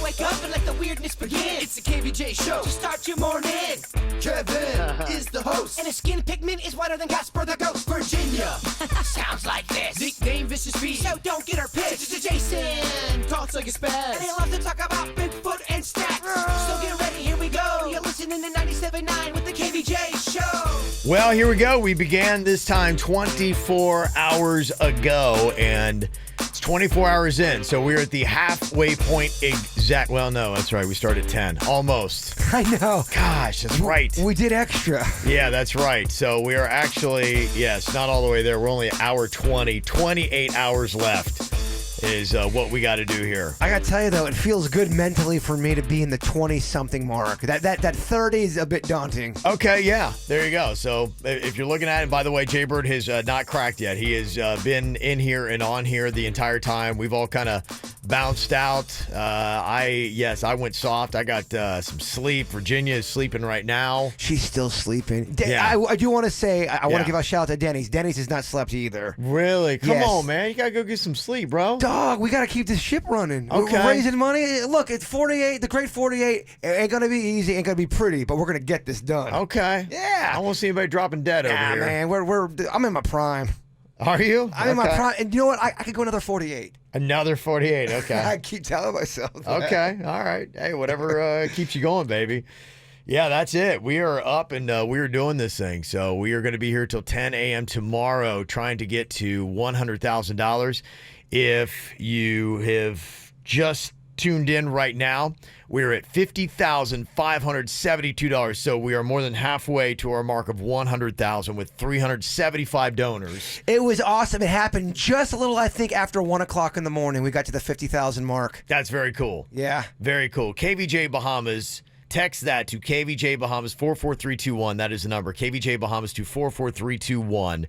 wake up and let the weirdness begin. It's the KVJ show to start your morning. Kevin is the host, and his skin pigment is whiter than Casper the Ghost. Virginia sounds like this. Nickname Vicious V, so don't get her pissed. Jason talks like a spaz, and he loves to talk about Bigfoot and stacks. So get ready, here we go. You're listening to 97.9 with the KVJ show. Well, here we go. We began this time 24 hours ago, and it's 24 hours in, so we're at the halfway point exact. Well, no, that's right. We started at 10. Almost. I know. Gosh, that's right. We did extra. Yeah, that's right. So we are actually, yes, not all the way there. We're only at hour 20. 28 hours left is what we got to do here. I got to tell you, though, it feels good mentally for me to be in the 20-something mark. That 30 is a bit daunting. Okay, yeah, there you go. So if you're looking at it, by the way, Jaybird has not cracked yet. He has been in here and on here the entire time. We've all kind of bounced out. I went soft. I got some sleep. Virginia is sleeping right now. She's still sleeping. Yeah. I do want to say, I want to give a shout out to Denny's. Denny's has not slept either. Really? Come Yes. on, man. You got to go get some sleep, bro. Dog, we got to keep this ship running. Okay. We're raising money. Look, it's 48, the great 48. It ain't going to be easy, ain't going to be pretty, but we're going to get this done. Okay. Yeah. I won't see anybody dropping dead over here. Man, I'm in my prime. Are you? I'm in my prime. And you know what? I could go another 48. Another 48. Okay. I keep telling myself that. Okay. All right. Hey, whatever keeps you going, baby. Yeah, that's it. We are up and we are doing this thing. So we are going to be here till 10 a.m. tomorrow trying to get to $100,000. If you have just tuned in right now, we're at $50,572. So we are more than halfway to our mark of $100,000 with 375 donors. It was awesome. It happened just a little, I think, after 1 o'clock in the morning. We got to the 50,000 mark. That's very cool. Yeah. Very cool. KVJ Bahamas. Text that to KVJ Bahamas 44321. That is the number. KVJ Bahamas to 44321.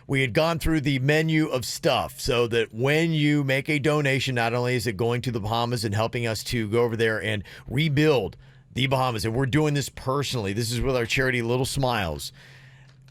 We had gone through the menu of stuff so that when you make a donation, not only is it going to the Bahamas and helping us to go over there and rebuild the Bahamas, and we're doing this personally. This is with our charity Little Smiles.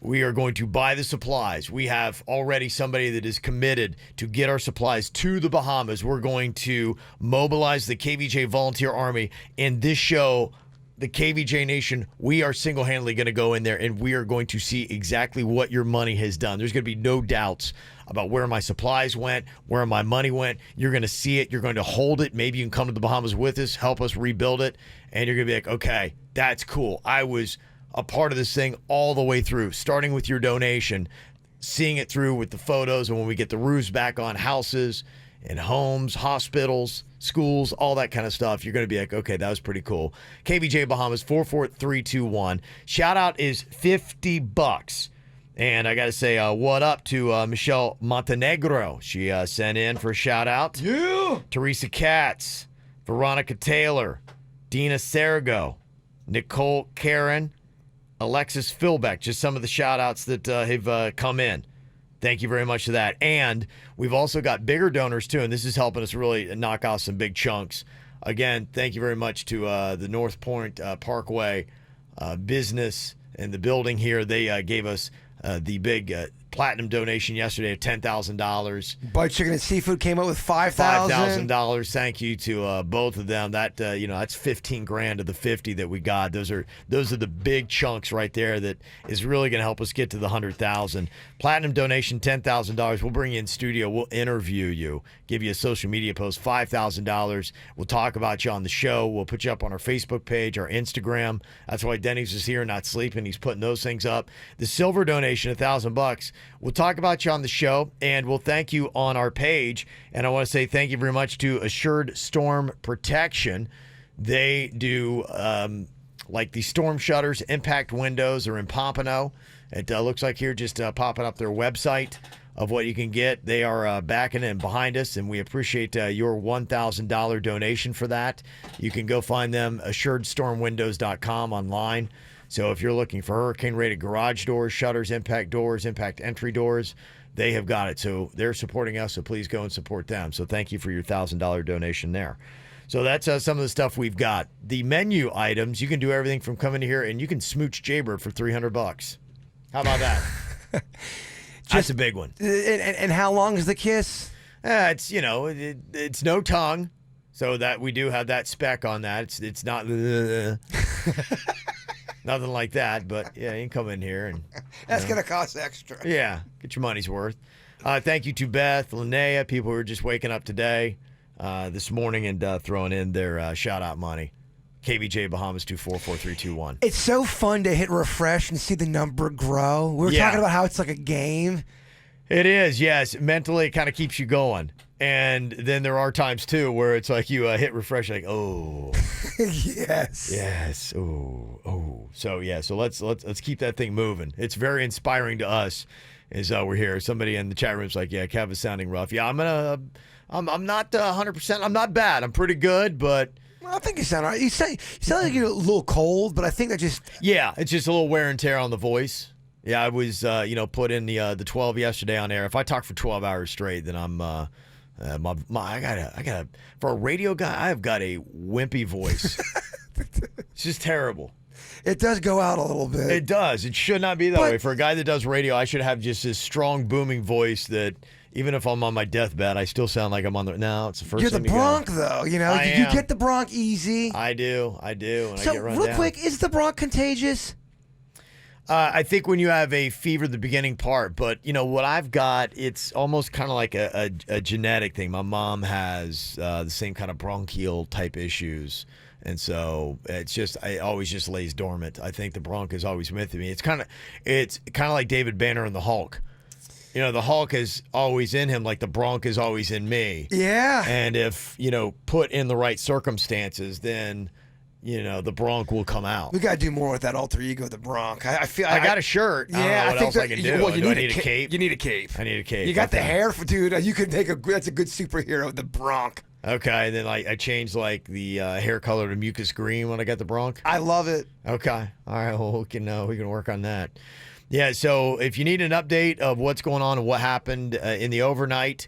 We are going to buy the supplies. We have already somebody that is committed to get our supplies to the Bahamas. We're going to mobilize the KVJ Volunteer Army. In this show, the KVJ Nation, we are single-handedly going to go in there and we are going to see exactly what your money has done. There's going to be no doubts about where my supplies went, where my money went. You're going to see it. You're going to hold it. Maybe you can come to the Bahamas with us, help us rebuild it, and you're going to be like, okay, that's cool. I was a part of this thing all the way through, starting with your donation, seeing it through with the photos, and when we get the roofs back on houses and homes, hospitals, schools, all that kind of stuff, you're going to be like, okay, that was pretty cool. KVJ Bahamas 44321. Shout out is $50. And I got to say, what up to Michelle Montenegro. She sent in for a shout out. Yeah. Teresa Katz, Veronica Taylor, Dina Sergo, Nicole Karen, Alexis Philbeck. Just some of the shout outs that have come in. Thank you very much for that. And we've also got bigger donors, too, and this is helping us really knock out some big chunks. Again, thank you very much to the North Point Parkway business and the building here. They gave us the big platinum donation yesterday of $10,000. Bite Chicken and Seafood came up with $5,000. $5,000. Thank you to both of them. That that's $15,000 of the 50 that we got. Those are the big chunks right there that is really going to help us get to the 100,000. Platinum donation $10,000. We'll bring you in studio. We'll interview you, give you a social media post. $5,000. We'll talk about you on the show. We'll put you up on our Facebook page, our Instagram. That's why Denny's is here, not sleeping. He's putting those things up. The silver donation, $1,000. We'll talk about you on the show, and we'll thank you on our page. And I want to say thank you very much to Assured Storm Protection. They do like the storm shutters, impact windows are in Pompano. It looks like here just popping up their website of what you can get. They are backing and behind us, and we appreciate your $1,000 donation for that. You can go find them, AssuredStormWindows.com online. So if you're looking for hurricane-rated garage doors, shutters, impact entry doors, they have got it. So they're supporting us, so please go and support them. So thank you for your $1,000 donation there. So that's some of the stuff we've got. The menu items, you can do everything from coming here, and you can smooch Jaybird for $300. How about that? That's a big one. And how long is the kiss? It's no tongue. So that we do have that spec on that. It's not nothing like that, but yeah, you can come in here and That's going to cost extra. yeah, get your money's worth. Thank you to Beth, Linnea, people who are just waking up today, this morning and throwing in their shout-out money. KVJ Bahamas 244321. It's so fun to hit refresh and see the number grow. We were talking about how it's like a game. It is, yes. Mentally, it kind of keeps you going. And then there are times, too, where it's like you hit refresh, like, oh. Yes. Yes. Oh. So, yeah, so let's keep that thing moving. It's very inspiring to us as we're here. Somebody in the chat room's like, yeah, Kev is sounding rough. Yeah, I'm not 100%. I'm not bad. I'm pretty good, but... Well, I think you sound all right. You sound like you're a little cold, but I think that just... Yeah, it's just a little wear and tear on the voice. Yeah, I was, put in the 12 yesterday on air. If I talk for 12 hours straight, then I'm, I gotta, for a radio guy, I've got a wimpy voice. It's just terrible. It does go out a little bit. It does. It should not be that way. For a guy that does radio, I should have just this strong, booming voice that... Even if I'm on my deathbed, I still sound like I'm on the... No, it's the first You're thing the bronc, though. You know, you get the bronc easy. I do. And so, I get run real down. quick, is the bronc contagious? I think when you have a fever, the beginning part. But, what I've got, it's almost kind of like a genetic thing. My mom has the same kind of bronchial type issues. And so it always just lays dormant. I think the bronc is always with me. It's kind of like David Banner and the Hulk. The Hulk is always in him like the bronc is always in me. Yeah. And if, put in the right circumstances, then, the bronc will come out. We got to do more with that alter ego, the bronc. I feel I got a shirt. Yeah, I don't know what else that, I can do. Well, Do I need a cape? You need a cape. I need a cape. You got the hair, dude. You could make that's a good superhero, the bronc. Okay, and then I changed the hair color to mucus green when I got the bronc. I love it. Okay. All right, well, we can work on that. Yeah, so if you need an update of what's going on and what happened in the overnight,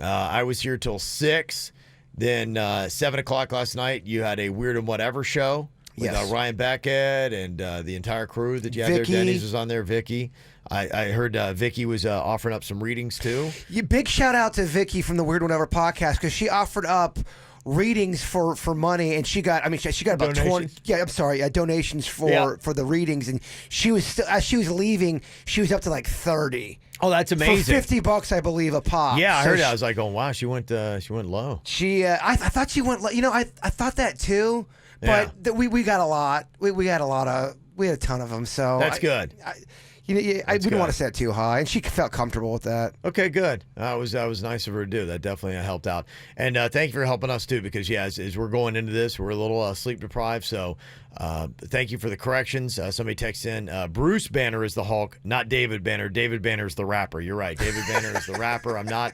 I was here till 6. Then 7 o'clock last night, you had a Weird and Whatever show with Ryan Beckett and the entire crew that you had there. Denny's was on there, Vicky. I heard Vicky was offering up some readings, too. Big shout out to Vicky from the Weird and Whatever podcast because she offered up readings for money, and she got about donations? 20 donations for the readings, and she was still, as she was leaving, she was up to like 30. Oh, that's amazing. For $50, I believe, a pop. Yeah, I heard it. I was like, oh wow, she went low. I thought she went low. I thought that too, but we got a lot. We had a ton of them, so that's good. I didn't want to set it too high, and she felt comfortable with that. Okay, good. That was nice of her to do. That definitely helped out. And thank you for helping us, too, because, as we're going into this, we're a little sleep deprived. So thank you for the corrections. Somebody texts in, Bruce Banner is the Hulk, not David Banner. David Banner is the rapper. You're right. David Banner is the rapper. I'm not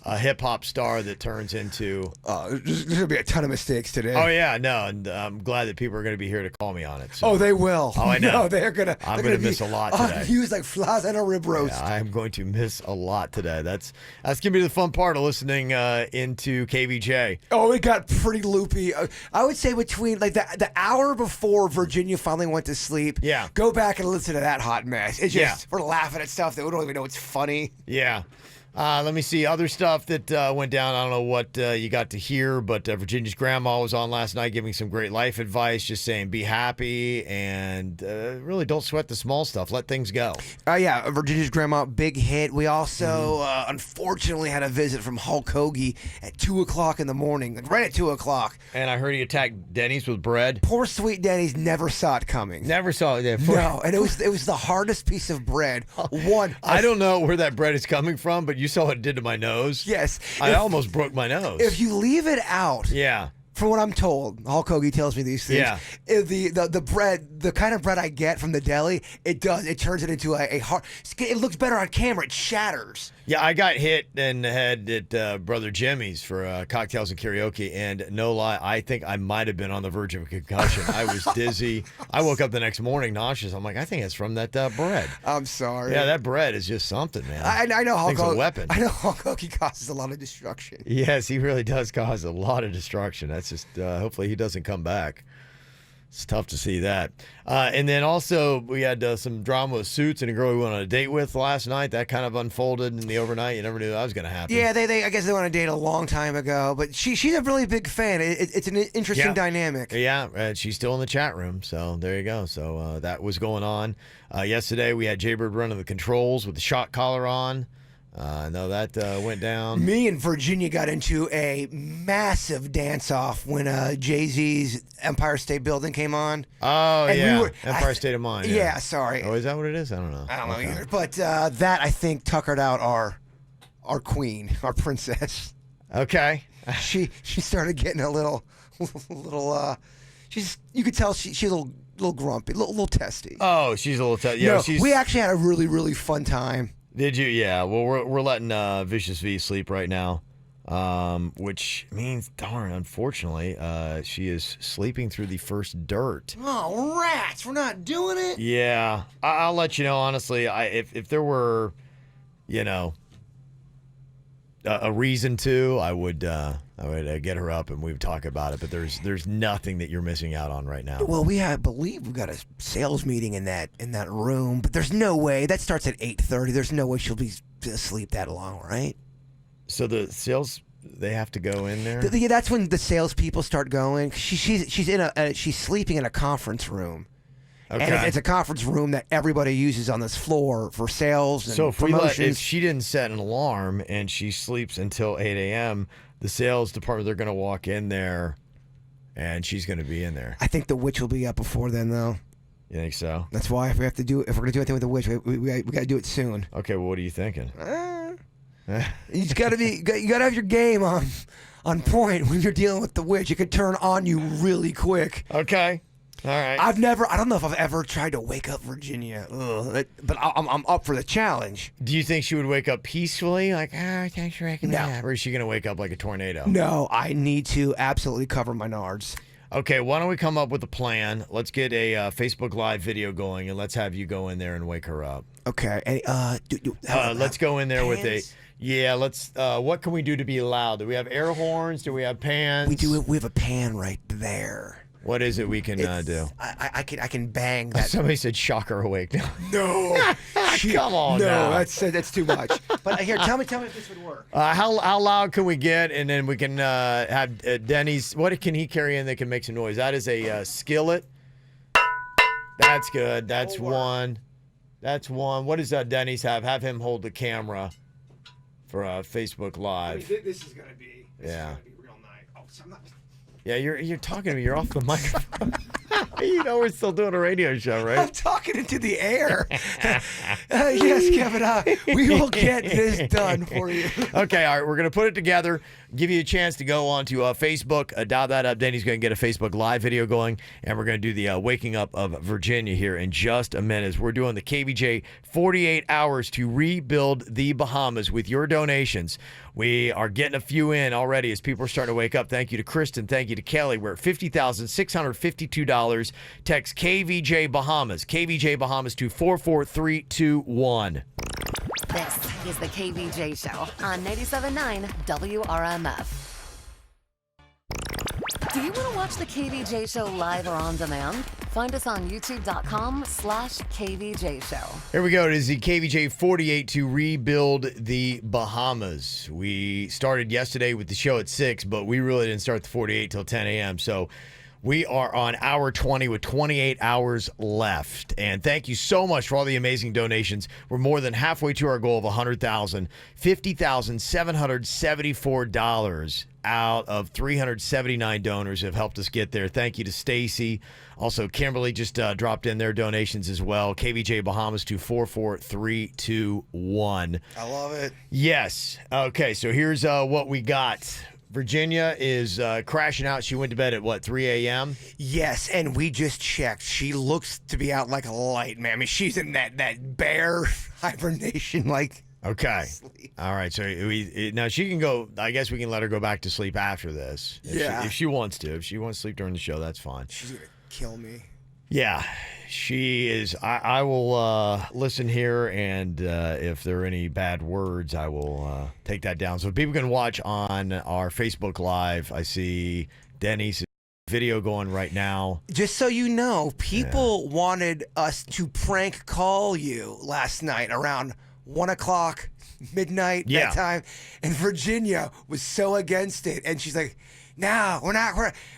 a hip-hop star that turns into... There's going to be a ton of mistakes today. Oh, yeah, no, and I'm glad that people are going to be here to call me on it. So. Oh, they will. Oh, I know. No, they're going to... I'm going to miss a lot today. He was like flies on a rib roast. Yeah, I'm going to miss a lot today. That's going to be the fun part of listening into KVJ. Oh, it got pretty loopy. I would say between like the hour before Virginia finally went to sleep, go back and listen to that hot mess. It's just, we're laughing at stuff that we don't even know it's funny. Yeah. Let me see other stuff that went down. I don't know what you got to hear, but Virginia's grandma was on last night giving some great life advice, just saying be happy and really don't sweat the small stuff. Let things go. Virginia's grandma, big hit. We also, unfortunately, had a visit from Hulk Hoagie at 2 o'clock in the morning, like right at 2 o'clock. And I heard he attacked Denny's with bread. Poor sweet Denny's never saw it coming. Never saw it. No, and it was the hardest piece of bread. I don't know where that bread is coming from, but you saw what it did to my nose. Yes. I almost broke my nose. If you leave it out. Yeah. From what I'm told, Hulk Hoagie tells me these things. Yeah. The bread, the kind of bread I get from the deli, it turns it into a hard. It looks better on camera. It shatters. Yeah, I got hit in the head at Brother Jimmy's for cocktails and karaoke, and no lie, I think I might have been on the verge of a concussion. I was dizzy. I woke up the next morning nauseous. I'm like, I think it's from that bread. I'm sorry. Yeah, that bread is just something, man. I know Hulk Hoagie. A weapon. I know Hulk Hoagie causes a lot of destruction. Yes, he really does cause a lot of destruction. That's just hopefully he doesn't come back. It's tough to see that. And then also we had some drama with Suits and a girl we went on a date with last night. That kind of unfolded in the overnight. You never knew that was going to happen. Yeah, I guess they went on a date a long time ago, but she's a really big fan. It's an interesting dynamic. Yeah, she's still in the chat room, so there you go. So that was going on. Yesterday we had Jaybird running the controls with the shot collar on. No, that went down. Me and Virginia got into a massive dance-off when Jay-Z's Empire State Building came on. Oh, and yeah. Empire State of Mind. Yeah, sorry. Oh, is that what it is? I don't know. I don't know either. But that, I think, tuckered out our queen, our princess. Okay. She started getting a little, you could tell she's a little grumpy, a little testy. Oh, she's a little testy. Yeah, no, we actually had a really, really fun time. Did you? Yeah. Well, we're letting Vicious V sleep right now, which means, darn, unfortunately, she is sleeping through the first dirt. Oh, rats! We're not doing it. Yeah, I'll let you know. Honestly, if there were, a reason to, I would get her up and we would talk about it. But there's nothing that you're missing out on right now. Well, I believe we've got a sales meeting in that room, but there's no way that starts at 8:30. There's no way she'll be asleep that long, right? So the sales, they have to go in there. Yeah, that's when the salespeople start going. She's sleeping in a conference room. Okay. And it's a conference room that everybody uses on this floor for sales and promotions. If she didn't set an alarm and she sleeps until 8 a.m., the sales department, they're going to walk in there and she's going to be in there. I think the witch will be up before then, though. You think so? That's why if we're going to do anything with the witch, we got to do it soon. Okay, well, what are you thinking? You got to have your game on point when you're dealing with the witch. It could turn on you really quick. Okay. All right. I don't know if I've ever tried to wake up Virginia, but I'm up for the challenge. Do you think she would wake up peacefully, like, thanks for waking me up? Or is she going to wake up like a tornado? No, I need to absolutely cover my nards. Okay, why don't we come up with a plan? Let's get a Facebook Live video going, and let's have you go in there and wake her up. Okay. Let's go in there with a... Yeah, let's... what can we do to be loud? Do we have air horns? Do we have pans? We have a pan right there. What is it we can do? I can bang that. Somebody said shock her awake now. No. Come on no, now. that's too much. But here, tell me if this would work. How loud can we get? And then we can have Denny's. What can he carry in that can make some noise? That is a skillet. That's good. That's one. That's one. What does Denny's have? Have him hold the camera for Facebook Live. This is gonna be. This is gonna be real nice. Oh, so I'm not. Yeah, you're talking to me. You're off the microphone. You know we're still doing a radio show, right? I'm talking into the air. Yes, Kevin, we will get this done for you. Okay, all right. We're going to put it together, give you a chance to go on to Facebook, dial that up. Danny's going to get a Facebook Live video going, and we're going to do the waking up of Virginia here in just a minute. We're doing the KVJ 48 hours to rebuild the Bahamas with your donations. We are getting a few in already as people are starting to wake up. Thank you to Kristen. Thank you to Kelly. We're at $50,652. Text KVJ Bahamas. KVJ Bahamas to 44321. This is the KVJ Show on 97.9 WRMF. Do you want to watch the KVJ Show live or on demand? Find us on youtube.com/KVJ Show. Here we go. It is the KVJ 48 to rebuild the Bahamas. We started yesterday with the show at 6, but we really didn't start the 48 till 10 a.m. So we are on hour 20 with 28 hours left. And thank you so much for all the amazing donations. We're more than halfway to our goal of $100,000. $50,774 out of 379 donors have helped us get there. Thank you to Stacy. Also, Kimberly just dropped in their donations as well. KVJ Bahamas to 44321. I love it. Yes. Okay, so here's what we got. Virginia is crashing out. She went to bed at, 3 a.m.? Yes, and we just checked. She looks to be out like a light, man. I mean, she's in that bear hibernation, like... Okay. Sleep. All right. So now she can go. I guess we can let her go back to sleep after this. If she wants to. If she wants to sleep during the show, that's fine. She's going to kill me. Yeah, she is. I will listen here, and if there are any bad words, I will take that down. So people can watch on our Facebook Live. I see Denny video going right now. Just so you know, people wanted us to prank call you last night around 1 o'clock, midnight, that time. And Virginia was so against it. And she's like, no,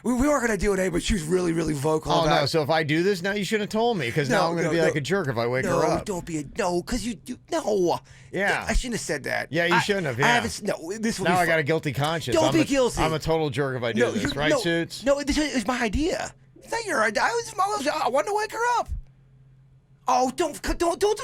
we weren't going to do it, but she was really, really vocal about no. it. So if I do this now, you shouldn't have told me, because now I'm going to be like a jerk if I wake her up. Don't be because you no. Yeah. I shouldn't have said that. Yeah, you shouldn't have. Yeah. This will now be I got a guilty conscience. Don't be guilty. I'm a total jerk if I do this, right, Suits? No, this is my idea. It's not your idea. I wanted to wake her up. Oh, don't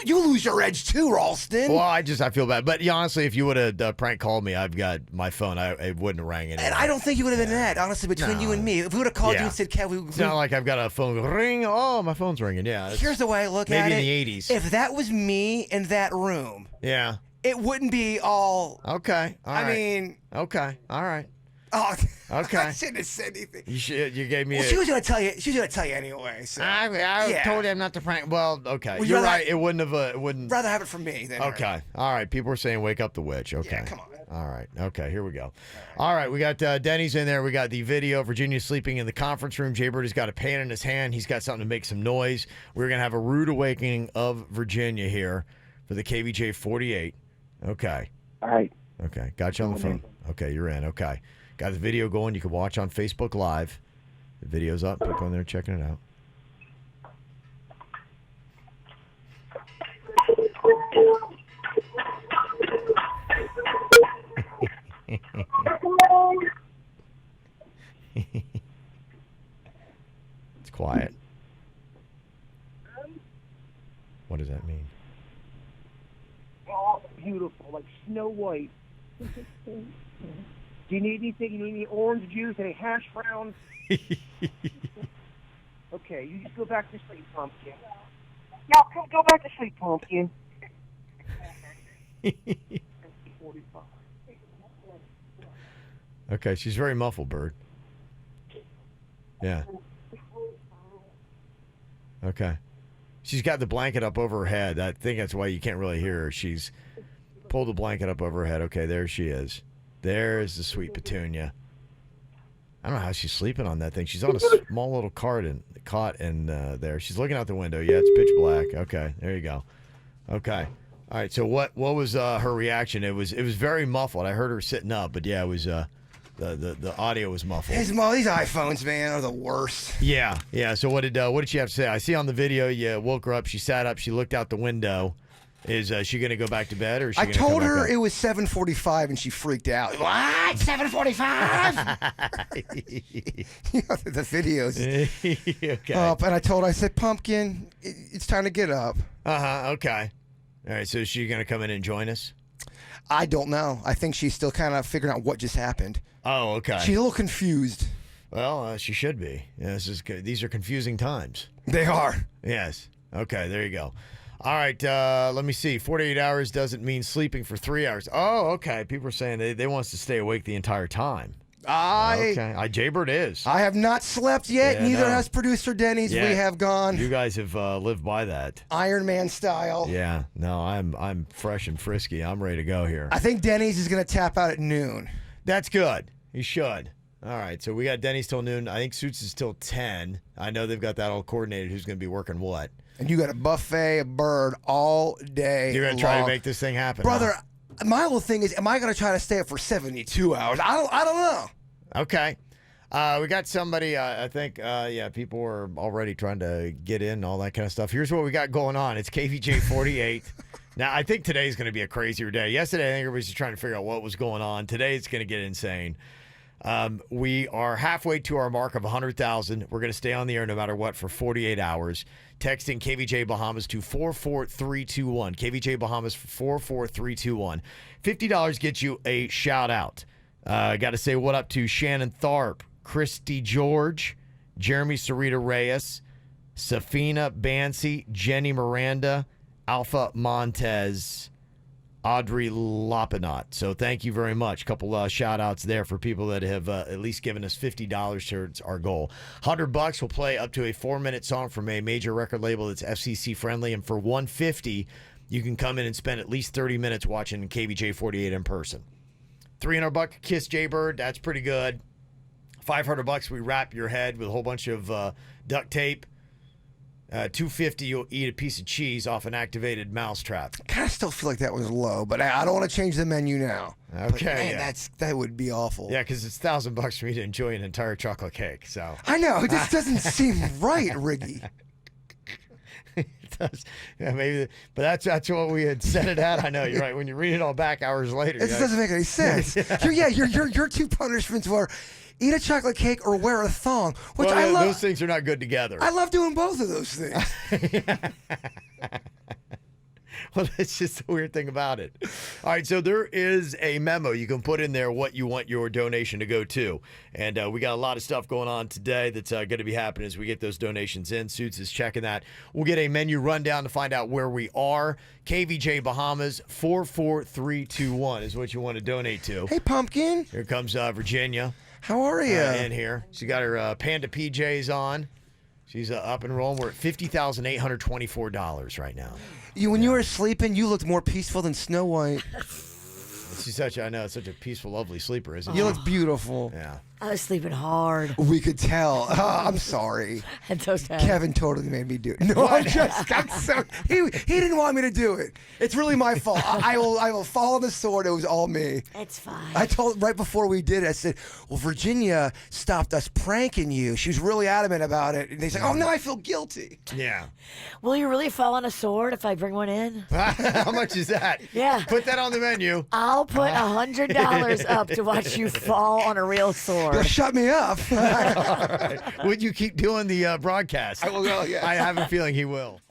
you lose your edge too, Ralston. Well, I feel bad. But honestly, if you would have prank called me, I've got my phone. It wouldn't have rang anyway. And I don't think you would have been that, honestly, between you and me. If we would have called you and said, Kev, it's not like I've got a phone go ring. Oh, my phone's ringing. Yeah. Here's the way I look at it. Maybe in the 80s. If that was me in that room, it wouldn't be all. Okay. All right. I mean. Okay. All right. Oh, okay. I shouldn't have said anything. You gave me. She was gonna tell you. She was gonna tell you anyway. So. I told him not to prank. Well, okay. You're right. It wouldn't have. It wouldn't. Rather have it from me than Okay. her. All right. People were saying wake up the witch. Okay. Yeah, come on. All right. Okay. Here we go. All right. We got Denny's in there. We got the video. Virginia sleeping in the conference room. Jaybird has got a pan in his hand. He's got something to make some noise. We're gonna have a rude awakening of Virginia here for the KVJ 48. Okay. All right. Okay. Got you on the phone. Okay. You're in. Okay. Got the video going. You can watch on Facebook Live. The video's up. Click on there, checking it out. It's quiet. What does that mean? Oh, beautiful, like Snow White. Do you need anything? You need any orange juice, any hash browns? Okay, you just go back to sleep, Pumpkin. Yeah, go back to sleep, Pumpkin. Okay, she's very muffled, Bird. Yeah. Okay. She's got the blanket up over her head. I think that's why you can't really hear her. She's pulled the blanket up over her head. Okay, there she is. There's the sweet Petunia. I don't know how she's sleeping on that thing. She's on a small little cot in there. She's looking out the window. Yeah, it's pitch black. Okay, there you go. Okay. All right, so what was her reaction? It was very muffled. I heard her sitting up, but yeah, it was the audio was muffled. These iPhones, man, are the worst. Yeah. So what did she have to say? I see on the video you woke her up. She sat up. She looked out the window. Is she going to go back to bed, or is she I gonna told come back her up? it was 7:45, and she freaked out. What? 7:45? The videos. Okay. Up, and I told her, I said, Pumpkin, it's time to get up. Okay. All right. So is she going to come in and join us? I don't know. I think she's still kind of figuring out what just happened. Oh, okay. She's a little confused. Well, she should be. Yeah, these are confusing times. They are. Yes. Okay. There you go. All right, let me see. 48 hours doesn't mean sleeping for 3 hours. Oh, okay. People are saying they want us to stay awake the entire time. Okay. Jaybird is. I have not slept yet. Yeah, Neither no. has producer Denny's. Yeah. We have gone You guys have lived by that. Iron Man style. Yeah. No, I'm fresh and frisky. I'm ready to go here. I think Denny's is going to tap out at noon. That's good. He should. All right, so we got Denny's till noon. I think Suits is till 10. I know they've got that all coordinated. Who's going to be working what? And you got a buffet of Bird all day. You're going to try to make this thing happen, brother. huh? My whole thing is, am I going to try to stay up for 72 hours? I don't know. Okay. We got somebody, I think, people were already trying to get in, all that kind of stuff. Here's what we got going on. It's KVJ 48. Now, I think today's going to be a crazier day. Yesterday, I think everybody's just trying to figure out what was going on. Today, it's going to get insane. We are halfway to our mark of 100,000. We're going to stay on the air no matter what for 48 hours. Texting KVJ Bahamas to 44321. KVJ Bahamas for 44321. $50 gets you a shout out. Got to say what up to Shannon Tharp, Christy George, Jeremy Sarita Reyes, Safina Bansi, Jenny Miranda, Alpha Montez, Audrey Lopinot. So thank you very much. Couple shout outs there for people that have at least given us $50 towards our goal. $100 will play up to a 4-minute song from a major record label that's FCC friendly, and for $150 you can come in and spend at least 30 minutes watching KVJ 48 in person. $300 Kiss Jaybird, that's pretty good. $500, we wrap your head with a whole bunch of duct tape. $250, you'll eat a piece of cheese off an activated mousetrap. I kind of still feel like that was low, but I don't want to change the menu now. Okay, But, man, yeah. that would be awful. Yeah, because it's $1,000 for me to enjoy an entire chocolate cake. So I know. It just doesn't seem right, Riggy. it does. Yeah, maybe. But that's what we had set it at. I know you're right. When you read it all back hours later, It just doesn't make any sense. Your two punishments were eat a chocolate cake or wear a thong, which well, I love. those things are not good together. I love doing both of those things. Well, that's just the weird thing about it. All right, so there is a memo. You can put in there what you want your donation to go to. And we got a lot of stuff going on today that's going to be happening as we get those donations in. Suits is checking that. We'll get a menu rundown to find out where we are. KVJ Bahamas 44321 is what you want to donate to. Hey, Pumpkin. Here comes Virginia How are you? in here. She got her Panda PJs on. She's up and rolling. We're at $50,824 right now. When you were sleeping, you looked more peaceful than Snow White. She's such a peaceful, lovely sleeper, isn't she? You look beautiful. Yeah. I was sleeping hard. We could tell. I'm sorry. And so sad. Kevin totally made me do it. No, I'm so. He didn't want me to do it. It's really my fault. I will fall on the sword. It was all me. It's fine. I told right before we did it, I said, well, Virginia stopped us pranking you. She was really adamant about it. And they said, oh, now I feel guilty. Yeah. Will you really fall on a sword if I bring one in? How much is that? Yeah. Put that on the menu. I'll put $100 up to watch you fall on a real sword. You'll shut me up. All right. Would you keep doing the broadcast? I will go, yeah. I have a feeling he will.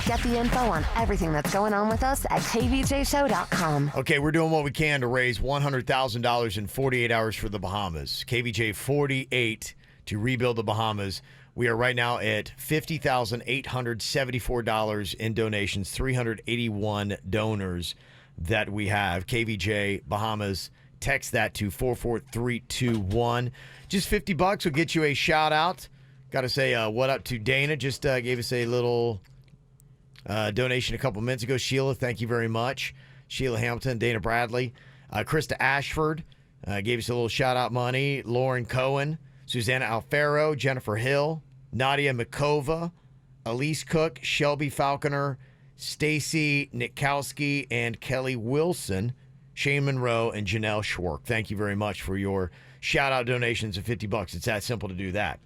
Get the info on everything that's going on with us at kvjshow.com. Okay, we're doing what we can to raise $100,000 in 48 hours for the Bahamas. KVJ 48 to rebuild the Bahamas. We are right now at $50,874 in donations, 381 donors that we have. KVJ Bahamas, text that to 44321. Just $50 will get you a shout out. Got to say what up to Dana. Just gave us a little donation a couple minutes ago. Sheila, thank you very much. Sheila Hamilton, Dana Bradley, Krista Ashford gave us a little shout out money. Lauren Cohen, Susanna Alfaro, Jennifer Hill, Nadia Mikova, Elise Cook, Shelby Falconer, Stacy Nikowski, and Kelly Wilson, Shane Monroe, and Janelle Schwark. Thank you very much for your shout out donations of $50. It's that simple to do that.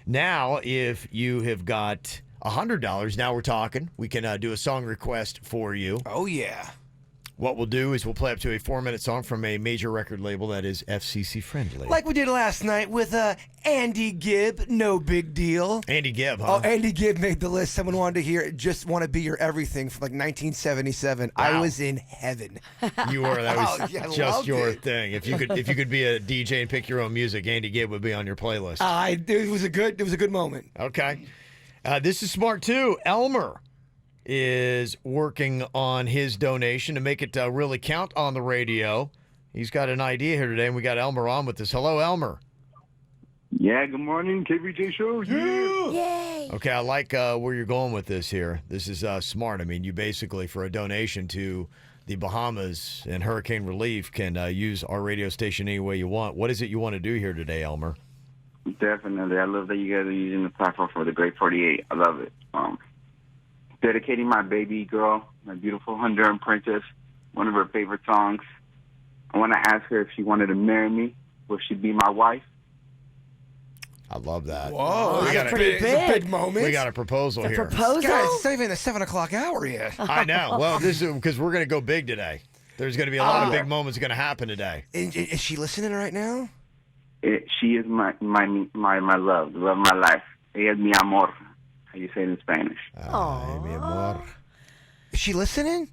Now, if you have got $100, now we're talking. We can do a song request for you. Oh, yeah. What we'll do is we'll play up to a 4-minute song from a major record label that is FCC friendly. Like we did last night with Andy Gibb, No Big Deal. Andy Gibb, huh? Oh, Andy Gibb made the list. Someone wanted to hear it. Just Want to Be Your Everything from like 1977. Wow. I was in heaven. You were. That was Oh, yeah, I just loved your it. thing. If you could be a DJ and pick your own music, Andy Gibb would be on your playlist. It was a good moment. Okay. This is smart too. Elmer is working on his donation to make it really count on the radio. He's got an idea here today, and we got Elmer on with us. Hello, Elmer. Yeah, good morning, KVJ Show. Yeah. Yay! Okay, I like where you're going with this here. This is smart. I mean, you basically, for a donation to the Bahamas and hurricane relief, can use our radio station any way you want. What is it you want to do here today, Elmer? Definitely. I love that you guys are using the platform for the Great 48. I love it. Dedicating my baby girl, my beautiful Honduran princess, one of her favorite songs. I want to ask her if she wanted to marry me. Will she be my wife? I love that. Whoa, We got that's pretty It's a big big. moment. We got a proposal The here. proposal? Guys, it's not even the 7 o'clock hour yet. I know. Well, this is because we're going to go big today. There's going to be a lot of big moments going to happen today. Is she listening right now? She is my love, the love of my life. Ella es mi amor. How you say it in Spanish? Ay, mi amor. Is she listening?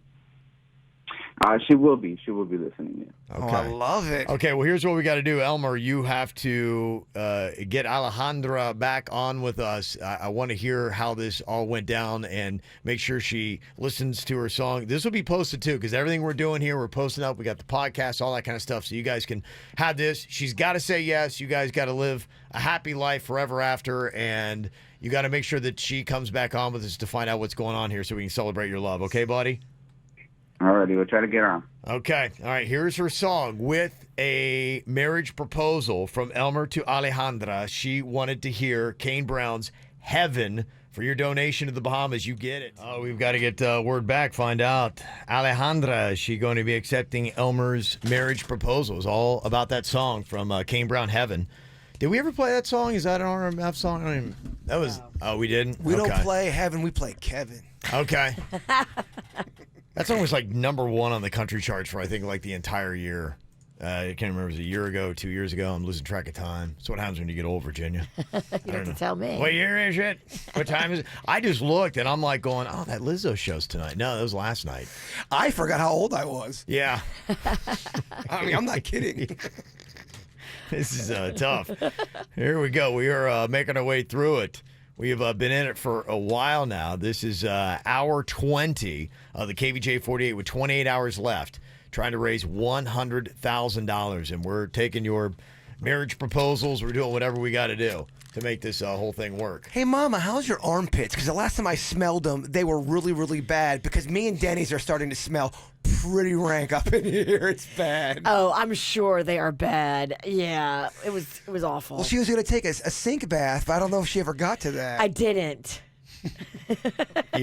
She will be. She will be listening. Yeah. Oh, I love it. Okay, well, here's what we got to do. Elmer, you have to get Alejandra back on with us. I want to hear how this all went down and make sure she listens to her song. This will be posted, too, because everything we're doing here, we're posting up. We got the podcast, all that kind of stuff, so you guys can have this. She's got to say yes. You guys got to live a happy life forever after, and you got to make sure that she comes back on with us to find out what's going on here so we can celebrate your love. Okay, buddy? Alrighty, we'll try to get on. Okay. All right. Here's her song with a marriage proposal from Elmer to Alejandra. She wanted to hear Kane Brown's Heaven. For your donation to the Bahamas, you get it. Oh, we've got to get word back, find out. Alejandra, is she going to be accepting Elmer's marriage proposal? It's all about that song from Kane Brown, Heaven. Did we ever play that song? Is that an RMF song? I don't even, that was, oh, we didn't? We don't play Heaven, we play Kevin. Okay. That song was like number one on the country charts for, I think, like the entire year. I can't remember if it was a year ago, 2 years ago. I'm losing track of time. That's what happens when you get old, Virginia. You have to tell me. What year is it? What time is it? I just looked, and I'm like going, oh, that Lizzo show's tonight. No, that was last night. I forgot how old I was. Yeah. I mean, I'm not kidding. This is tough. Here we go. We are making our way through it. We have been in it for a while now. This is hour 20 of the KVJ 48 with 28 hours left, trying to raise $100,000. And we're taking your marriage proposals. We're doing whatever we got to do to make this whole thing work. Hey, Mama, how's your armpits? Because the last time I smelled them, they were really, really bad. Because me and Denny's are starting to smell pretty rank up in here. It's bad. Oh, I'm sure they are bad. Yeah, it was awful. Well, she was going to take a sink bath, but I don't know if she ever got to that. I didn't. You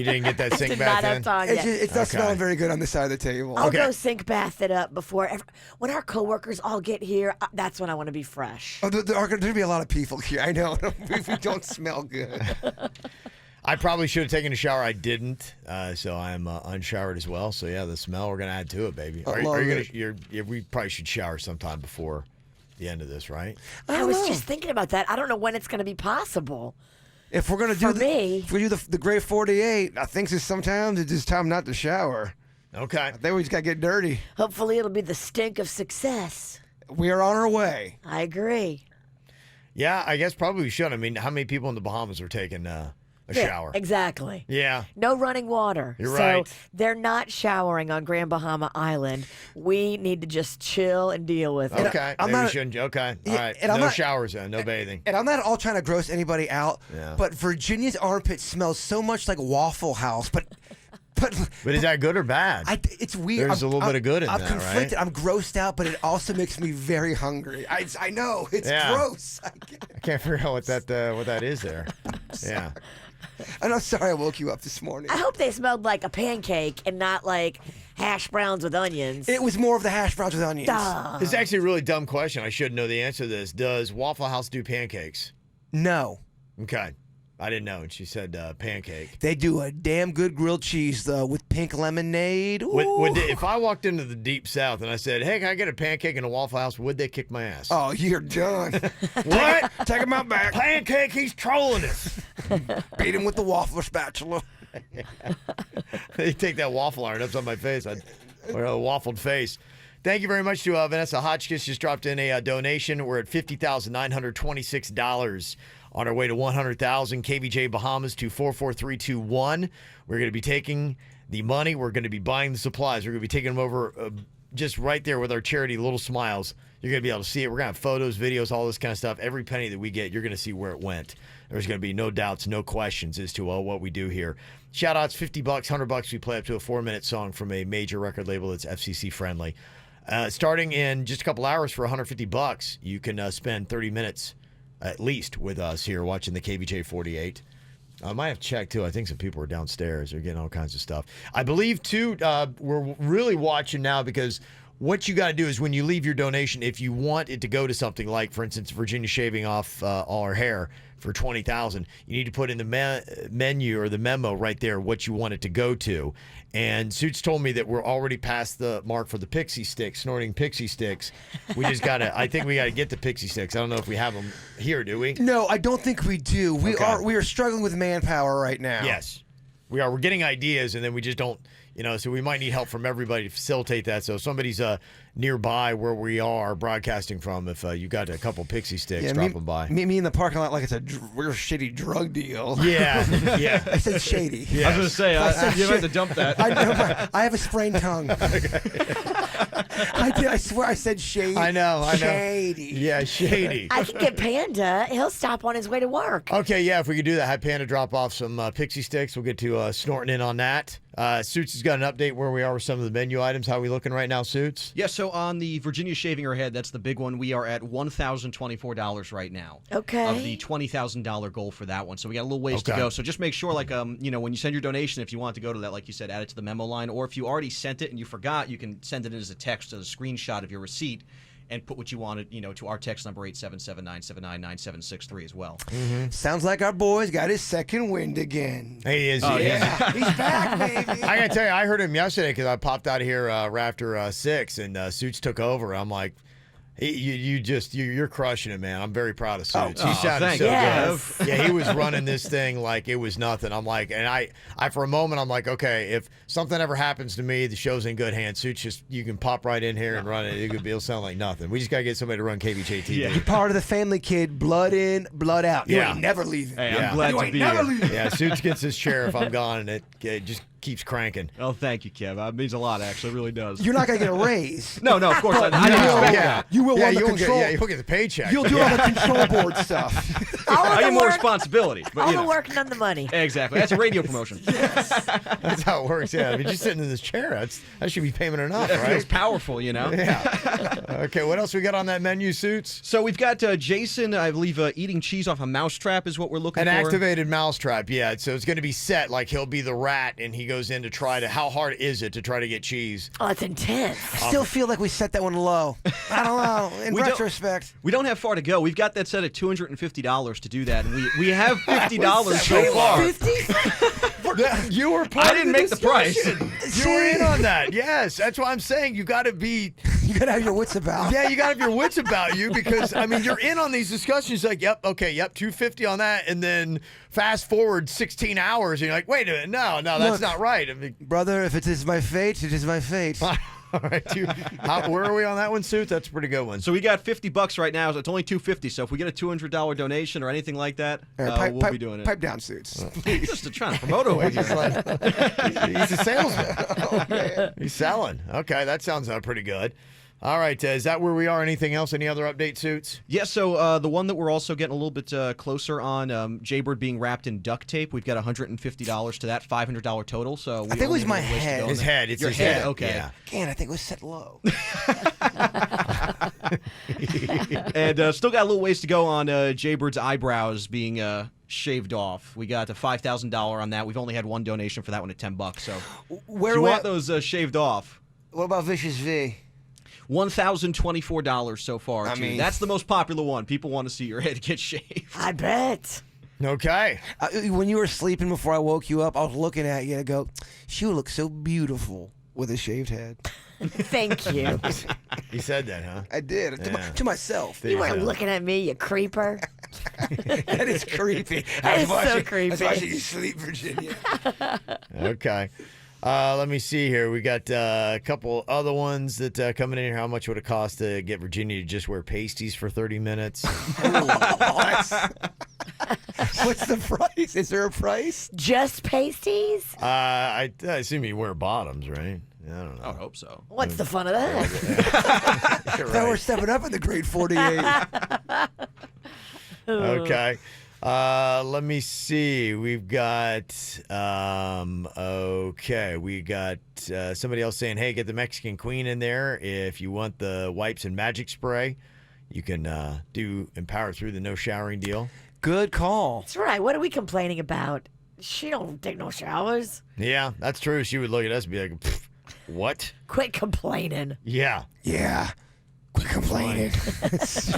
didn't get that sink Did bath not have in? time It's, yet. it's not Okay. smelling very good on this side of the table. I'll Okay. go sink bath it up before. When our coworkers all get here, that's when I want to be fresh. Oh, there are going to be a lot of people here. I know. We don't smell good. I probably should have taken a shower. I didn't, so I'm unshowered as well. So yeah, the smell we're gonna add to it, baby. I Are love you it. gonna? We probably should shower sometime before the end of this, right? I was just thinking about that. I don't know when it's going to be possible. If we're going to do For me. if we do the Great 48, I think sometimes it's just time not to shower. Okay. I think we just got to get dirty. Hopefully, it'll be the stink of success. We are on our way. I agree. Yeah, I guess probably we should. I mean, how many people in the Bahamas are taking a shower? Exactly. Yeah. No running water. You're so right. they're not showering on Grand Bahama Island. We need to just chill and deal with it. Okay. I'm Maybe not- we shouldn't. Okay. All right. and I'm No not- showers then. No bathing. And I'm not all trying to gross anybody out, Yeah. but Virginia's armpit smells so much like Waffle House. But But is that good or bad? it's weird. There's a little bit of good in I'm that, conflicted. right? I'm grossed out, but it also makes me very hungry. I know it's Yeah. gross. I can't figure out what that is there. Yeah. And I'm sorry I woke you up this morning. I hope they smelled like a pancake and not like hash browns with onions. It was more of the hash browns with onions. Duh. This is actually a really dumb question. I should know the answer to this. Does Waffle House do pancakes? No. Okay. I didn't know. And she said pancake. They do a damn good grilled cheese though with pink lemonade. If I walked into the Deep South and I said, hey, can I get a pancake in a Waffle House, would they kick my ass? Oh, you're done. What? Take him out back. Pancake, he's trolling us. Beat him with the waffle spatula. They take that waffle iron up on my face. Or a waffled face. Thank you very much to Vanessa Hotchkiss. Just dropped in a donation. We're at $50,926 on our way to 100,000. KVJ Bahamas to 44321. We're going to be taking the money. We're going to be buying the supplies. We're going to be taking them over just right there with our charity, Little Smiles. You're going to be able to see it. We're going to have photos, videos, all this kind of stuff. Every penny that we get, you're going to see where it went. There's going to be no doubts, no questions as to what we do here. Shout outs, $50, $100. We play up to a 4-minute song from a major record label that's FCC friendly. Starting in just a couple hours for $150, you can spend 30 minutes at least with us here watching the KVJ 48. I might have checked too. I think some people are downstairs. They're getting all kinds of stuff. I believe too, we're really watching now because what you got to do is when you leave your donation, if you want it to go to something like, for instance, Virginia shaving off all her hair for $20,000, you need to put in the menu or the memo right there what you want it to go to. And Suits told me that we're already past the mark for the pixie sticks, snorting pixie sticks. We just got to, I think we got to get the pixie sticks. I don't know if we have them here, do we? No, I don't think we do. We Okay. are struggling with manpower right now. Yes, we are. We're getting ideas, and then we just don't, so we might need help from everybody to facilitate that. So if somebody's nearby where we are broadcasting from, if you got a couple pixie sticks, drop them by. Me in the parking lot like it's a real shitty drug deal. Yeah, yeah. I said shady. Yeah. I was going to say, you might have to dump that. I have a sprained tongue. I did. I swear I said shady. I know. Shady. Yeah, shady. I can get Panda. He'll stop on his way to work. Okay, yeah, if we could do that, have Panda drop off some pixie sticks. We'll get to snorting in on that. Suits has got an update where we are with some of the menu items. How are we looking right now, Suits? Yeah, so on the Virginia shaving her head, that's the big one. We are at $1,024 right now. Okay. Of the $20,000 goal for that one. So we got a little ways to go. So just make sure, like, when you send your donation, if you want to go to that, like you said, add it to the memo line. Or if you already sent it and you forgot, you can send it as a text, as a screenshot of your receipt, and put what you wanted, to our text number 877-979-9763 as well. Sounds like our boy's got his second wind again. He is. Yeah, he's back, baby. I gotta tell you, I heard him yesterday because I popped out of here right after 6, and Suits took over. I'm like, you're crushing it, man. I'm very proud of Suits. He sounded so good. Yeah, he was running this thing like it was nothing. I'm like, and I for a moment, I'm like, okay, if something ever happens to me, the show's in good hands. Suits, you can pop right in here and run it. It'll sound like nothing. We just gotta get somebody to run KVJ TV. You're part of the family, kid. Blood in, blood out. You ain't never leaving. Hey, I'm glad to be never here. leaving. Yeah, Suits gets his chair if I'm gone, and it just keeps cranking. Oh, thank you, Kev. It means a lot, actually. It really does. You're not gonna get a raise. No, of course. I didn't expect that. You will on the control. You'll get the paycheck. You'll do all the control board stuff. I get more responsibility. But, All the work, none the money. Exactly. That's a radio promotion. That's how it works. Yeah, I mean, just sitting in this chair, that should be payment enough, It right? feels powerful, Yeah. Okay, what else we got on that menu, Suits? So we've got Jason, I believe, eating cheese off a mousetrap is what we're looking An for. activated mousetrap, yeah. So it's going to be set like he'll be the rat, and he goes in to try to. How hard is it to try to get cheese? Oh, it's intense. I still feel like we set that one low. I don't know. In retrospect, we don't have far to go. We've got that set at $250 to do that, and we have $50 so far. 50? You were part I didn't make the price. You were in on that. Yes, that's why I'm saying you got to be. You gotta have your wits about. Yeah, you got to have your wits about you because I mean you're in on these discussions. Like, yep, okay, yep, 250 on that, and then fast forward 16 hours, and you're like, wait a minute, no, that's not right. I mean, Brother, if it is my fate, it is my fate. all right, where are we on that one, Suit? That's a pretty good one. So we got $50 right now. So it's only $250. So if we get a $200 donation or anything like that, we'll be doing it. Pipe down, Suits. Just trying to promote over here. He's a salesman. He's selling. Okay, that sounds pretty good. All right, is that where we are? Anything else? Any other update, Suits? Yeah, so the one that we're also getting a little bit closer on, Jaybird being wrapped in duct tape. We've got $150 to that, $500 total. So I think it was my head. His head. It's your his head. Okay. Yeah. Again, I think it was set low. And still got a little ways to go on Jaybird's eyebrows being shaved off. We got a $5,000 on that. We've only had one donation for that one at $10. So Where if you want those shaved off. What about Vicious V? $1,024 so far. I mean, that's the most popular one. People want to see your head get shaved. I bet. Okay. When you were sleeping before I woke you up, I was looking at you and go, she would look so beautiful with a shaved head. Thank you. He said that, huh? I did. To myself. You weren't looking at me, you creeper. That is creepy. That is so creepy. That's why you sleep, Virginia. Okay. Let me see here. We got a couple other ones that coming in here. How much would it cost to get Virginia to just wear pasties for 30 minutes? What's the price? Is there a price? Just pasties? I assume you wear bottoms, right? I don't know. I would hope so. What's the fun of that? Now we're stepping up in the grade 48. Okay. Let me see. We've got we got somebody else saying, hey, get the Mexican Queen in there. If you want the wipes and magic spray, you can do and power through the no showering deal. Good call. That's right. What are we complaining about? She don't take no showers. Yeah, that's true. She would look at us and be like, what? Quit complaining. Yeah. Yeah. Quit complaining.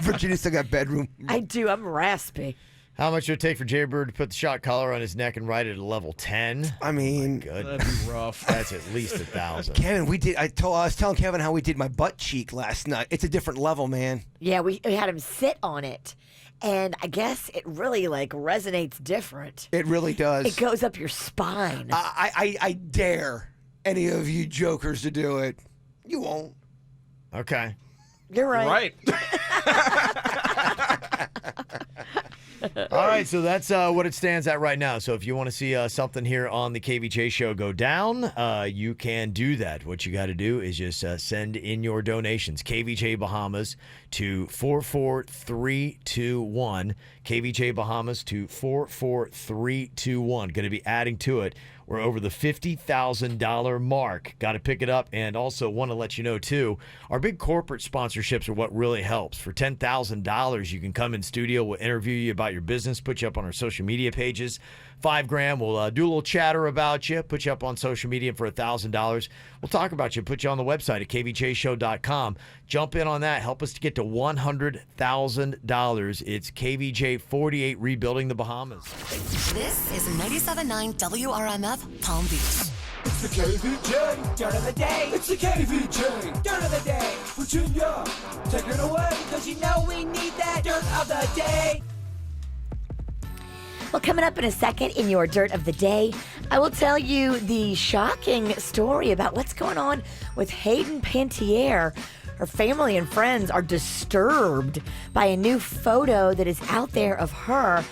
Virginia still got bedroom. I do. I'm raspy. How much would it take for Jaybird to put the shot collar on his neck and ride it at a level 10? I mean, Good. That'd be rough. That's at least 1,000. Kevin, I was telling Kevin how we did my butt cheek last night. It's a different level, man. Yeah, we had him sit on it. And I guess it really resonates different. It really does. It goes up your spine. I dare any of you jokers to do it. You won't. Okay. You're right. Right. All right, so that's what it stands at right now. So if you want to see something here on the KVJ show go down, you can do that. What you got to do is just send in your donations. KVJ Bahamas to 44321. KVJ Bahamas to 44321. Going to be adding to it. We're over the $50,000 mark. Got to pick it up. And also want to let you know, too, our big corporate sponsorships are what really helps. For $10,000, you can come in studio. We'll interview you about your business, put you up on our social media pages. $5,000, we'll do a little chatter about you, put you up on social media for $1,000. We'll talk about you, put you on the website at kvjshow.com. Jump in on that. Help us to get to $100,000. It's KVJ 48 Rebuilding the Bahamas. This is 97.9 WRMF Palm Beach. It's the KVJ Dirt of the Day. It's the KVJ Dirt of the Day. Virginia, take it away, because you know we need that Dirt of the Day. Well, coming up in a second in your Dirt of the Day, I will tell you the shocking story about what's going on with Hayden Pantier. Her family and friends are disturbed by a new photo that is out there of her.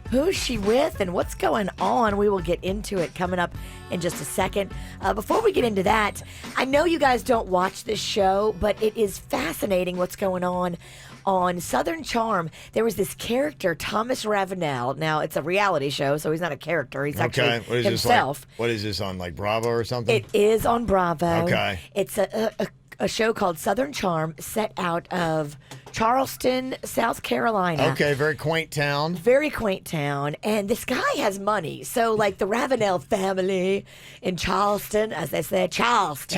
Who's she with and what's going on? We will get into it coming up in just a second. Before we get into that, I know you guys don't watch this show, but it is fascinating what's going on Southern Charm. There was this character, Thomas Ravenel. Now, it's a reality show, so he's not a character. He's actually himself. What is this on, like Bravo or something? It is on Bravo. Okay. It's a show called Southern Charm, set out of Charleston, South Carolina. Okay, very quaint town. Very quaint town. And this guy has money. So, like the Ravenel family in Charleston, as they say, Charleston.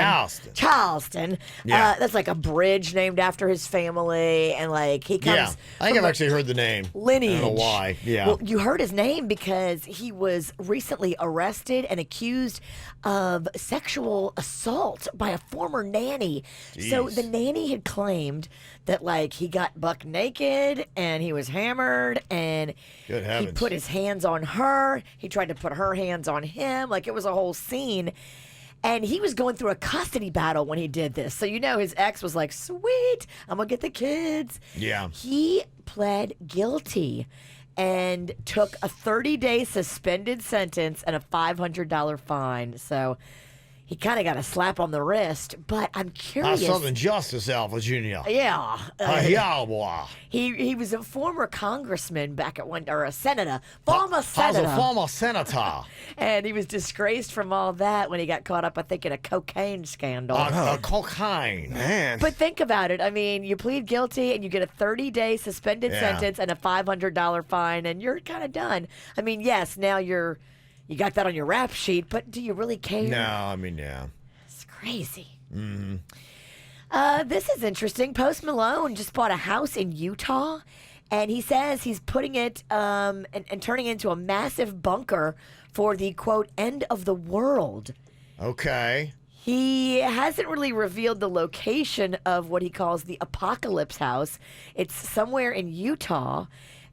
Yeah. That's like a bridge named after his family. And, like, he comes. Yeah, I think I've actually heard the name. Lineage. I don't know why. Yeah. Well, you heard his name because he was recently arrested and accused of sexual assault by a former nanny. Jeez. So the nanny had claimed that, like, he got buck naked and he was hammered and Good he heavens. put his hands on her. He tried to put her hands on him. Like, it was a whole scene. And he was going through a custody battle when he did this. So, you know, his ex was like, sweet, I'm going to get the kids. Yeah. He pled guilty and took a 30-day suspended sentence and a $500 fine. So he kind of got a slap on the wrist, but I'm curious. Southern Justice, Alpha Jr. Yeah. Yeah, boy. He was a former congressman back at one, or a senator, former senator. A former senator. And he was disgraced from all that when he got caught up, I think, in a cocaine scandal. Cocaine. Man. But think about it. I mean, you plead guilty and you get a 30-day suspended sentence and a $500 fine, and you're kind of done. I mean, yes, now you got that on your rap sheet, but do you really care? No, I mean, yeah. It's crazy. Mm-hmm. This is interesting. Post Malone just bought a house in Utah, and he says he's putting it and turning it into a massive bunker for the, quote, end of the world. Okay. He hasn't really revealed the location of what he calls the Apocalypse House. It's somewhere in Utah.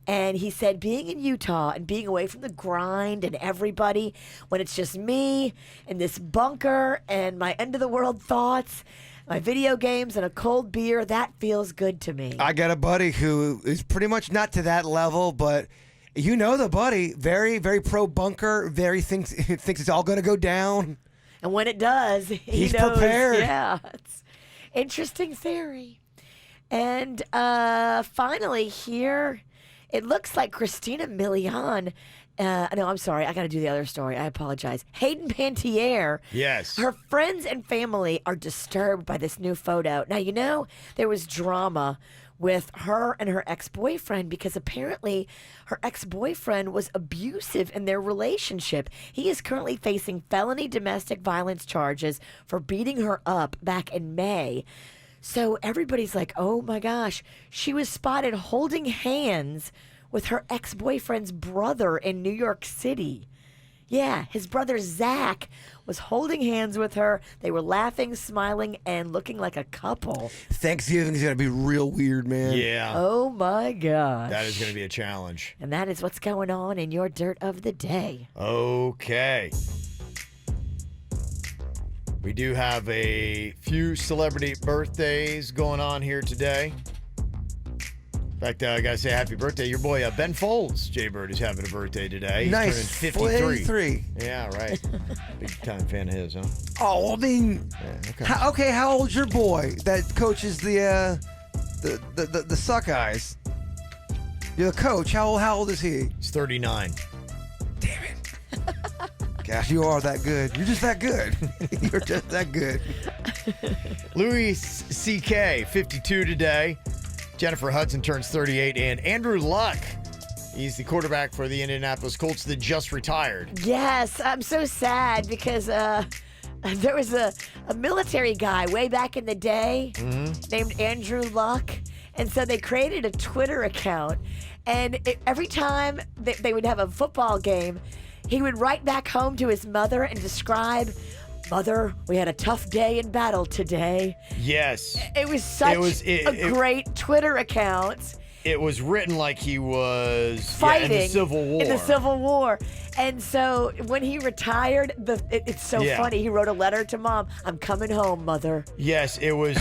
And he said being in Utah and being away from the grind and everybody, when it's just me and this bunker and my end of the world thoughts, my video games and a cold beer, that feels good to me. I got a buddy who is pretty much not to that level, but you know the buddy, very, very pro bunker, very thinks it's all going to go down. And when it does, he's knows. prepared. Yeah, it's interesting theory. And finally here, it looks like Christina Milian. No, I'm sorry. I got to do the other story. I apologize. Hayden Pantier. Yes. Her friends and family are disturbed by this new photo. Now, you know, there was drama with her and her ex-boyfriend because apparently her ex-boyfriend was abusive in their relationship. He is currently facing felony domestic violence charges for beating her up back in May. So everybody's like, oh my gosh, she was spotted holding hands with her ex-boyfriend's brother in New York City. Yeah, his brother Zach was holding hands with her. They were laughing, smiling, and looking like a couple. Thanksgiving's going to be real weird, man. Yeah. Oh my gosh. That is going to be a challenge. And that is what's going on in your Dirt of the Day. Okay. We do have a few celebrity birthdays going on here today. In fact, I got to say happy birthday. Your boy, Ben Folds, Jaybird, is having a birthday today. He's Nice. turning 53. 53. Yeah, right. Big time fan of his, huh? Oh, I mean, Yeah, okay, how old's your boy that coaches the Suck Eyes? You're the coach. How old is he? He's 39. Damn it. Gosh, you are that good. You're just that good. You're just that good. Louis C.K., 52 today. Jennifer Hudson turns 38. And Andrew Luck, he's the quarterback for the Indianapolis Colts that just retired. Yes, I'm so sad because there was a military guy way back in the day named Andrew Luck. And so they created a Twitter account. And every time they would have a football game, he would write back home to his mother and describe, "Mother, we had a tough day in battle today." Yes. It was such a great Twitter account. It was written like he was Fighting in the Civil War. In the Civil War. And so when he retired, it's so funny. He wrote a letter to Mom. "I'm coming home, Mother. Yes, it was.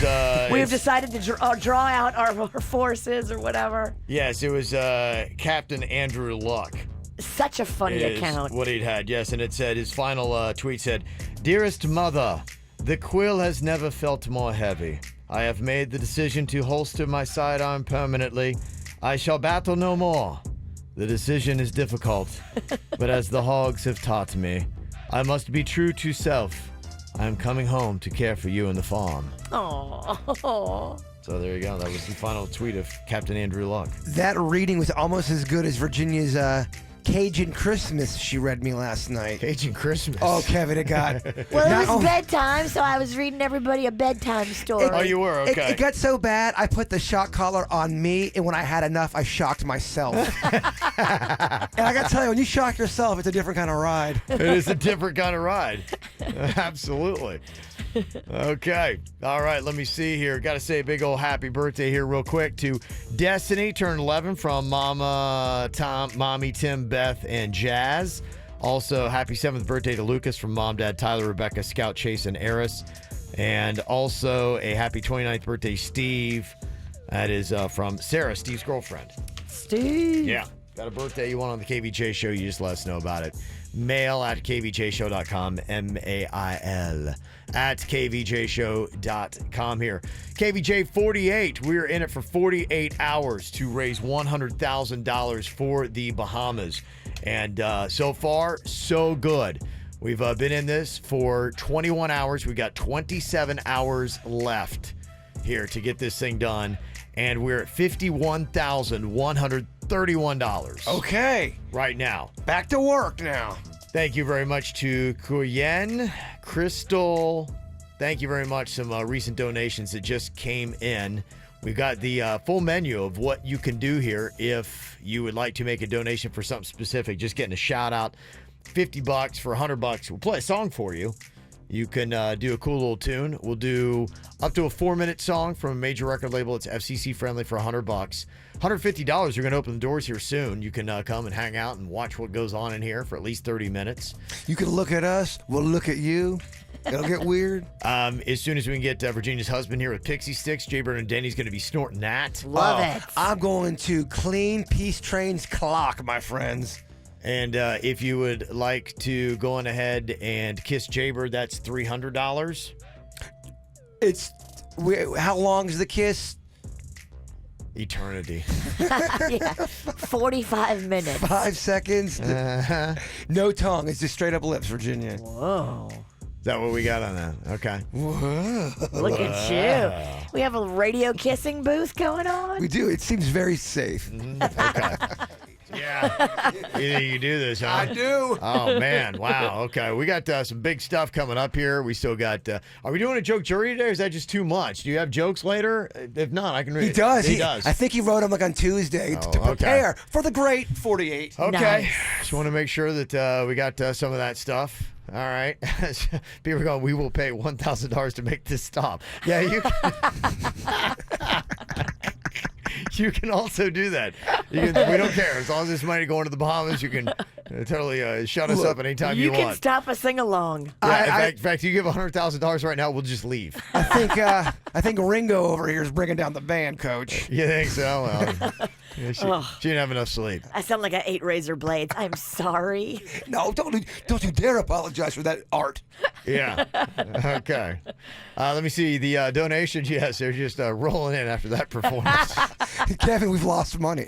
We have decided to draw out our forces," or whatever. Yes, it was Captain Andrew Luck. Such a funny is account. what he'd had, yes. And it said, his final tweet said, "Dearest mother, the quill has never felt more heavy. I have made the decision to holster my sidearm permanently. I shall battle no more. The decision is difficult, but as the hogs have taught me, I must be true to self. I am coming home to care for you and the farm." Aww. So there you go. That was the final tweet of Captain Andrew Luck. That reading was almost as good as Virginia's Cajun Christmas she read me last night. Cajun Christmas. Oh, Kevin, it got... Well, it was bedtime, so I was reading everybody a bedtime story. Oh, you were? Okay. It got so bad, I put the shock collar on me, and when I had enough, I shocked myself. And I got to tell you, when you shock yourself, it's a different kind of ride. It is a different kind of ride. Absolutely. Okay. All right. Let me see here. Got to say a big old happy birthday here real quick to Destiny, turned 11, from Mommy, Tim, Beth, and Jazz. Also, happy 7th birthday to Lucas from Mom, Dad, Tyler, Rebecca, Scout, Chase, and Eris. And also a happy 29th birthday, Steve. That is from Sarah, Steve's girlfriend. Steve. Yeah. Got a birthday you want on the KVJ show, you just let us know about it. Mail at kvjshow.com, mail at kvjshow.com here. KVJ 48, we're in it for 48 hours to raise $100,000 for the Bahamas. And so far, so good. We've been in this for 21 hours. We got 27 hours left here to get this thing done. And we're at $51,131. Okay. Right now. Back to work now. Thank you very much to Kuyen, Crystal. Thank you very much. Some recent donations that just came in. We've got the full menu of what you can do here if you would like to make a donation for something specific. Just getting a shout out. $50 for $100. We'll play a song for you. You can do a cool little tune. We'll do up to a 4-minute song from a major record label. It's FCC friendly for $100. $150. You're going to open the doors here soon. You can come and hang out and watch what goes on in here for at least 30 minutes. You can look at us. We'll look at you. It'll get weird. As soon as we can get Virginia's husband here with Pixie Sticks, Jaybird and Denny's going to be snorting that. Love it. I'm going to clean Peace Train's clock, my friends. And if you would like to go on ahead and kiss Jaybird, that's $300. How long is the kiss? Eternity. Yeah, 45 minutes. 5 seconds. No tongue. It's just straight up lips, Virginia. Whoa. Is that what we got on that? Okay. Whoa. Look at you. We have a radio kissing booth going on. We do. It seems very safe. Okay. Yeah. You do this, huh? I do. Oh, man. Wow. Okay. We got some big stuff coming up here. We still got... are we doing a joke jury today, or is that just too much? Do you have jokes later? If not, I can read He does. He does. I think he wrote them on Tuesday to prepare for the great 48. Okay. Nice. Just want to make sure that we got some of that stuff. All right. People are going, we will pay $1,000 to make this stop. Yeah, you can. You can also do that. We don't care. As long as there's money going to the Bahamas, you can Totally shut us up anytime you can want. stop a sing-along. Yeah, in fact, you give $100,000 right now, we'll just leave. I think Ringo over here is bringing down the band, Coach. You think so? Well, yeah, she didn't have enough sleep. I sound like I ate razor blades. I'm sorry. No, don't you dare apologize for that, Art. Yeah. Okay. Let me see the donations. Yes, they're just rolling in after that performance. Kevin, we've lost money.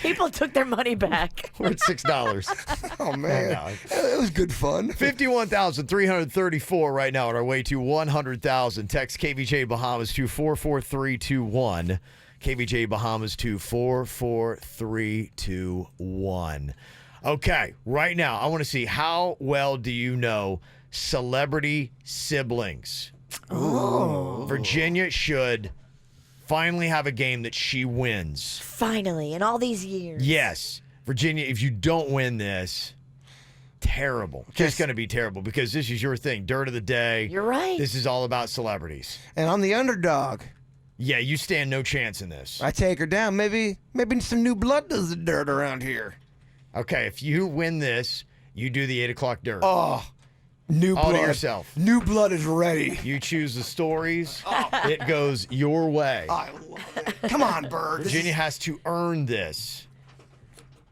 People took their money back. We're at $6. Oh, man. It was good fun. 51,334 right now on our way to 100,000. Text KVJ Bahamas to 44321. KVJ Bahamas to 44321. Okay, right now, I want to see how well do you know celebrity siblings? Oh. Virginia should finally have a game that she wins. Finally, in all these years. Yes. Virginia, if you don't win this, terrible. Just going to be terrible because this is your thing. Dirt of the day. You're right. This is all about celebrities. And I'm the underdog. Yeah, you stand no chance in this. I take her down. Maybe some new blood does the dirt around here. Okay, if you win this, you do the 8 o'clock dirt. Oh, new blood. All to yourself. New blood is ready. You choose the stories. It goes your way. I love it. Come on, Bird. Virginia has to earn this.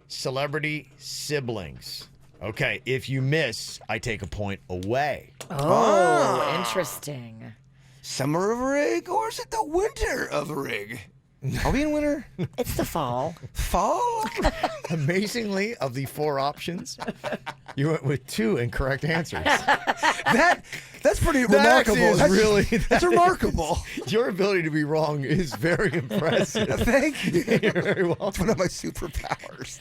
Celebrity siblings. Okay, if you miss, I take a point away. Oh, interesting. Summer of Rig, or is it the winter of Rig? Are we in winter? It's the fall. Fall? Amazingly, of the 4 options, you went with 2 incorrect answers. That's pretty That remarkable. That's remarkable. Your ability to be wrong is very impressive. Thank you. You're very welcome. It's one of my superpowers.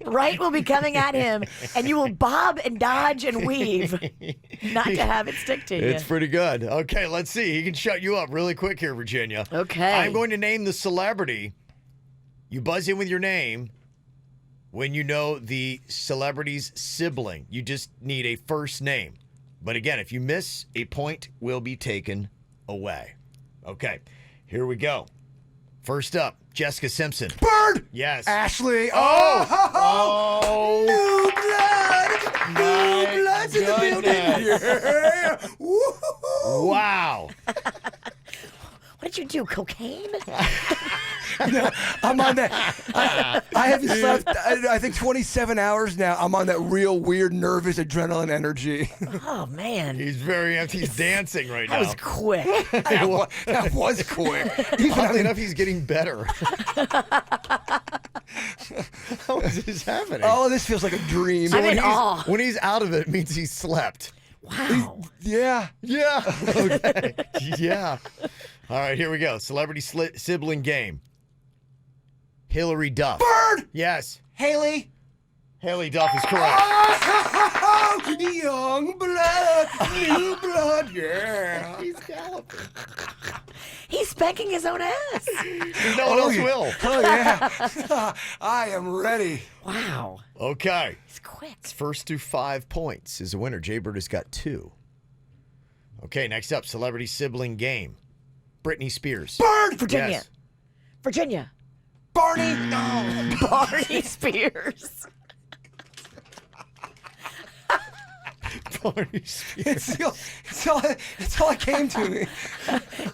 Right will be coming at him, and you will bob and dodge and weave, not to have it stick to you. It's pretty good. Okay, let's see. He can shut you up really quick here, Virginia. Okay. I'm going to name the celebrity. You buzz in with your name when you know the celebrity's sibling. You just need a first name. But again, if you miss, a point will be taken away. Okay, here we go. First up, Jessica Simpson. Bird! Yes. Ashley. Oh! New blood's in the building. Yeah. Woo-hoo-hoo. Wow. What did you do, cocaine? No, I'm on that. I haven't slept, I think, 27 hours now. I'm on that real weird, nervous adrenaline energy. Oh, man. He's very empty. He's dancing right now. That was quick. That was quick. Oddly enough, he's getting better. How is this happening? Oh, this feels like a dream. I'm in awe. When he's out of it means he's slept. Wow. Yeah. Yeah. Okay. Yeah. All right, here we go. Celebrity sibling game. Hillary Duff. Bird! Yes. Haley. Haley Duff is correct. Oh, young blood, new blood, yeah. He's galloping. He's spanking his own ass. No one else will. Oh, yeah. I am ready. Wow. Okay. He's quick. First to 5 points is a winner. Jay Bird has got 2. Okay, next up, celebrity sibling game. Britney Spears. Bird! Virginia. Yes. Virginia. Barney. No. Barney Spears. Barney Spears. It's all that came to me.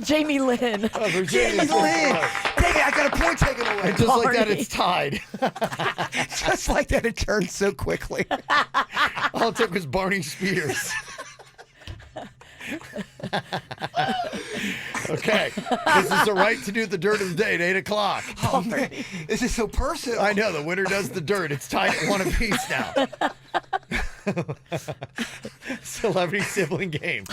Jamie Lynn. Oh, Jamie Virginia's Lynn. correct. Dang it, I got a point taken away. And just like that, Barney. it's tied. Just like that, it turned so quickly. All it took was Barney Spears. Okay, this is the right to do the dirt of the day at 8 o'clock. Oh, man. This is so personal. I know, the winner does the dirt. It's tied at 1 apiece now. Celebrity sibling game.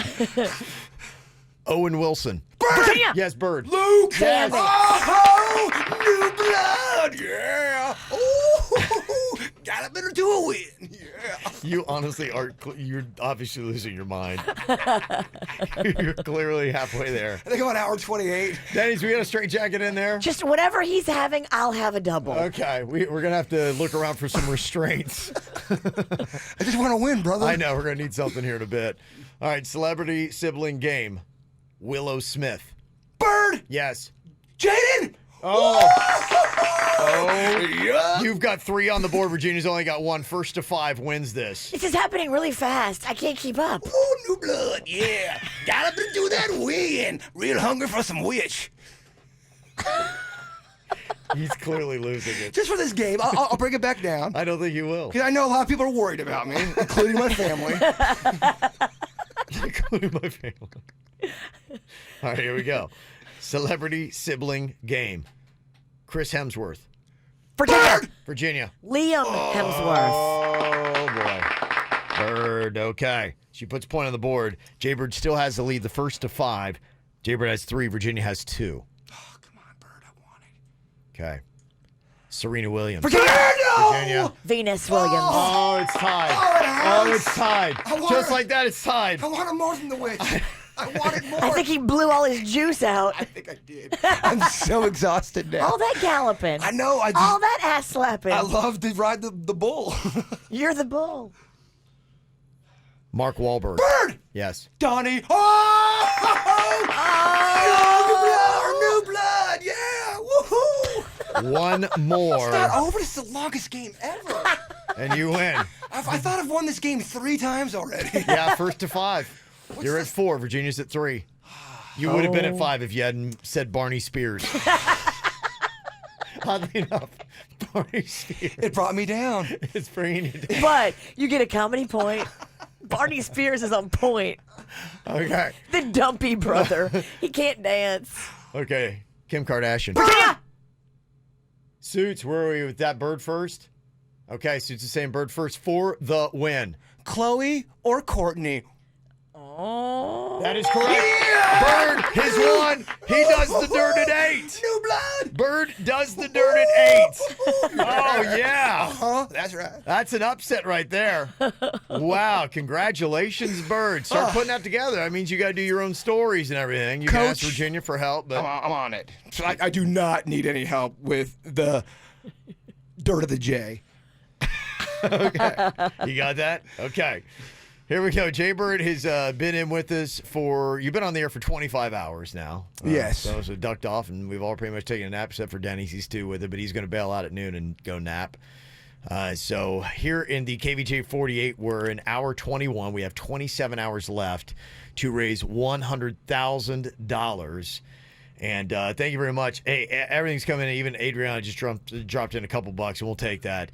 Owen Wilson. Bird! Virginia. Yes, Bird. Luke. Damn it. Oh, new blood. Yeah. Ooh, got a better to a win. Yeah. You honestly are, you're obviously losing your mind. You're clearly halfway there. I think I'm on hour 28. Denny's, we got a straight jacket in there? Just whatever he's having, I'll have a double. Okay, we're going to have to look around for some restraints. I just want to win, brother. I know, we're going to need something here in a bit. All right, celebrity sibling game. Willow Smith. Bird. Yes. Jaden. Oh. Oh, Yeah. You've got 3 on the board. Virginia's only got 1. First to 5 wins this. This is happening really fast. I can't keep up. Ooh, new blood, yeah. Gotta do that win. Real hungry for some witch. He's clearly losing it. Just for this game, I'll bring it back down. I don't think he will. Because I know a lot of people are worried about me, including my family. Including my family. All right, here we go. Celebrity sibling game. Chris Hemsworth. Virginia. Liam Hemsworth. Oh, boy. Bird, okay. She puts point on the board. Jaybird still has the lead, the first to 5. Jaybird has 3. Virginia has 2. Oh, come on, Bird. I want it. Okay. Serena Williams. Virginia! Venus Williams. Oh, it's tied. Oh, it's tied. Just like that, it's tied. I want it more than the witch. I want it more. I think he blew all his juice out. I think I did. I'm so exhausted now. All that galloping. I know. all that ass slapping. I love to ride the bull. You're the bull. Mark Wahlberg. Bird! Yes. Donnie. Oh! New blood. Yeah. Woohoo! One more. It's not over. This is the longest game ever. And you win. I thought I've won this game 3 times already. Yeah, first to 5. You're at 4. Virginia's at 3. You would have been at 5 if you hadn't said Barney Spears. Oddly enough, Barney Spears. It brought me down. It's bringing you down. But you get a comedy point. Barney Spears is on point. Okay. The dumpy brother. He can't dance. Okay. Kim Kardashian. Virginia! Suits, where are we with that Bird first? Okay, Suits is saying Bird first for the win. Chloe or Courtney? Oh. That is correct. Yeah! Bird, his one. He does the dirt at 8. New blood. Bird does the dirt at 8. Oh, yeah. Huh? That's right. That's an upset right there. Wow. Congratulations, Bird. Start putting that together. That means you got to do your own stories and everything. You can ask Coach, Virginia for help. But I'm on it. So I do not need any help with the dirt of the J. Okay. You got that? Okay. Here we go. Jaybird has been in with us you've been on the air for 25 hours now. Yes. So ducked off, and we've all pretty much taken a nap, except for Denny. He's still with it, but he's going to bail out at noon and go nap. So here in the KVJ 48, we're in hour 21. We have 27 hours left to raise $100,000. And thank you very much. Hey, everything's coming in. Even Adriana just dropped in a couple bucks, and we'll take that.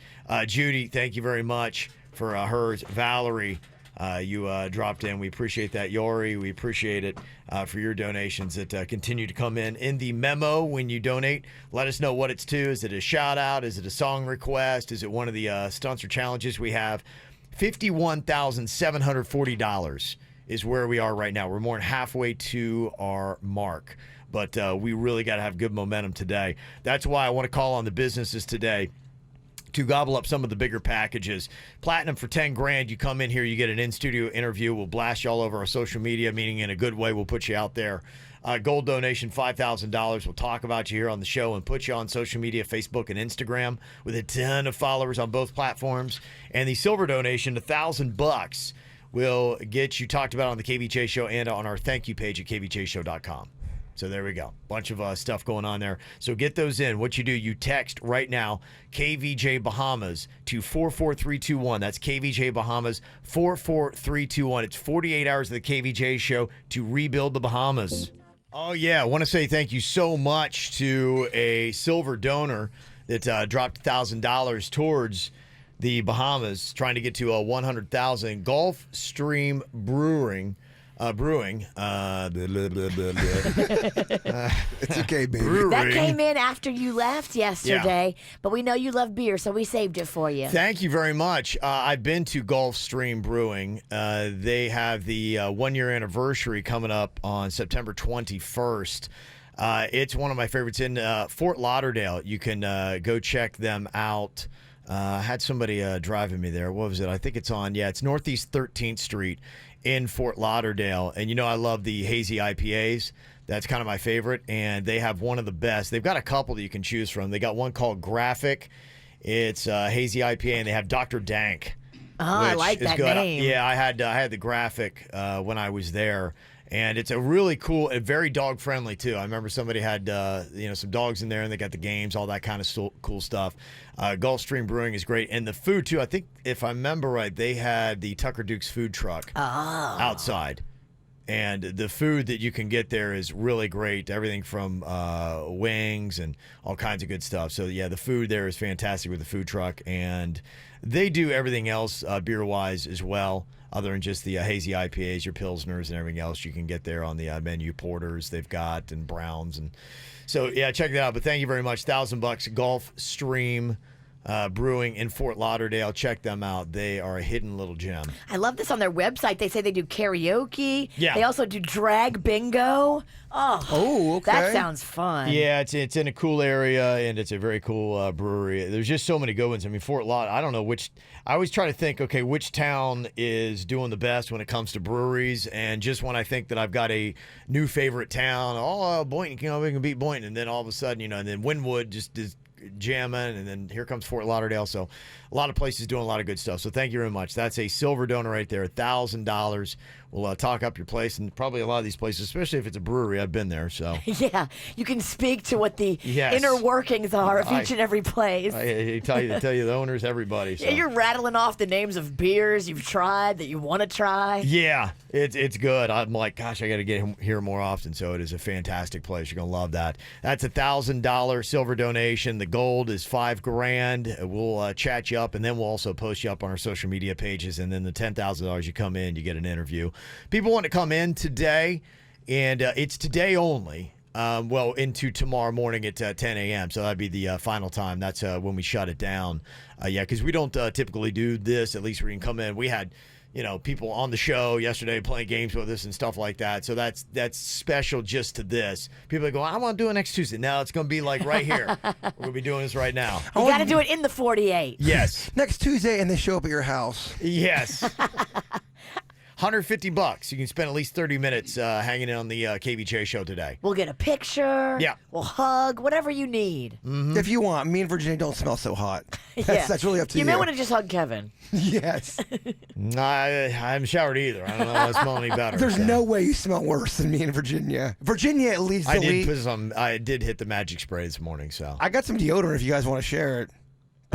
Judy, thank you very much for hers. Valerie, you dropped in. We appreciate that. Yori, we appreciate it for your donations that continue to come in. The memo, when you donate, let us know what it's to. Is it a shout-out? Is it a song request? Is it one of the stunts or challenges we have? $51,740 is where we are right now. We're more than halfway to our mark. But we really got to have good momentum today. That's why I want to call on the businesses today to gobble up some of the bigger packages. Platinum for $10,000. You come in here, you get an in-studio interview. We'll blast you all over our social media, meaning in a good way. We'll put you out there. Gold donation, $5,000. We'll talk about you here on the show and put you on social media, Facebook and Instagram, with a ton of followers on both platforms. And the silver donation, $1,000, will get you talked about on the KVJ show and on our thank you page at kvjshow.com. So there we go. Bunch of stuff going on there. So get those in. What you do, you text right now, KVJ Bahamas to 44321. That's KVJ Bahamas 44321. It's 48 hours of the KVJ show to rebuild the Bahamas. Oh, yeah. I want to say thank you so much to a silver donor that dropped $1,000 towards the Bahamas, trying to get to $100,000. Gulf Stream Brewing. It's okay, baby. Brewing. That came in after you left yesterday, but we know you love beer, so we saved it for you. Thank you very much. I've been to Gulf Stream Brewing. They have the 1-year anniversary coming up on September 21st. It's one of my favorites in Fort Lauderdale. You can go check them out. I had somebody driving me there. What was it? I think it's it's Northeast 13th Street in Fort Lauderdale. And you know I love the hazy IPAs. That's kind of my favorite. And they have one of the best. They've got a couple that you can choose from. They got one called Graphic. It's hazy IPA, and they have Dr. Dank. Oh, I like that good. name. Yeah, I had the Graphic when I was there. And it's a really cool, and very dog friendly too. I remember somebody had some dogs in there, and they got the games, all that kind of cool stuff. Gulfstream Brewing is great, and the food too. I think if I remember right, they had the Tucker Duke's food truck outside, and the food that you can get there is really great. Everything from wings and all kinds of good stuff. So yeah, the food there is fantastic with the food truck, and they do everything else beer wise as well. Other than just the hazy IPAs, your Pilsners, and everything else you can get there on the menu. Porters they've got, and Browns. And so, yeah, check that out. But thank you very much. $1,000 Gulfstream Brewing in Fort Lauderdale. Check them out. They are a hidden little gem. I love this on their website. They say they do karaoke. Yeah. They also do drag bingo. Oh, okay. That sounds fun. Yeah, it's in a cool area, and it's a very cool brewery. There's just so many good ones. I mean, Fort Lauderdale, I don't know which. I always try to think, okay, which town is doing the best when it comes to breweries, and just when I think that I've got a new favorite town, Boynton, we can beat Boynton, and then all of a sudden, and then Wynwood just is jamming, and then here comes Fort Lauderdale. So a lot of places doing a lot of good stuff. So thank you very much. That's a silver donor right there, $1,000. We'll talk up your place, and probably a lot of these places, especially if it's a brewery. I've been there, so Yeah, you can speak to what the inner workings are of each and every place. I tell you the owners, everybody. So. Yeah, you're rattling off the names of beers you've tried that you want to try. Yeah, it's good. I'm like, gosh, I got to get here more often. So it is a fantastic place. You're gonna love that. That's $1,000 silver donation. The gold is $5,000. We'll chat you up, and then we'll also post you up on our social media pages. And then the $10,000, you come in, you get an interview. People want to come in today, and it's today only. Into tomorrow morning at 10 a.m. So that'd be the final time. That's when we shut it down. Because we don't typically do this. At least we can come in. We had, people on the show yesterday playing games with us and stuff like that. So that's special just to this. People go, I want to do it next Tuesday. No, it's going to be like right here. We're going to be doing this right now. You got to do it in the 48. Yes. Next Tuesday, and they show up at your house. Yes. $150. You can spend at least 30 minutes hanging in on the KVJ show today. We'll get a picture. Yeah. We'll hug, whatever you need. Mm-hmm. If you want. Me and Virginia don't smell so hot. That's really up to you. You may want to just hug Kevin. Yes. I haven't showered either. I don't know if I smell any better. There's no way you smell worse than me and Virginia. Virginia leads the lead. I did hit the magic spray this morning, so. I got some deodorant if you guys want to share it.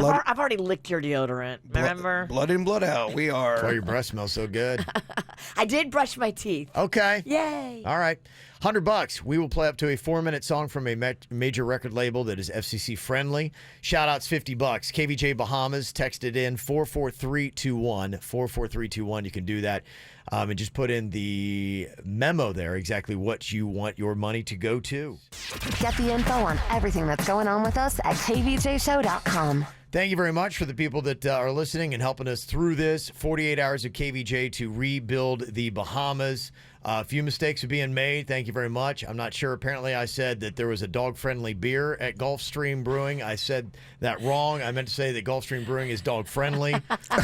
I've already licked your deodorant. Remember? Blood in, blood out. We are. That's why your breath smells so good. I did brush my teeth. Okay. Yay. All right. $100. We will play up to a 4-minute song from a major record label that is FCC friendly. Shout outs $50. KVJ Bahamas. Text it in 44321. 44321. You can do that. And just put in the memo there exactly what you want your money to go to. Get the info on everything that's going on with us at kvjshow.com. Thank you very much for the people that are listening and helping us through this. 48 hours of KVJ to rebuild the Bahamas. A few mistakes are being made. Thank you very much. I'm not sure. Apparently, I said that there was a dog-friendly beer at Gulfstream Brewing. I said that wrong. I meant to say that Gulfstream Brewing is dog-friendly.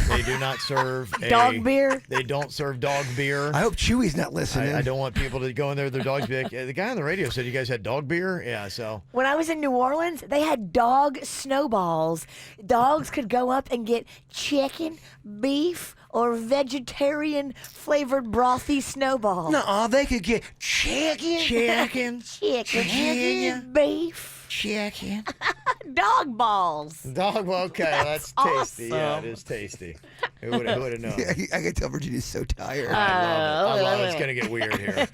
They do not serve dog beer. They don't serve dog beer. I hope Chewy's not listening. I don't want people to go in there with their dogs. Be like, the guy on the radio said you guys had dog beer. Yeah, so. When I was in New Orleans, they had dog snowballs. Dogs could go up and get chicken, beef, or vegetarian flavored brothy snowballs. No, they could get chicken, beef, chicken. dog balls. Dog, well, okay, that's tasty. awesome. Yeah, it is tasty. Who would have known? Yeah, I can tell Virginia's so tired. I love it. It's going to get weird here.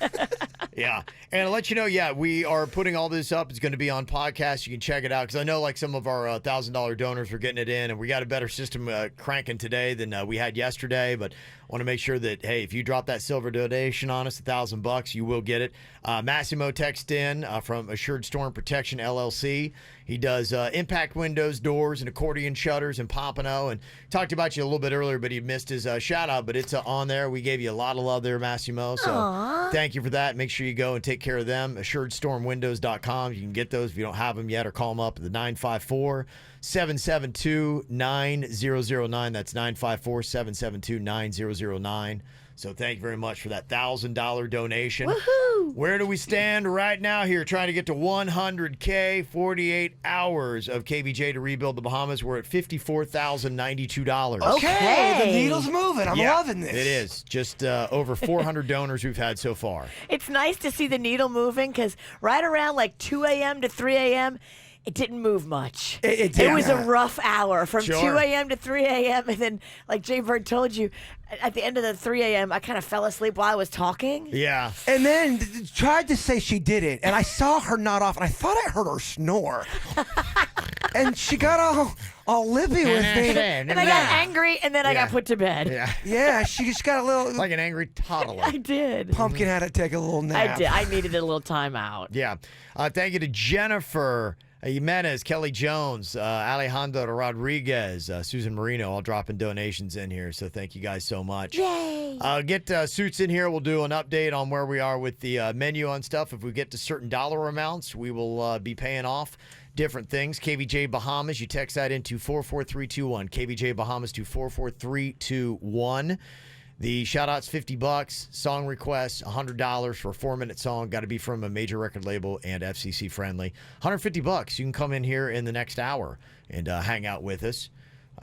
Yeah. And I'll let you know, we are putting all this up. It's going to be on podcast. You can check it out because I know like some of our $1,000 donors were getting it in, and we got a better system cranking today than we had yesterday. But I want to make sure that, hey, if you drop that silver donation on us, $1,000, you will get it. Massimo text in from Assured Storm Protection LLC. He does impact windows, doors, and accordion shutters in Pompano. And talked about you a little bit earlier, but he missed his shout out. But it's on there. We gave you a lot of love there, Massimo. So thank you for that. Make sure you go and take care of them. AssuredStormWindows.com. You can get those if you don't have them yet, or call them up at the 954-772-9009. That's 954-772-9009. So thank you very much for that $1,000 donation. Woohoo! Where do we stand right now here? Trying to get to 100K, 48 hours of KVJ to rebuild the Bahamas. We're at $54,092. Okay, the needle's moving. I'm loving this. It is. Just over 400 donors we've had so far. It's nice to see the needle moving because right around like 2 a.m. to 3 a.m., it didn't move much. It was a rough hour from Sure. 2 a.m. to 3 a.m. And then, like Jay Bird told you, at the end of the 3 a.m., I kind of fell asleep while I was talking. Yeah. And then tried to say she did it, and I saw her nod off, and I thought I heard her snore. And she got all lippy with me. And I got angry, and then I got put to bed. Yeah. Yeah, she just got a little Like an angry toddler. I did. pumpkin had to take a little nap. I did. I needed a little time out. Yeah. Thank you to Jennifer Jimenez, Kelly Jones, Alejandro Rodriguez, Susan Marino, all dropping donations in here. So thank you guys so much. Yay! Get Suits in here. We'll do an update on where we are with the menu on stuff. If we get to certain dollar amounts, we will be paying off different things. KVJ Bahamas, you text that into 44321. KVJ Bahamas to 44321. The shout-out's $50. Song requests, $100 for a 4-minute song. Got to be from a major record label and FCC friendly. $150. You can come in here in the next hour and hang out with us.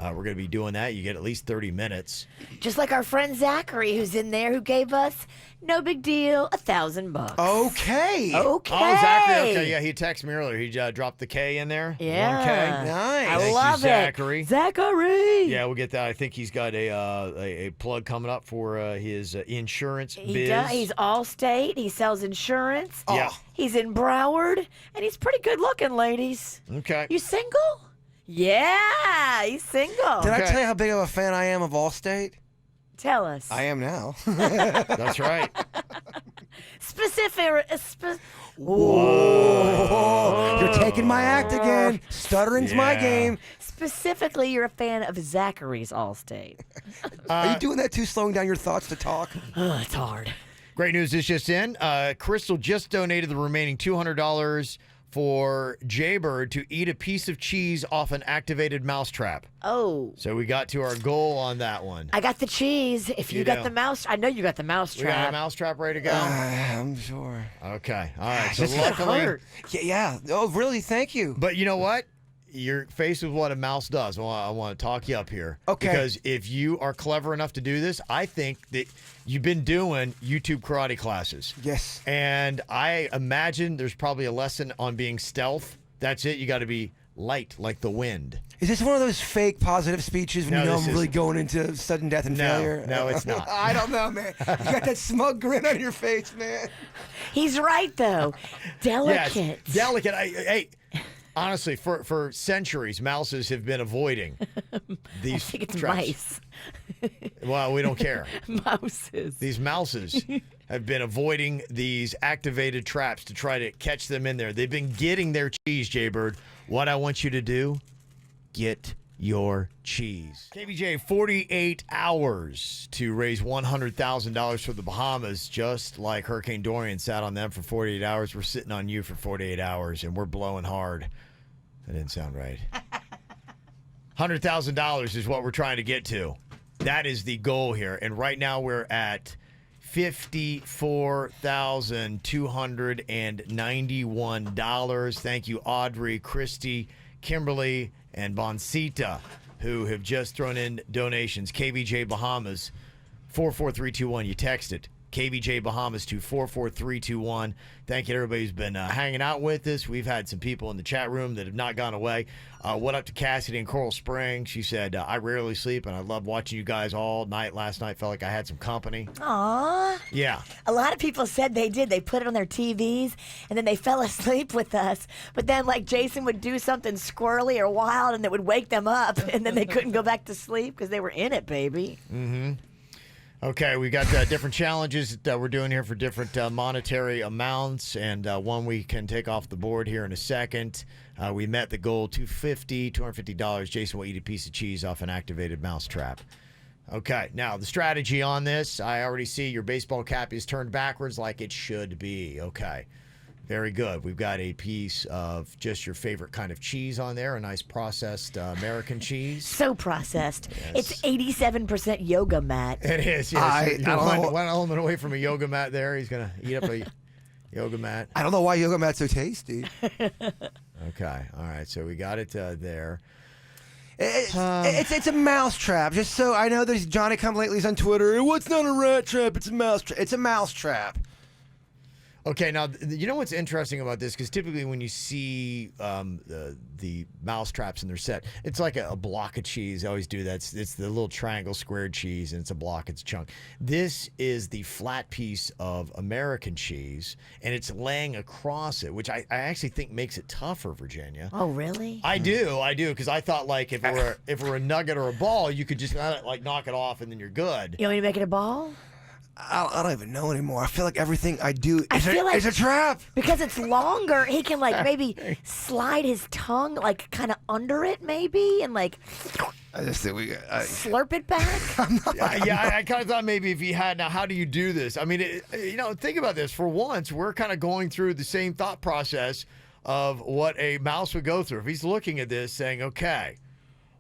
We're going to be doing that. You get at least 30 minutes. Just like our friend Zachary, who's in there, who gave us, no big deal, $1,000. Okay. Okay. Oh, Zachary. Okay, yeah, he texted me earlier. He dropped the K in there. Yeah. 1K. Nice. I Thank love you, Zachary. it. Zachary. Yeah, we'll get that. I think he's got a plug coming up for his insurance He biz. does. He's Allstate. He sells insurance. Yeah. He's in Broward, and he's pretty good looking, ladies. Okay. You single? Yeah, he's single. Did I Okay. tell you how big of a fan I am of Allstate? Tell us. I am now. That's right. Specific. You're taking my act again. Stuttering's my Yeah. game. Specifically, you're a fan of Zachary's Allstate. Are you doing that too, slowing down your thoughts to talk? It's hard. Great news is just in. Crystal just donated the remaining $200 for Jaybird to eat a piece of cheese off an activated mousetrap. Oh. So we got to our goal on that one. I got the cheese. If you You got do. the mouse, I know you got the mouse We got a trap. mousetrap ready to go? I'm sure. Okay. All right. So This could luckily, hurt. Yeah. Oh, really? Thank you. but you know what? You're faced with what a mouse does. I want to talk you up here. Okay. Because if you are clever enough to do this, I think that you've been doing YouTube karate classes. Yes. And I imagine there's probably a lesson on being stealth. That's it. You got to be light like the wind. Is this one of those fake positive speeches when No, you know this I'm really isn't. going into sudden death and failure? No, it's not. I don't know, man. You got that smug grin on your face, man. He's right, though. Delicate. Yes, delicate. Hey, honestly, for centuries, mouses have been avoiding these I think it's traps. mice. Well, we don't care. Mouses. These mouses have been avoiding these activated traps to try to catch them in there. They've been getting their cheese, Jaybird. What I want you to do, get your cheese. KVJ, 48 hours to raise $100,000 for the Bahamas, just like Hurricane Dorian sat on them for 48 hours. We're sitting on you for 48 hours, and we're blowing hard. That didn't sound right. $100,000 is what we're trying to get to. That is the goal here. And right now we're at $54,291. Thank you, Audrey, Christy, Kimberly, and Boncita, who have just thrown in donations. KVJ Bahamas, 44321. You text it. KVJ Bahamas to 44321. Thank you to everybody who's been hanging out with us. We've had some people in the chat room that have not gone away. What up to Cassidy in Coral Springs? She said, I rarely sleep, and I love watching you guys all night. Last night felt like I had some company. Aw. Yeah. A lot of people said they did. They put it on their TVs, and then they fell asleep with us. But then, like, Jason would do something squirrely or wild, and it would wake them up, and then they couldn't go back to sleep because they were in it, baby. Mm-hmm. Okay, we got different challenges that we're doing here for different monetary amounts, and one we can take off the board here in a second. We met the goal, $250. Jason will eat a piece of cheese off an activated mousetrap. Okay, now the strategy on this, I already see your baseball cap is turned backwards like it should be. Okay, Very good. We've got a piece of just your favorite kind of cheese on there, a nice processed American cheese. So processed. Yes. It's 87% yoga mat. It is, yes. I don't know. One element away from a yoga mat there. He's going to eat up a yoga mat. I don't know why yoga mat's so tasty. Okay. All right. So we got it there. It's a mousetrap. Just so I know, there's Johnny Come Latelys on Twitter. What's not a rat trap? It's a mousetrap. It's a mousetrap. Okay, now, you know what's interesting about this? Because typically when you see the mouse traps in their set, it's like a block of cheese. I always do that. It's the little triangle squared cheese, and it's a block, it's a chunk. This is the flat piece of American cheese, and it's laying across it, which I actually think makes it tougher, Virginia. Oh, really? I do, because I thought like if it were a nugget or a ball, you could just like knock it off and then you're good. You want me to make it a ball? I don't even know anymore. I feel like everything I do is like a trap. Because it's longer, he can like maybe slide his tongue like kind of under it maybe and like I just think slurp it back. I kind of thought maybe if he had. Now, how do you do this? I mean, think about this. For once, we're kind of going through the same thought process of what a mouse would go through. If he's looking at this saying, okay,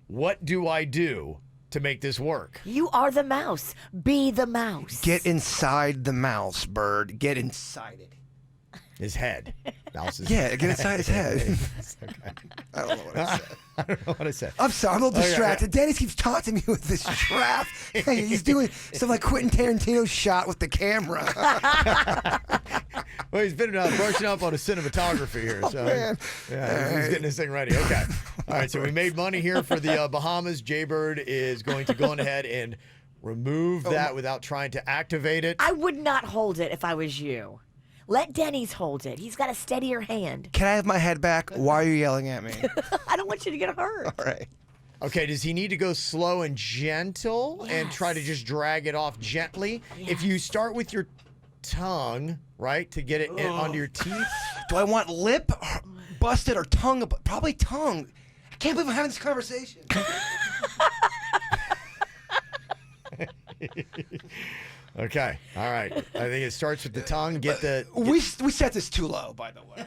what do I do to make this work? You are the mouse. Be the mouse. Get inside the mouse, bird. Get inside it. His head. Mouse's Yeah, get inside his head. Okay. I don't know what I said. I don't know what I said. I'm sorry, I'm a little distracted. Denny keeps taunting me with this trap. He's doing some like Quentin Tarantino shot with the camera. Well, he's been brushing up on his cinematography here. So man. Yeah, he's getting this thing ready. Okay. All right, so we made money here for the Bahamas. Jaybird is going to go on ahead and remove that without trying to activate it. I would not hold it if I was you. Let Denny's hold it. He's got a steadier hand. Can I have my head back? Why are you yelling at me? I don't want you to get hurt. All right. Okay, does he need to go slow and gentle and try to just drag it off gently? Yes. If you start with your tongue, right, to get it onto your teeth. Do I want lip busted or tongue? Probably tongue. I can't believe I'm having this conversation. Okay, all right. I think it starts with the tongue. We set this too low, by the way.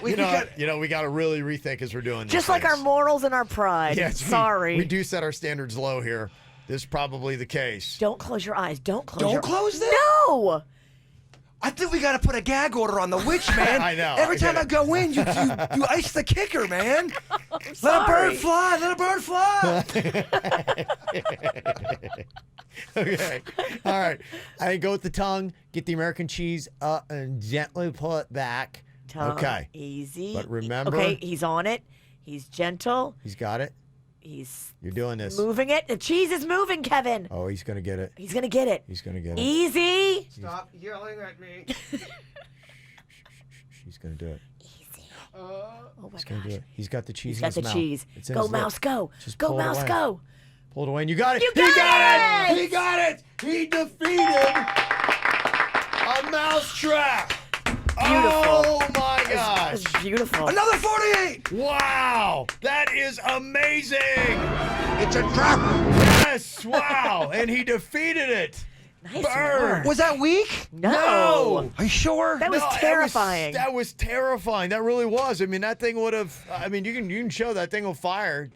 we did. We got to really rethink as we're doing this. Just like our morals and our pride. Yes, Sorry. we do set our standards low here. This is probably the case. Don't close your eyes. Don't close them? No! I think we got to put a gag order on the witch, man. I know. Every time I go in, you ice the kicker, man. Let a bird fly. Let a bird fly. Okay. All right. I go with the tongue, get the American cheese up, and gently pull it back. Tongue, okay. Easy. But remember. Okay, he's on it. He's gentle. He's got it. You're doing this. Moving it. The cheese is moving, Kevin. Oh, he's going to get it. He's going to get it. He's going to get it. Easy. Stop yelling at me. He's going to do it. Easy. Oh my He's going to do gosh. it. He's got the cheese He's in got his the mouth. cheese. It's in Go, his lip. mouse, go. Just Go, pull it mouse, away. go. Pull it away, and you got it. You He got it! it. He got it. He defeated a mousetrap. Oh my gosh. That's beautiful. Another 48. Wow. That is amazing. It's a trap. Yes. Wow. And he defeated it. Nice Bird. work. Was that weak? No. Are you sure? That was terrifying. That was terrifying. That really was. I mean, that thing would have. I mean, you can show that thing will fire.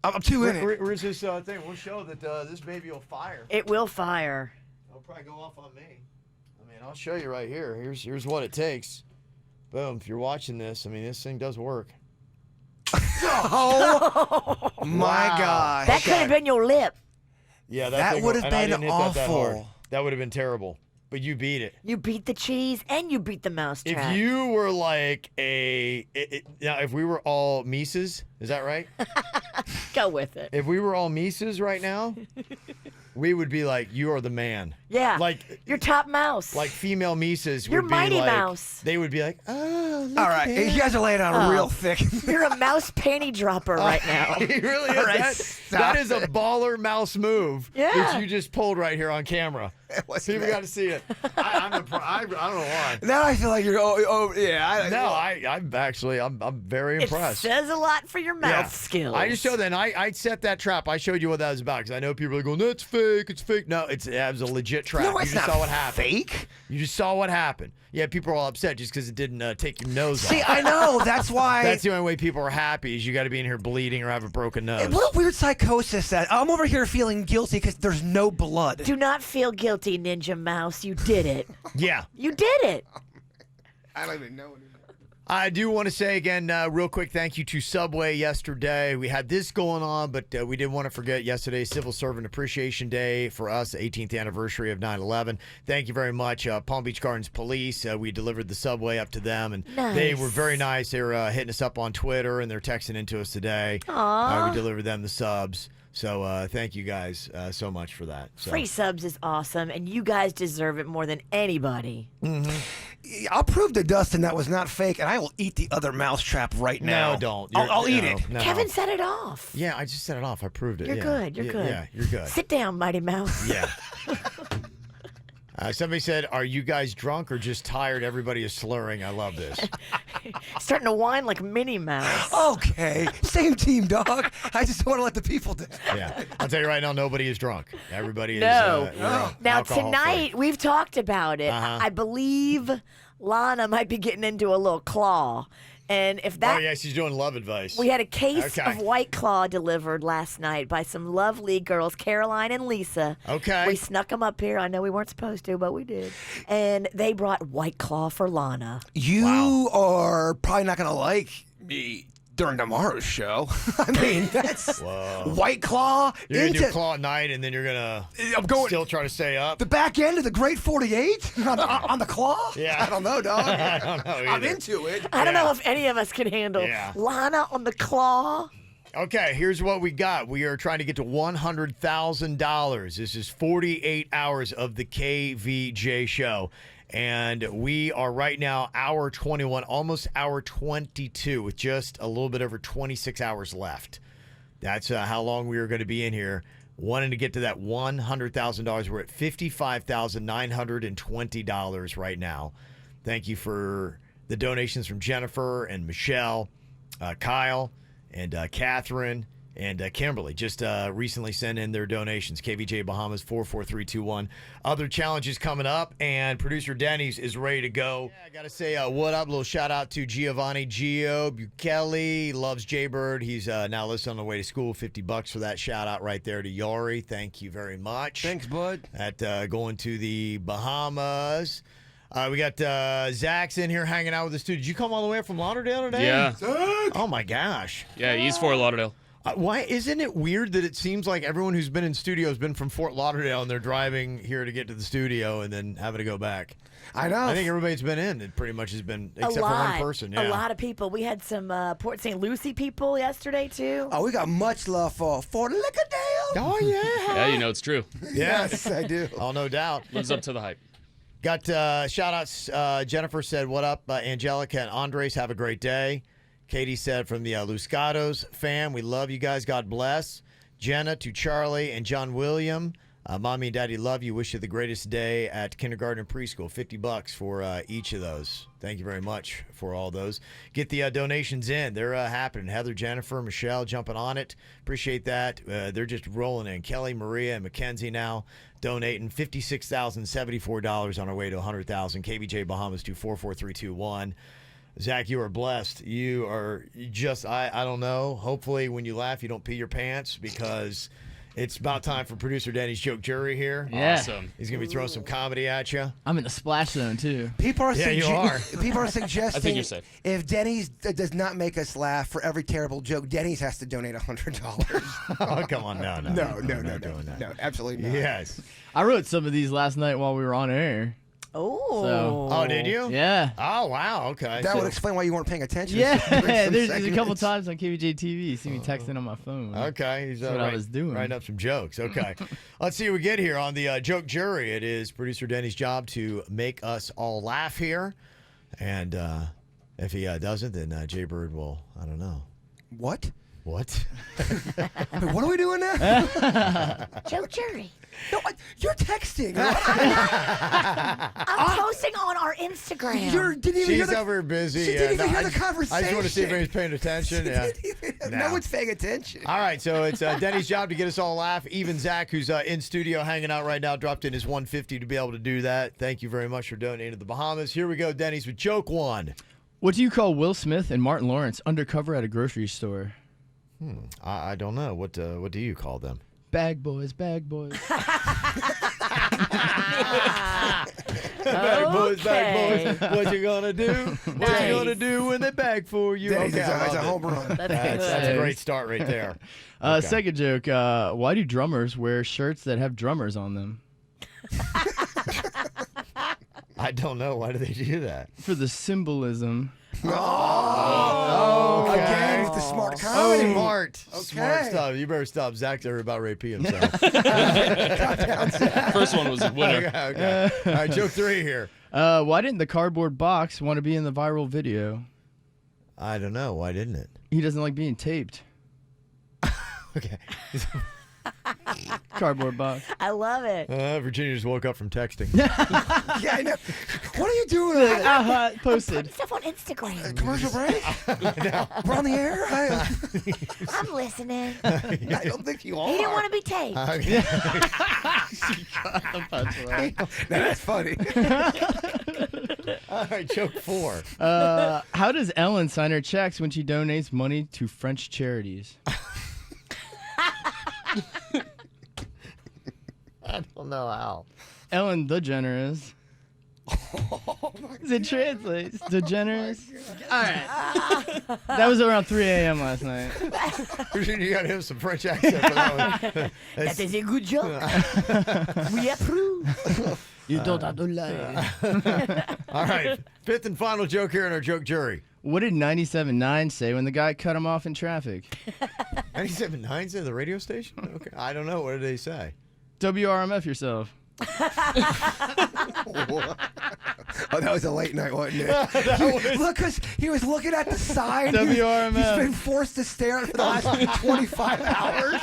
I'm too in it. Where's this thing? We'll show that this baby will fire. It will fire. It'll probably go off on me. I mean, I'll show you right here. Here's what it takes. Boom. If you're watching this, I mean, this thing does work. Oh my gosh. That could have been your lip. Yeah, that would have been awful. That would have been terrible. But you beat it. You beat the cheese and you beat the mousetrap. If you were like now, if we were all Mises, is that right? Go with it. If we were all Mises right now, we would be like, you are the man. Yeah. Like your top mouse. Like female Mises You're would be Mighty like, Mouse. They would be like, oh, look all right, at you guys are laying on real thick. You're a mouse panty dropper right now. He really is. All right, That is a baller mouse move Yeah. that you just pulled right here on camera. People got to see it. I don't know why. Now I feel like you're. Yeah. I'm very impressed. It says a lot for your mouth skills. I just showed that. And I set that trap. I showed you what that was about because I know people are going, "That's fake. It's fake." No, it was a legit shit trap. No, You it's just not saw what happened. fake. You just saw what happened. Yeah, people are all upset just because it didn't take your nose See, off. I know. That's why. That's the only way people are happy is you got to be in here bleeding or have a broken nose. What a weird psychosis that I'm over here feeling guilty because there's no blood. Do not feel guilty, Ninja Mouse. You did it. Yeah. You did it. I don't even know anymore. I do want to say again, real quick, thank you to Subway yesterday. We had this going on, but we didn't want to forget yesterday, Civil Servant Appreciation Day for us, the 18th anniversary of 9/11. Thank you very much, Palm Beach Gardens Police. We delivered the Subway up to them, and they were very nice. They were hitting us up on Twitter, and they're texting into us today. Aww. We delivered them the subs. So thank you guys so much for that. So. Free subs is awesome, and you guys deserve it more than anybody. Mm-hmm. I'll prove to Dustin that was not fake, and I will eat the other mousetrap right now. No, don't. I'll eat it. No. Kevin set it off. Yeah, I just set it off. I proved it. You're yeah. good. You're good. Yeah, you're good. Sit down, Mighty Mouse. Yeah. Somebody said, "Are you guys drunk or just tired? Everybody is slurring." I love this. Starting to whine like Minnie Mouse. Okay, same team, dog. I just want to let the people down. Yeah, I'll tell you right now, nobody is drunk. Everybody is. No. Now alcohol-free. tonight we've talked about it. I believe Lana might be getting into a little claw. And if that, Oh yeah, she's doing love advice. we had a case Okay. of White Claw delivered last night by some lovely girls, Caroline and Lisa. Okay. We snuck them up here. I know we weren't supposed to, but we did. And they brought White Claw for Lana. You are probably not going to like me during tomorrow's show. I mean, that's White Claw. You're gonna do claw at night, and then you're gonna still try to stay up. The back end of the Great 48 on the claw? Yeah. I don't know, dog. I don't know I'm either. into it. I don't know if any of us can handle Lana on the claw. Okay, here's what we got. We are trying to get to $100,000. This is 48 hours of the KVJ show. And we are right now hour 21, almost hour 22, with just a little bit over 26 hours left. That's how long we are going to be in here. Wanting to get to that $100,000. We're at $55,920 right now. Thank you for the donations from Jennifer and Michelle, Kyle, and Catherine, and Kimberly just recently sent in their donations. KVJ Bahamas 44321. Other challenges coming up, and producer Denny's is ready to go. Yeah, I got to say, what up? Little shout out to Giovanni Gio Bukele. Loves Jaybird. He's now listening on the way to school. $50 for that shout out right there to Yari. Thank you very much. Thanks, bud. At going to the Bahamas. We got Zach's in here hanging out with us too. Did you come all the way up from Lauderdale today? Yeah. Zach! Oh my gosh. Yeah, he's Fort Lauderdale. Why isn't it weird that it seems like everyone who's been in studio has been from Fort Lauderdale and they're driving here to get to the studio and then having to go back? I know. I think everybody's been in. It pretty much has been, except for one person. Yeah. A lot of people. We had some Port St. Lucie people yesterday, too. Oh, we got much love for Fort Lickadale. Oh, yeah. Yeah, you know it's true. Yes, I do. Oh, no doubt. Lives up to the hype. Got shout-outs. Jennifer said, what up, Angelica and Andres, have a great day. Katie said from the Luscatos fam, we love you guys. God bless. Jenna to Charlie and John William. Mommy and Daddy love you. Wish you the greatest day at kindergarten and preschool. $50 for each of those. Thank you very much for all those. Get the donations in. They're happening. Heather, Jennifer, Michelle jumping on it. Appreciate that. They're just rolling in. Kelly, Maria, and Mackenzie now donating $56,074 on our way to $100,000. KVJ Bahamas 244-321. Zach, you are blessed. You are just, I don't know. Hopefully when you laugh, you don't pee your pants because it's about time for producer Denny's joke jury here. Yeah. Awesome. He's going to be throwing some comedy at you. I'm in the splash zone, too. People are you are. People are suggesting I think you're safe. if Denny's does not make us laugh for every terrible joke, Denny's has to donate $100. Oh, come on. No, No, absolutely not. Yes. I wrote some of these last night while we were on air. Oh. So, Oh, did you? yeah. Oh, wow. Okay. That So- would explain why you weren't paying attention. Yeah, for there's some a couple segments. times on KVJ TV. You see me texting on my phone. Okay, he's That's what I was doing. writing up some jokes. Okay, let's see what we get here on the joke jury. It is producer Denny's job to make us all laugh here, and if he doesn't, then Jaybird will. I don't know. What? What? Wait, what are we doing now? Joke jury. No, you're texting. I'm posting on our Instagram. Didn't even hear She's over busy. She didn't even hear the I conversation. just want to see if anybody's paying attention. Yeah. No one's paying attention. All right, so it's Denny's job to get us all a laugh. Even Zach, who's in studio hanging out right now, dropped in his $150 to be able to do that. Thank you very much for donating to the Bahamas. Here we go, Denny's with joke one. What do you call Will Smith and Martin Lawrence undercover at a grocery store? I don't know. What do you call them? Bag boys, bag boys. Bag boys, bag boys. What you gonna do? What you gonna do when they bag for you? That's a home run. That's a great start right there. Second joke. Why do drummers wear shirts that have drummers on them? I don't know. Why do they do that? For the symbolism. Oh, okay. Again, with the smart comedy. Smart. Okay. Smart stuff. You better stop. Zach's ever about to pee himself. First one was a winner. Okay. All right, joke three here. Why didn't the cardboard box want to be in the viral video? I don't know. Why didn't it? He doesn't like being taped. Okay. Cardboard box. I love it. Virginia just woke up from texting. Yeah, I know. What are you doing? Posted. Stuff on Instagram. Commercial break? We're on the air? I'm listening. I don't think you are. He didn't want to be taped. That's funny. All right, joke four. How does Ellen sign her checks when she donates money to French charities? I don't know how. Ellen DeGeneres. It translates. DeGeneres. All right. That was around 3 a.m. last night. Virginia, you got to have some French accent for that one. That is a good joke. We approve. You don't have to lie. All right, fifth and final joke here in our joke jury. What did 97.9 say when the guy cut him off in traffic? 97.9 said the radio station? Okay, I don't know. What did they say? WRMF yourself. Oh, that was a late night, wasn't it? Look, because he was looking at the sign. WRMF. He's been forced to stare at it for the last 25 hours.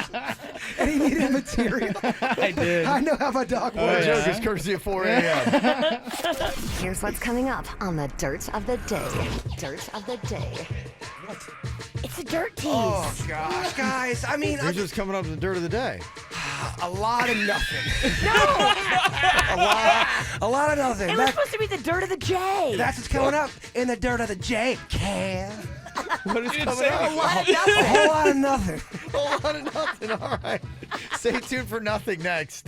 And he needed material. I did. I know how my dog That works. joke is courtesy of 4 a.m. Here's what's coming up on the Dirt of the Day. Dirt of the Day. It's a dirt tease. Oh, gosh, guys. I mean, Here's what's coming up in the dirt of the day. a lot of nothing. No! A lot of nothing. It was supposed to be the dirt of the J. That's what's coming up in the dirt of the J. Can. What is coming up? A lot of nothing. A whole lot of nothing. A lot of nothing. All right. Stay tuned for nothing next.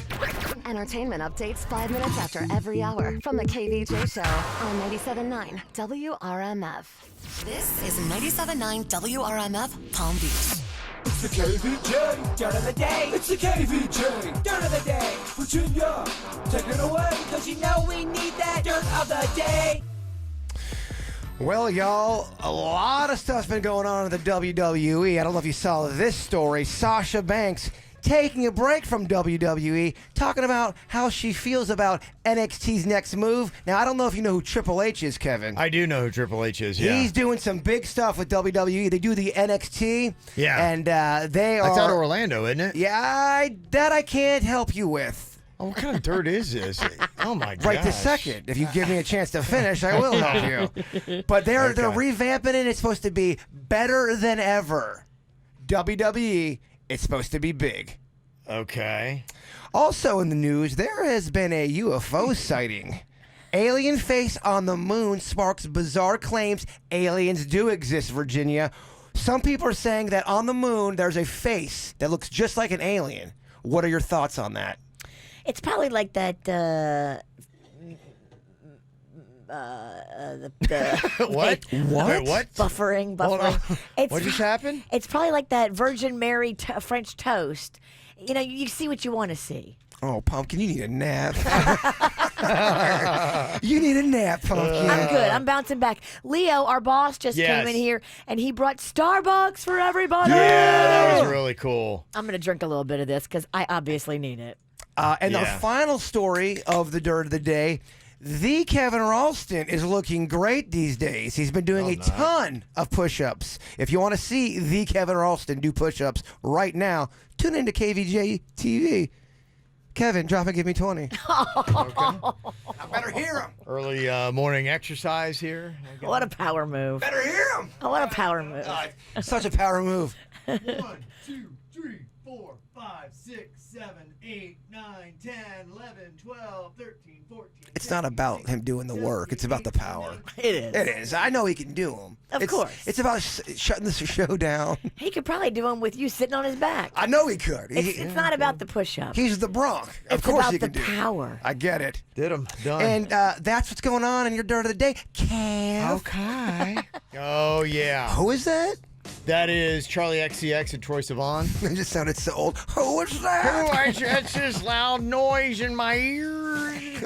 Entertainment updates 5 minutes after every hour from the KVJ Show on 97.9 WRMF. This is 97.9 WRMF Palm Beach. It's the KVJ Dirt of the Day. It's the KVJ Dirt of the Day. Virginia, take it away, because you know we need that Dirt of the Day. Well, y'all, a lot of stuff's been going on in the WWE. I don't know if you saw this story. Sasha Banks taking a break from WWE, talking about how she feels about NXT's next move. Now, I don't know if you know who Triple H is, Kevin. I do know who Triple H is, yeah. He's doing some big stuff with WWE. They do the NXT. Yeah. And they are... That's out of Orlando, isn't it? Yeah, I can't help you with. Oh, what kind of dirt is this? Oh, my God. Right this second. If you give me a chance to finish, I will help you. But they're revamping it. It's supposed to be better than ever. WWE, it's supposed to be big. Okay. Also in the news, there has been a UFO sighting. Alien face on the moon sparks bizarre claims aliens do exist, Virginia. Some people are saying that on the moon there's a face that looks just like an alien. What are your thoughts on that? It's probably like that. What? Wait, what? Buffering. Hold on. It's, What just happened? It's probably like that Virgin Mary French toast. You know, you see what you want to see. Oh, Pumpkin, you need a nap. You need a nap, Pumpkin. I'm good. I'm bouncing back. Leo, our boss, just Yes. came in here and he brought Starbucks for everybody. Yeah, that was really cool. I'm going to drink a little bit of this because I obviously need it. And the Yeah. final story of the Dirt of the Day, The Kevin Ralston is looking great these days. He's been doing a ton of push-ups. If you want to see the Kevin Ralston do push-ups right now, tune into KVJ TV. Kevin, drop and give me 20. Okay. I better hear him. Early morning exercise here. What a power move. Better hear him. Oh, what a power move. Such a power move. 1, 2, 3, 4, 5, 6, 7, 8, 9, 10, 11, 12, 13, 14. It's not about him doing the work. It's about the power. It is. It is. I know he can do them. Of course. It's about shutting the show down. He could probably do them with you sitting on his back. I know he could. It's not about the push-up. He's the Bronx. Of It's course about he the can do it. power. I get it. Did him. Done. And that's what's going on in your dirt of the day. Kev. Okay. Oh, yeah. Who is that? That is Charlie XCX and Troye Sivan. It just sounded so old. Who is that? That's this loud noise in my ears.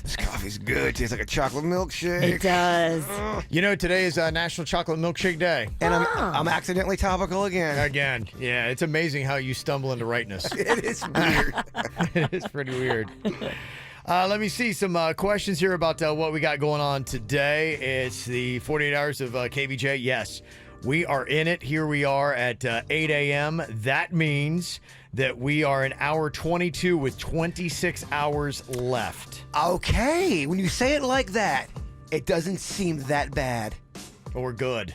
This coffee's good. Tastes like a chocolate milkshake. It does. You know, today is National Chocolate Milkshake Day. And I'm accidentally topical again. Again. Yeah, it's amazing how you stumble into rightness. It is weird. It is pretty weird. Let me see some questions here about what we got going on today. It's the 48 hours of KVJ. Yes, we are in it. Here we are at 8 a.m. That means that we are in hour 22 with 26 hours left. Okay. When you say it like that, it doesn't seem that bad. But we're good.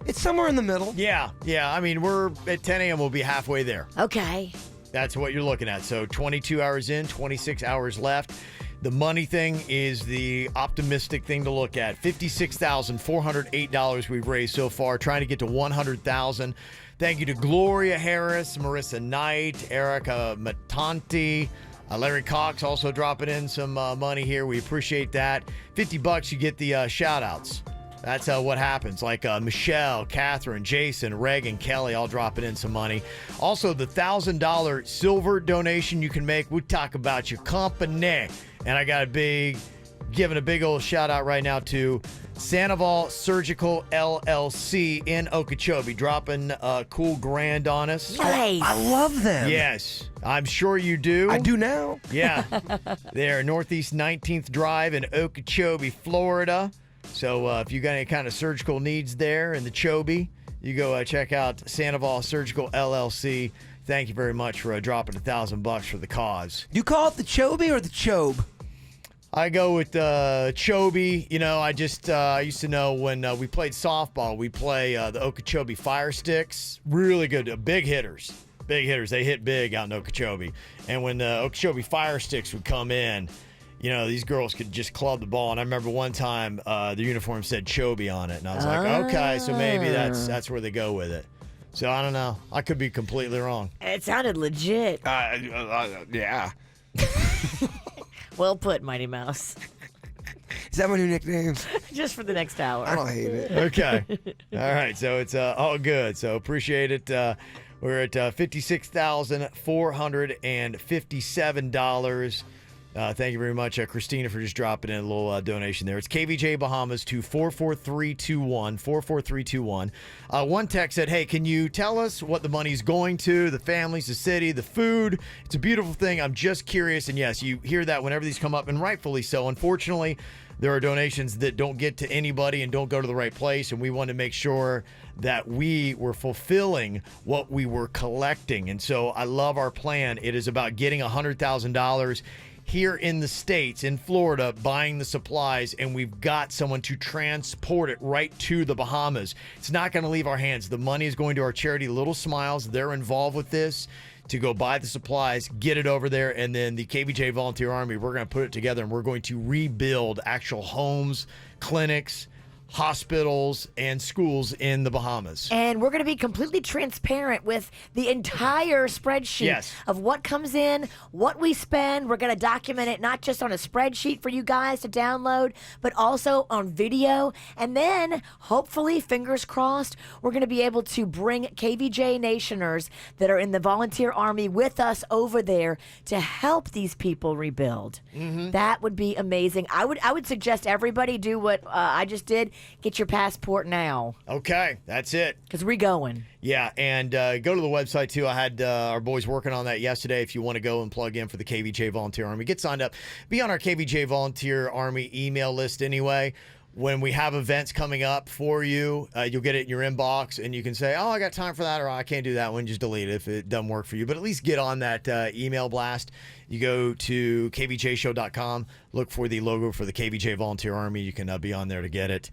It's somewhere in the middle. Yeah. I mean, we're at 10 a.m. We'll be halfway there. Okay. That's what you're looking at. So 22 hours in, 26 hours left. The money thing is the optimistic thing to look at. $56,408 we've raised so far, trying to get to $100,000. Thank you to Gloria Harris, Marissa Knight, Erica Matanti, Larry Cox also dropping in some money here. We appreciate that. $50, you get the shout outs. That's what happens. Like Michelle, Catherine, Jason, Reagan, Kelly, all dropping in some money. Also, the $1,000 silver donation you can make. We talk about your company. And I got giving a big old shout out right now to Sandoval Surgical LLC in Okeechobee, dropping a cool grand on us. Nice. I love them. Yes, I'm sure you do. I do now. Yeah. They're Northeast 19th Drive in Okeechobee, Florida. So if you got any kind of surgical needs there in the Chobee, you go check out Sandoval Surgical LLC. Thank you very much for dropping $1,000 for the cause. You call it the Chobee or the Chobe? I go with Chobee. You know, I used to know when we played softball, we play the Okeechobee Fire Sticks. Really good, big hitters. Big hitters. They hit big out in Okeechobee. And when the Okeechobee Fire Sticks would come in, you know, these girls could just club the ball. And I remember one time the uniform said Chobee on it. And I was like, okay, so maybe that's where they go with it. So I don't know. I could be completely wrong. It sounded legit. Yeah. Well put, Mighty Mouse. Is that my new nickname? Just for the next hour. I don't hate it. Okay. All right. So it's all good. So appreciate it. We're at $56,457. Thank you very much, Christina, for just dropping in a little donation there. It's KVJ Bahamas to 44321, 44321. One text said, hey, can you tell us what the money's going to, the families, the city, the food? It's a beautiful thing. I'm just curious. And yes, you hear that whenever these come up, and rightfully so. Unfortunately, there are donations that don't get to anybody and don't go to the right place, and we want to make sure that we were fulfilling what we were collecting. And so I love our plan. It is about getting $100,000 here in the States, in Florida, buying the supplies, and we've got someone to transport it right to the Bahamas. It's not going to leave our hands. The money is going to our charity, Little Smiles. They're involved with this to go buy the supplies, get it over there, and then the KVJ Volunteer Army, we're going to put it together, and we're going to rebuild actual homes, clinics, hospitals, and schools in the Bahamas. And we're going to be completely transparent with the entire spreadsheet of what comes in, what we spend. We're going to document it not just on a spreadsheet for you guys to download, but also on video. And then, hopefully, fingers crossed, we're going to be able to bring KVJ Nationers that are in the volunteer army with us over there to help these people rebuild. That would be amazing. I would suggest everybody do what I just did. Get your passport now. Okay, that's it. Because we're going. Yeah, and go to the website, too. I had our boys working on that yesterday. If you want to go and plug in for the KVJ Volunteer Army, get signed up. Be on our KVJ Volunteer Army email list anyway. When we have events coming up for you, you'll get it in your inbox, and you can say, oh, I got time for that, or I can't do that one. Just delete it if it doesn't work for you. But at least get on that email blast. You go to kvjshow.com, look for the logo for the KVJ Volunteer Army. You can be on there to get it.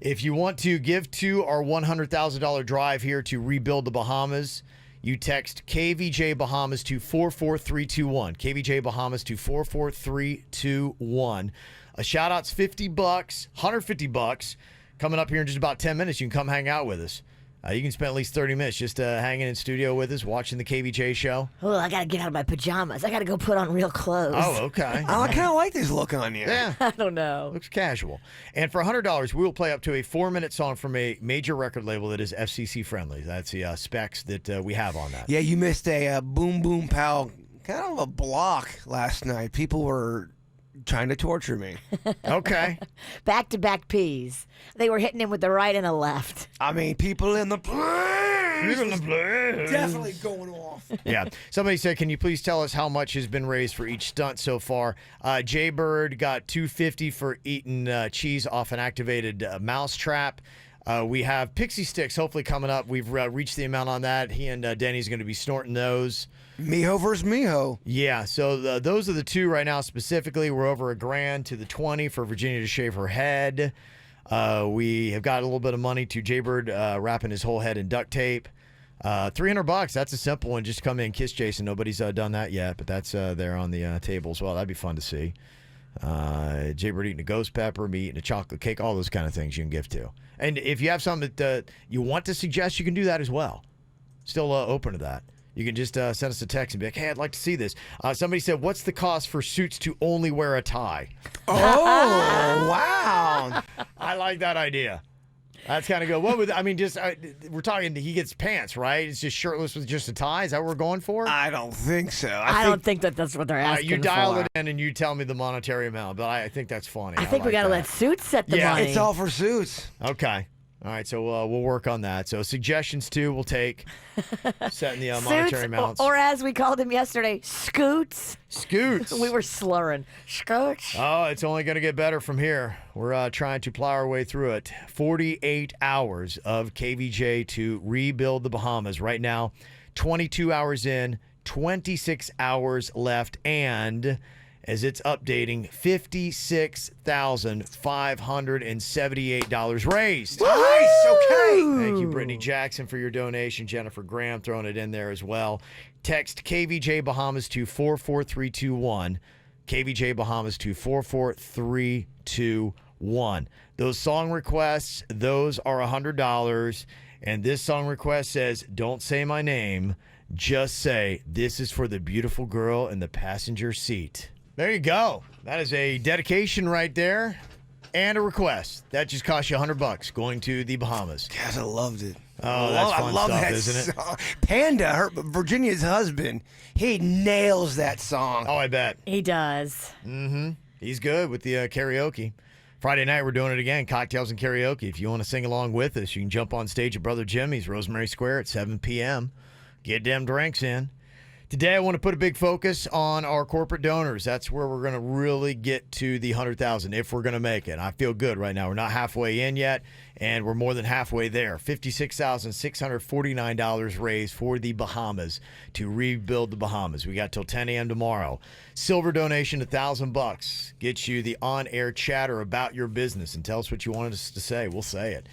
If you want to give to our $100,000 drive here to rebuild the Bahamas, you text KVJ Bahamas to 44321. KVJ Bahamas to 44321. A shout out's $50, $150 coming up here in just about 10 minutes. You can come hang out with us. You can spend at least 30 minutes just hanging in studio with us, watching the KVJ show. Oh, I got to get out of my pajamas. I got to go put on real clothes. Oh, okay. I kind of like this look on you. Yeah. I don't know. Looks casual. And for $100, we will play up to a 4-minute song from a major record label that is FCC friendly. That's the specs that we have on that. Yeah, you missed a Boom Boom Pow kind of a block last night. People were trying to torture me. Okay. Back-to-back P's. They were hitting him with the right and a left. I mean, people in the place. People in the place. Definitely going off. Yeah. Somebody said, can you please tell us how much has been raised for each stunt so far? Jaybird got $250 for eating cheese off an activated mousetrap. We have pixie sticks hopefully coming up. We've reached the amount on that. He and Denny's going to be snorting those. Miho versus Miho. Yeah, so those are the two right now specifically. We're over $1,000 to the 20 for Virginia to shave her head. We have got a little bit of money to Jaybird wrapping his whole head in duct tape. $300. That's a simple one. Just come in, kiss Jason. Nobody's done that yet, but that's there on the table as well. That'd be fun to see. Jaybird eating a ghost pepper, me eating a chocolate cake, all those kind of things you can give to. And if you have something that you want to suggest, you can do that as well. Still open to that. You can just send us a text and be like, hey, I'd like to see this. Somebody said, what's the cost for suits to only wear a tie? Oh, wow. I like that idea. That's kind of good. What would I mean? Just we're talking. He gets pants, right? It's just shirtless with just a tie. Is that what we're going for? I don't think so. I don't think that that's what they're asking you dial for. it in and you tell me the monetary amount. But I think that's funny. I think we got to let Suits set the Yeah, money. It's all for Suits. Okay. All right, so we'll work on that. So suggestions too, we'll take setting the monetary Suits, amounts. or as we called him yesterday, Scoots. Scoots. We were slurring. Scoots. Oh, it's only going to get better from here. We're trying to plow our way through it. 48 hours of KVJ to rebuild the Bahamas. Right now, 22 hours in, 26 hours left, and as it's updating, $56,578 raised. Nice, okay. Thank you, Brittany Jackson, for your donation. Jennifer Graham throwing it in there as well. Text KVJ Bahamas to 44321. KVJ Bahamas to 44321. Those song requests, those are $100. And this song request says, don't say my name. Just say, this is for the beautiful girl in the passenger seat. There you go. That is a dedication right there and a request. That just cost you $100 going to the Bahamas. God, I loved it. Oh, that's fun I love stuff, that isn't it? song. Panda, Virginia's husband, he nails that song. Oh, I bet. He does. Mm-hmm. He's good with the karaoke. Friday night, we're doing it again, cocktails and karaoke. If you want to sing along with us, you can jump on stage at Brother Jimmy's, Rosemary Square at 7 p.m. Get them drinks in. Today, I want to put a big focus on our corporate donors. That's where we're going to really get to the 100,000 if we're going to make it. I feel good right now. We're not halfway in yet, and we're more than halfway there. $56,649 raised for the Bahamas to rebuild the Bahamas. We got till 10 a.m. tomorrow. Silver donation, $1,000. Gets you the on-air chatter about your business and tell us what you wanted us to say. We'll say it.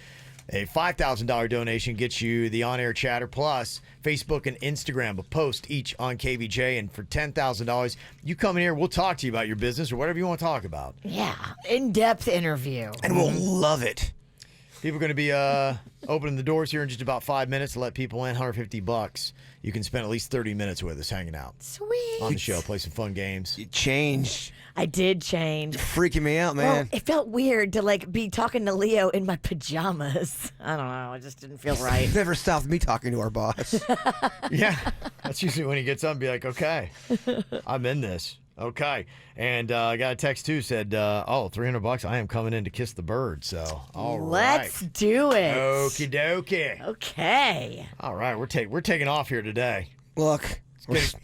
A $5,000 donation gets you the on-air chatter plus Facebook and Instagram, a post each on KVJ. And for $10,000, you come in here, we'll talk to you about your business or whatever you want to talk about. Yeah, in-depth interview. And we'll love it. People are going to be opening the doors here in just about 5 minutes to let people in. $150. You can spend at least 30 minutes with us hanging out. Sweet. On the show, play some fun games. You changed. I did change. You're freaking me out, man. Well, it felt weird to be talking to Leo in my pajamas. I don't know. It just didn't feel right. Never stopped me talking to our boss. Yeah, that's usually when he gets up and be like, okay, I'm in this. Okay. And I got a text too, said, $300. I am coming in to kiss the bird. So, all right. Let's do it. Okie dokie. Okay. All right. We're taking off here today. Look, let's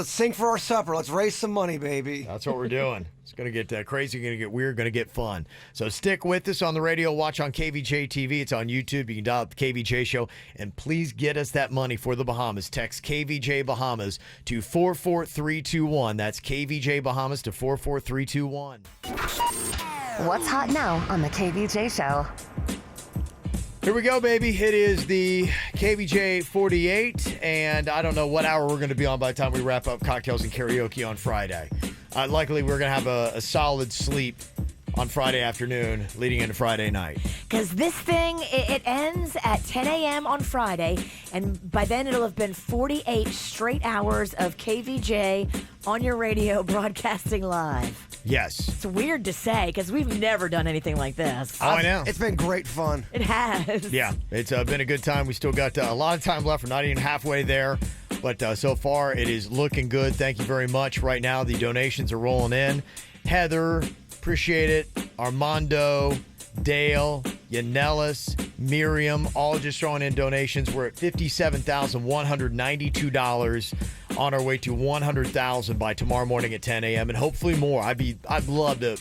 sing for our supper. Let's raise some money, baby. That's what we're doing. It's going to get crazy, going to get weird, going to get fun. So stick with us on the radio. Watch on KVJ TV. It's on YouTube. You can dial up the KVJ show. And please get us that money for the Bahamas. Text KVJ Bahamas to 44321. That's KVJ Bahamas to 44321. What's hot now on the KVJ show? Here we go, baby. It is the KVJ 48, and I don't know what hour we're going to be on by the time we wrap up cocktails and karaoke on Friday. Likely, we're going to have a solid sleep on Friday afternoon leading into Friday night. Because this thing, it ends at 10 a.m. on Friday, and by then it'll have been 48 straight hours of KVJ on your radio broadcasting live. Yes. It's weird to say because we've never done anything like this. Oh, I know. It's been great fun. It has. Yeah, it's been a good time. We still got a lot of time left. We're not even halfway there. But so far, it is looking good. Thank you very much. Right now, the donations are rolling in. Heather, appreciate it. Armando, Dale, Yanellis, Miriam, all just throwing in donations. We're at $57,192 on our way to $100,000 by tomorrow morning at 10 a.m. and hopefully more. I'd love to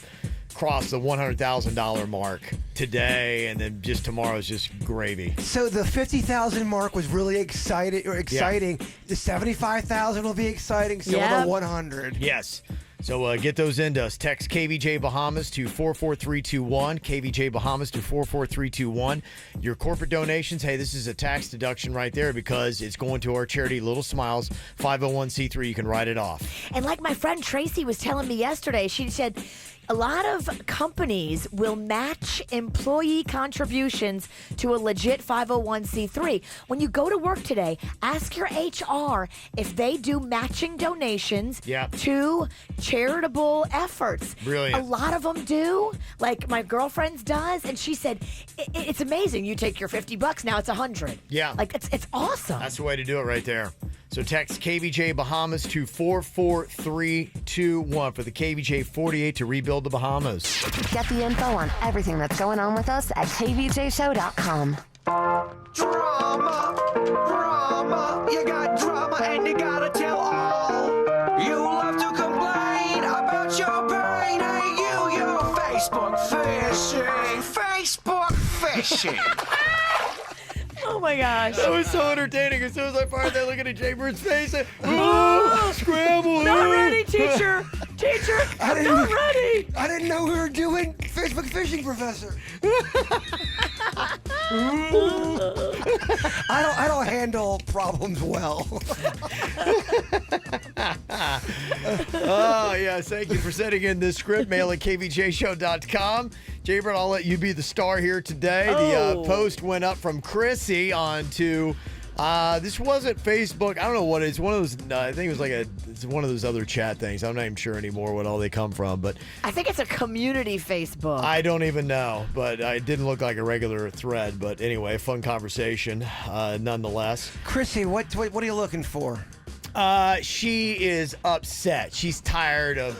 cross the $100,000 mark today, and then just tomorrow is just gravy. So the 50,000 mark was really exciting. Yeah. The 75,000 will be exciting. So will the 100. Yes. So get those into us. Text KVJ Bahamas to 44321. KVJ Bahamas to 44321. Your corporate donations, hey, this is a tax deduction right there because it's going to our charity Little Smiles 501c3. You can write it off. And like my friend Tracy was telling me yesterday, she said a lot of companies will match employee contributions to a legit 501c3. When you go to work today, ask your HR if they do matching donations to charitable efforts. Brilliant. A lot of them do. Like my girlfriend's does, and she said it's amazing. You take your $50, now it's $100. Yeah. Like it's awesome. That's the way to do it right there. So text KVJ Bahamas to 44321 for the KVJ 48 to rebuild the Bahamas. Get the info on everything that's going on with us at kvjshow.com. Drama, you got drama and you gotta tell all. You love to complain about your pain, ain't you're Facebook fishing. Oh my gosh. That was so entertaining. As soon as I fired that, looking at Jay Bird's face, ooh, scramble. Not ready, teacher. Teacher, I'm not ready. I didn't know we were doing Facebook fishing, Professor. I don't handle problems well. Oh, yes. Thank you for sending in this script. Mail at kvjshow.com. Jaybird, I'll let you be the star here today. The post went up from Chrissy onto this wasn't Facebook. I don't know what it is. One of those. I think it was it's one of those other chat things. I'm not even sure anymore what all they come from. But I think it's a community Facebook. I don't even know. But it didn't look like a regular thread. But anyway, fun conversation nonetheless. Chrissy, what are you looking for? She is upset. She's tired of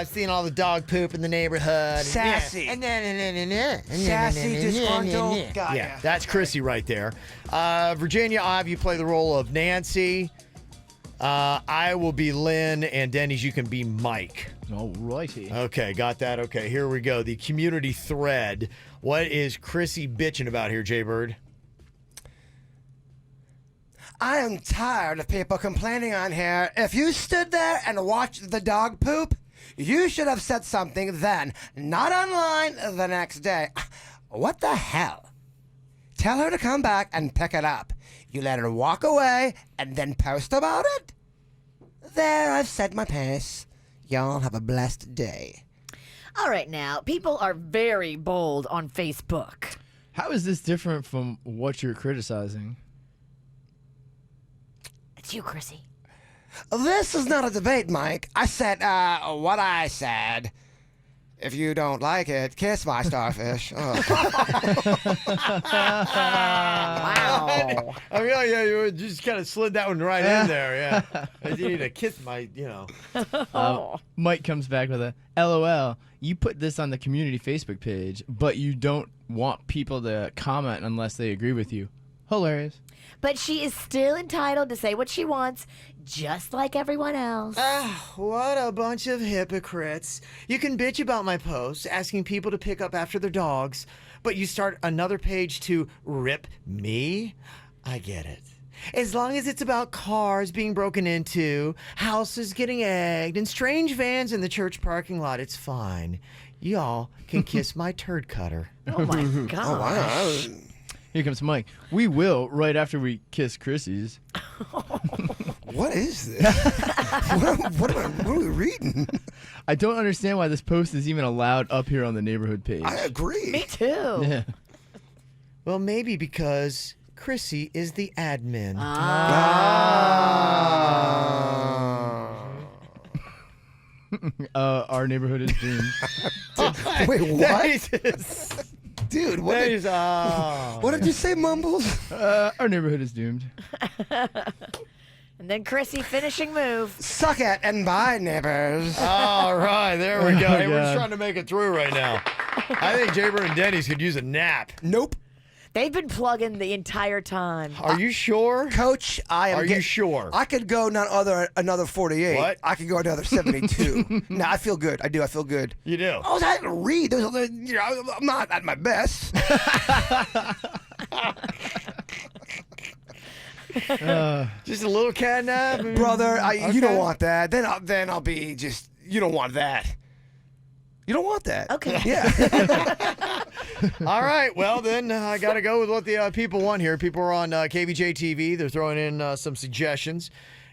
seeing all the dog poop in the neighborhood. Sassy. Sassy, disgruntled. Got ya. Yeah, that's Chrissy right there. Virginia, I'll have you play the role of Nancy. I will be Lynn, and Denny's, you can be Mike. All righty. Okay, got that. Okay, here we go. The community thread. What is Chrissy bitching about here, Jaybird? I am tired of people complaining on here. If you stood there and watched the dog poop, you should have said something then, not online the next day. What the hell? Tell her to come back and pick it up. You let her walk away and then post about it? There, I've said my piece. Y'all have a blessed day. All right, now, people are very bold on Facebook. How is this different from what you're criticizing? It's you, Chrissy. This is not a debate, Mike. I said what I said. If you don't like it, kiss my starfish. Wow. I mean, yeah, you just kind of slid that one right in there. Yeah, I need to kiss my, Mike comes back with a LOL. You put this on the community Facebook page, but you don't want people to comment unless they agree with you. Hilarious. But she is still entitled to say what she wants, just like everyone else. What a bunch of hypocrites. You can bitch about my posts, asking people to pick up after their dogs, but you start another page to rip me? I get it. As long as it's about cars being broken into, houses getting egged, and strange vans in the church parking lot, it's fine. Y'all can kiss my turd cutter. Oh my God. Oh, wow. Here comes Mike. We will right after we kiss Chrissy's. What is this? what are we reading? I don't understand why this post is even allowed up here on the neighborhood page. I agree. Me too. Yeah. Well, maybe because Chrissy is the admin. Our neighborhood is doomed. Wait, what? That is- Dude, what that did, is- oh. what did you say, Mumbles? Our neighborhood is doomed. And then Chrissy finishing move. Suck it and bye, neighbors. All right, there we go. Oh, Hey, we're just God. trying to make it through right now. I think Jaber and Denny's could use a nap. Nope. They've been plugging the entire time. Are you sure? Coach, I am. Are you sure? I could go another 48. What? I could go another 72. No, I feel good. I do. I feel good. You do. I was having to read. I'm not at my best. Just a little cat nap? Brother, you don't Okay. want that. Then I'll be just. You don't want that. You don't want that. Okay. Yeah. All right. Well, then I got to go with what the people want here. People are on KVJ TV. They're throwing in some suggestions,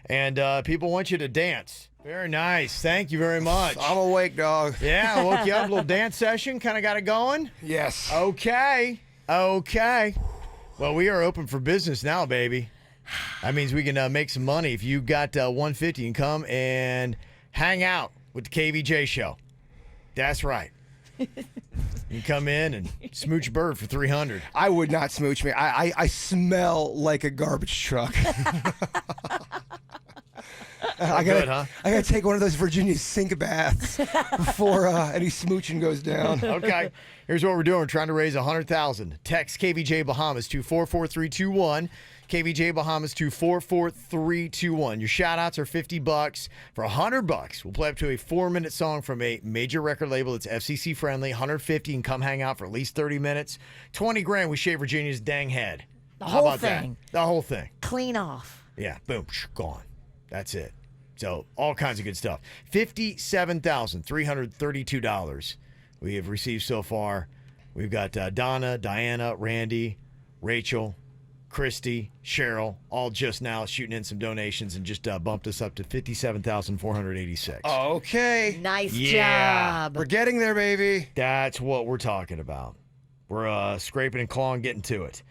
and people want you to dance. Very nice. Thank you very much. I'm awake, dog. Yeah, woke you up. A little dance session. Kind of got it going. Yes. Okay. Okay. Well, we are open for business now, baby. That means we can make some money. If you got 150, you can come and hang out with the KVJ show. That's right. You can come in and smooch a bird for 300. I would not smooch me. I smell like a garbage truck. I gotta take one of those Virginia sink baths before any smooching goes down. Okay. Here's what we're doing. We're trying to raise $100,000. Text KVJ Bahamas to 44321. KVJ Bahamas to 44321. Your shout outs are $50. For $100, we'll play up to a 4-minute song from a major record label that's FCC friendly. $150, you can come hang out for at least 30 minutes. $20,000, we shave Virginia's dang head. The How whole about thing. that? The whole thing. Clean off. Yeah, boom, gone. That's it. So all kinds of good stuff. $57,332 we have received so far. We've got Donna, Diana, Randy, Rachel, Christy, Cheryl, all just now shooting in some donations and just bumped us up to $57,486. Okay. Nice Yeah. job. We're getting there, baby. That's what we're talking about. We're scraping and clawing, getting to it.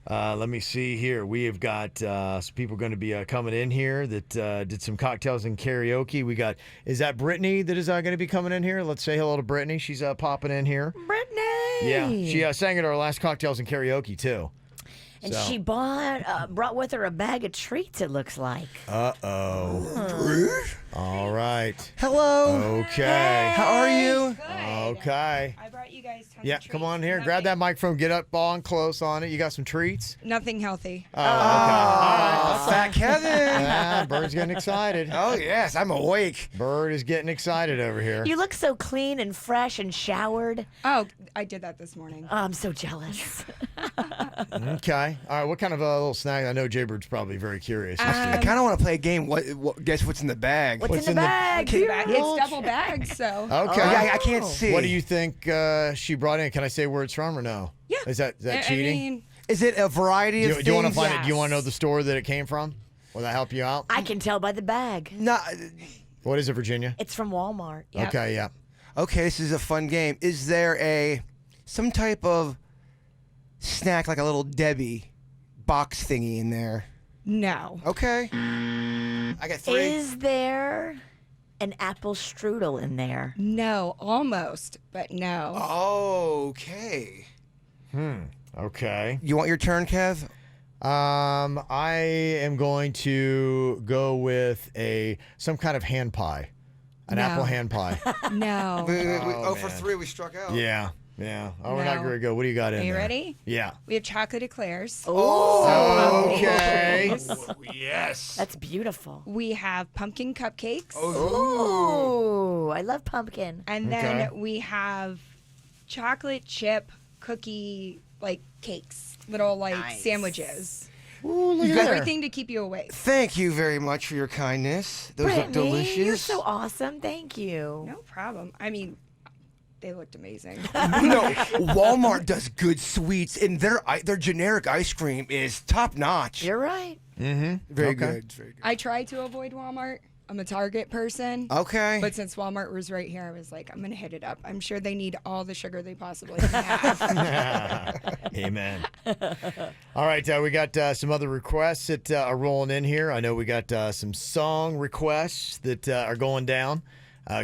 Let me see here. We have got some people going to be coming in here that did some cocktails and karaoke. We got, is that Brittany that is going to be coming in here? Let's say hello to Brittany. She's popping in here. Brittany. Yeah, she sang at our last cocktails and karaoke too. And So. she brought with her a bag of treats, it looks like. Uh-oh. All right. Hello. Okay. How are you? Okay. I brought you guys tons Yeah, of treats. come on here. Grab that microphone. Get up on close on it. You got some treats? Nothing healthy. Oh, okay. All right. Fat Kevin. Yeah, Bird's getting excited. Oh, yes. I'm awake. Bird is getting excited over here. You look so clean and fresh and showered. Oh, I did that this morning. Oh, I'm so jealous. Okay. All right. What kind of little snack? I know Jaybird's probably very curious. I kind of want to play a game. Guess what's in the bag? What's in the bag? It's double bagged, so. Okay. I can't see. What do you think she brought in? Can I say where it's from or no? Yeah. Is that cheating? I mean, Is it a variety of do you want to things? find it? Do you want to know the store that it came from? Will that help you out? I can tell by the bag. No. What is it, Virginia? It's from Walmart. Yeah. Okay. Yeah. Okay, this is a fun game. Is there some type of snack like a little Debbie box thingy in there? no. Okay. I got 3. Is there an apple strudel in there? No, almost, but no. Okay. Okay. You want your turn, Kev? I am going to go with some kind of hand pie. An No. apple hand pie. No. For 3, we struck out. Yeah. Oh, we're not No. going to go. What do you got in Are you there? ready? Yeah. We have chocolate eclairs. Okay. Yes. That's beautiful. We have pumpkin cupcakes. Oh, I love pumpkin. And then Okay. we have chocolate chip cookie like cakes, little like Nice. sandwiches. Ooh, look at that. Everything to keep you awake. Thank you very much for your kindness. Those look Brittany, delicious. you're so awesome. Thank you. No problem. I mean, they looked amazing. No, Walmart does good sweets, and their generic ice cream is top notch. You're right. Very Okay. good. Very good. I try to avoid Walmart. I'm a Target person. Okay. But since Walmart was right here, I was like, I'm going to hit it up. I'm sure they need all the sugar they possibly can have. Amen. All right, we got some other requests that are rolling in here. I know we got some song requests that are going down.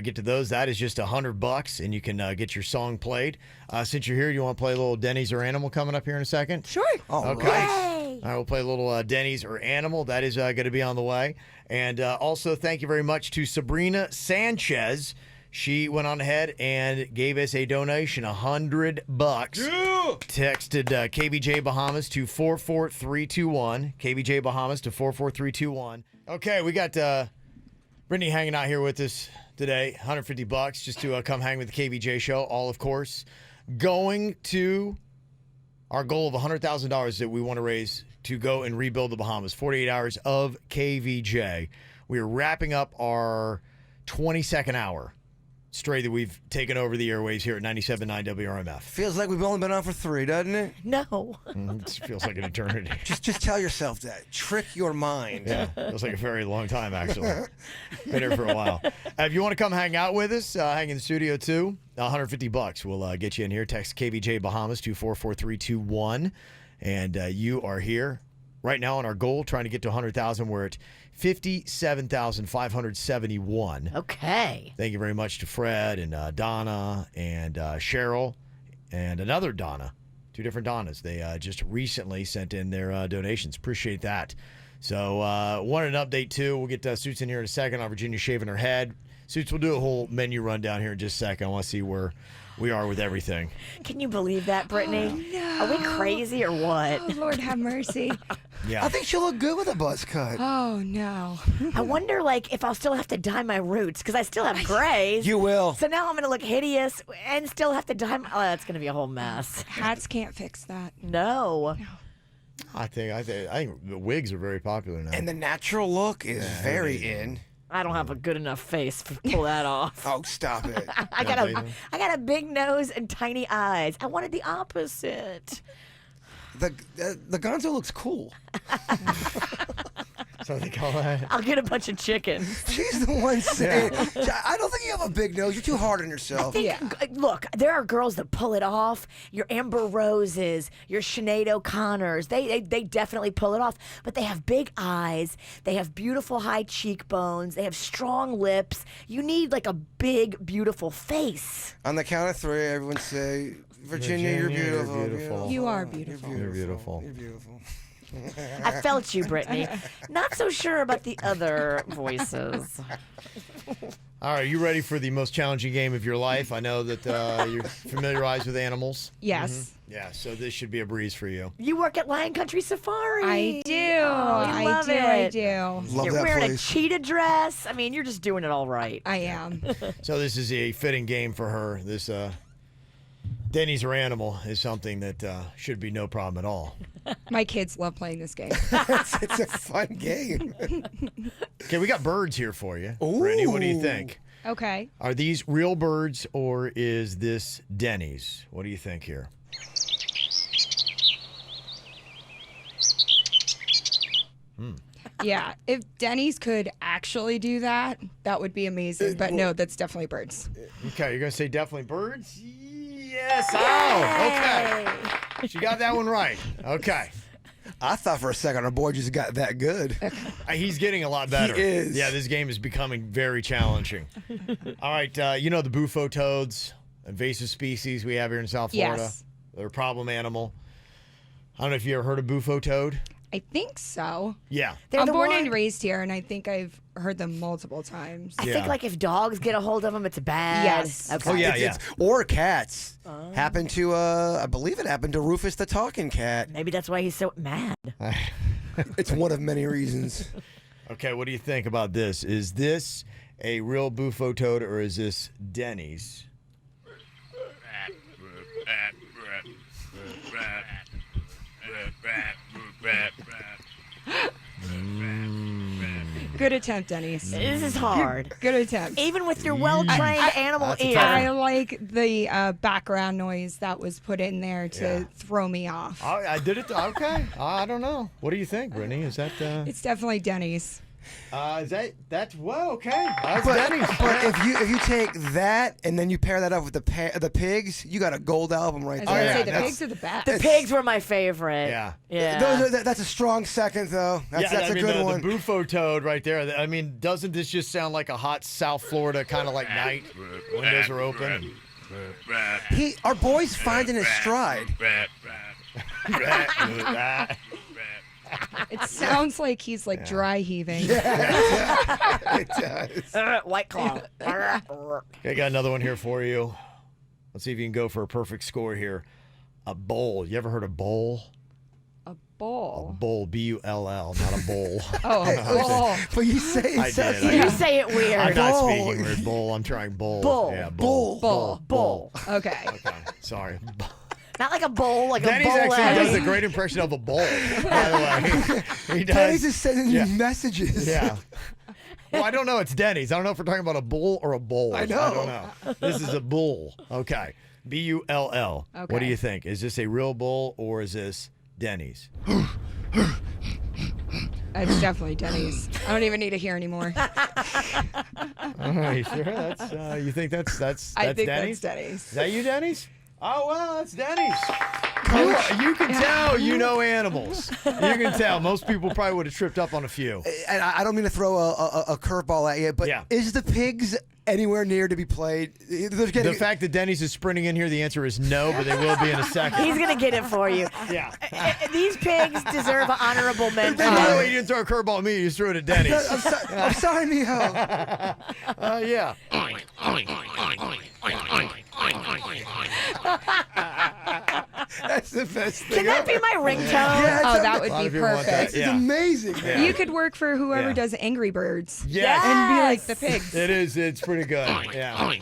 Get to those. That is just $100, and you can get your song played. Since you're here, you want to play a little Denny's or Animal coming up here in a second? Sure. Okay. Yay. All right, we'll play a little Denny's or Animal. That is going to be on the way. And also, thank you very much to Sabrina Sanchez. She went on ahead and gave us a donation, $100. Texted KVJ Bahamas to 44321. KVJ Bahamas to 44321. Okay, we got Brittany hanging out here with us today. $150 just to come hang with the KVJ show. All, of course, going to our goal of $100,000 that we want to raise to go and rebuild the Bahamas. 48 hours of KVJ. We are wrapping up our 22nd hour straight that we've taken over the airwaves here at 97.9 WRMF. Feels like we've only been on for 3, doesn't it? No. It feels like an eternity. Just tell yourself that. Trick your mind. Yeah, feels like a very long time, actually. Been here for a while. If you want to come hang out with us, hang in the studio too, $150 will get you in here. Text KVJ Bahamas to 44321. And you are here right now on our goal, trying to get to 100,000. We're at 57,571. Okay. Thank you very much to Fred and Donna and Cheryl and another Donna. 2 different Donnas. They just recently sent in their donations. Appreciate that. So wanted an update too. We'll get Suits in here in a second on Virginia shaving her head. Suits, we'll do a whole menu rundown here in just a second. I want to see where we are with everything. Can you believe that, Brittany? No. Are we crazy or what? Oh, Lord have mercy. Yeah. I think she'll look good with a buzz cut. Oh, no. I wonder, if I'll still have to dye my roots because I still have grays. You will. So now I'm going to look hideous and still have to dye my... Oh, that's going to be a whole mess. Hats can't fix that. No. I think the wigs are very popular now. And the natural look is very in. I don't have a good enough face to pull that off. Oh, stop it. I got a big nose and tiny eyes. I wanted the opposite. The Gonzo looks cool. So they call that. I'll get a bunch of chickens. She's the one saying, I don't think you have a big nose. You're too hard on yourself. Look, there are girls that pull it off. Your Amber Roses, your Sinead O'Connors, they definitely pull it off. But they have big eyes. They have beautiful high cheekbones. They have strong lips. You need a big, beautiful face. On the count of 3, everyone say, Virginia, you're beautiful. You're beautiful. You are beautiful. You're beautiful. You're beautiful. I felt you, Brittany. Not so sure about the other voices. All right, you ready for the most challenging game of your life? I know that you're familiarized with animals. Yes. Yeah, so this should be a breeze for you. You work at Lion Country Safari. I do. I love it. I do. Love You're that wearing place. a cheetah dress. I mean, you're just doing it all right. I am. So this is a fitting game for her. This Denny's or Animal is something that should be no problem at all. My kids love playing this game. It's a fun game. Okay, we got birds here for you. Brittany, what do you think? Okay. Are these real birds or is this Denny's? What do you think here? Yeah. If Denny's could actually do that, that would be amazing. But no, that's definitely birds. Okay, you're going to say definitely birds? Yes. Oh, okay. She got that one right. Okay. I thought for a second our boy just got that good. He's getting a lot better. He is. Yeah, this game is becoming very challenging. All right, you know the bufo toads, invasive species we have here in South Florida? Yes. They're a problem animal. I don't know if you ever heard of bufo toad. I think so. Yeah. I'm born and raised here, and I think I've heard them multiple times. I think like if dogs get a hold of them, it's bad. Yes. Okay. Oh, yeah, It's- or cats. Happened to, I believe it happened to Rufus the talking cat. Maybe that's why he's so mad. It's one of many reasons. Okay, what do you think about this? Is this a real bufo toad or is this Denny's? Good attempt, Denny's. This is hard. Good attempt. Even with your well-trained animal That's a ear. tough I like the background noise that was put in there to throw me off. I did it. Okay. I don't know. What do you think, Brittany? Is that It's definitely Denny's. that's well, okay. That's But, Denny's. but if you take that and then you pair that up with the pigs, you got a gold album right I was there. going to say, the that's- pigs are the best. The pigs were my favorite. Yeah. Yeah. That's a strong second, though. That's I a mean, good the one. bufo toad right there. I mean, doesn't this just sound like a hot South Florida kind of like night? Windows are open. Our boy's finding his stride. It sounds like he's like dry heaving. It does. White Claw. Okay, I got another one here for you. Let's see if you can go for a perfect score here. A bowl. You ever heard of bowl? A bowl. Bowl, B-U-L-L, not a bowl. Oh, a bowl. But you say it I sounds did. You say it weird. I'm not Bowl. speaking weird. Bowl. I'm trying bowl. Bowl. Yeah, Bull. Bowl. Okay. Okay, sorry. Not like a bowl, like Denny's a bowl. actually does a great impression of a bowl, by the way. He does. Denny's is sending Yeah. you messages. Yeah. Well, I don't know. It's Denny's. I don't know if we're talking about a bull or a bowl. I know. I don't know. This is a bull. Okay. B-U-L-L. Okay. What do you think? Is this a real bull or is this Denny's? It's definitely Denny's. I don't even need to hear anymore. You sure? That's you think that's I think Denny's? that's Denny's. Is that you, Denny's? Oh, well, that's Denny's. You can tell you know animals. You can tell. Most people probably would have tripped up on a few. And I don't mean to throw a curveball at you, but Yeah. is the pigs anywhere near to be played? They're getting, The fact that Denny's is sprinting in here, the answer is no, but they will be in a second. He's going to get it for you. Yeah. These pigs deserve an honorable mention. By the way, you didn't throw a curveball at me. You just threw it at Denny's. I'm sorry, Mijo. Yeah. That's the best thing. Can that be my ringtone? Yeah, Oh, it's that A would lot be of people want that. perfect. It's Yeah. amazing. Yeah. You could work for whoever Yeah. does Angry Birds. Yes. And be like the pigs. It is. It's pretty good. Yeah. Okay.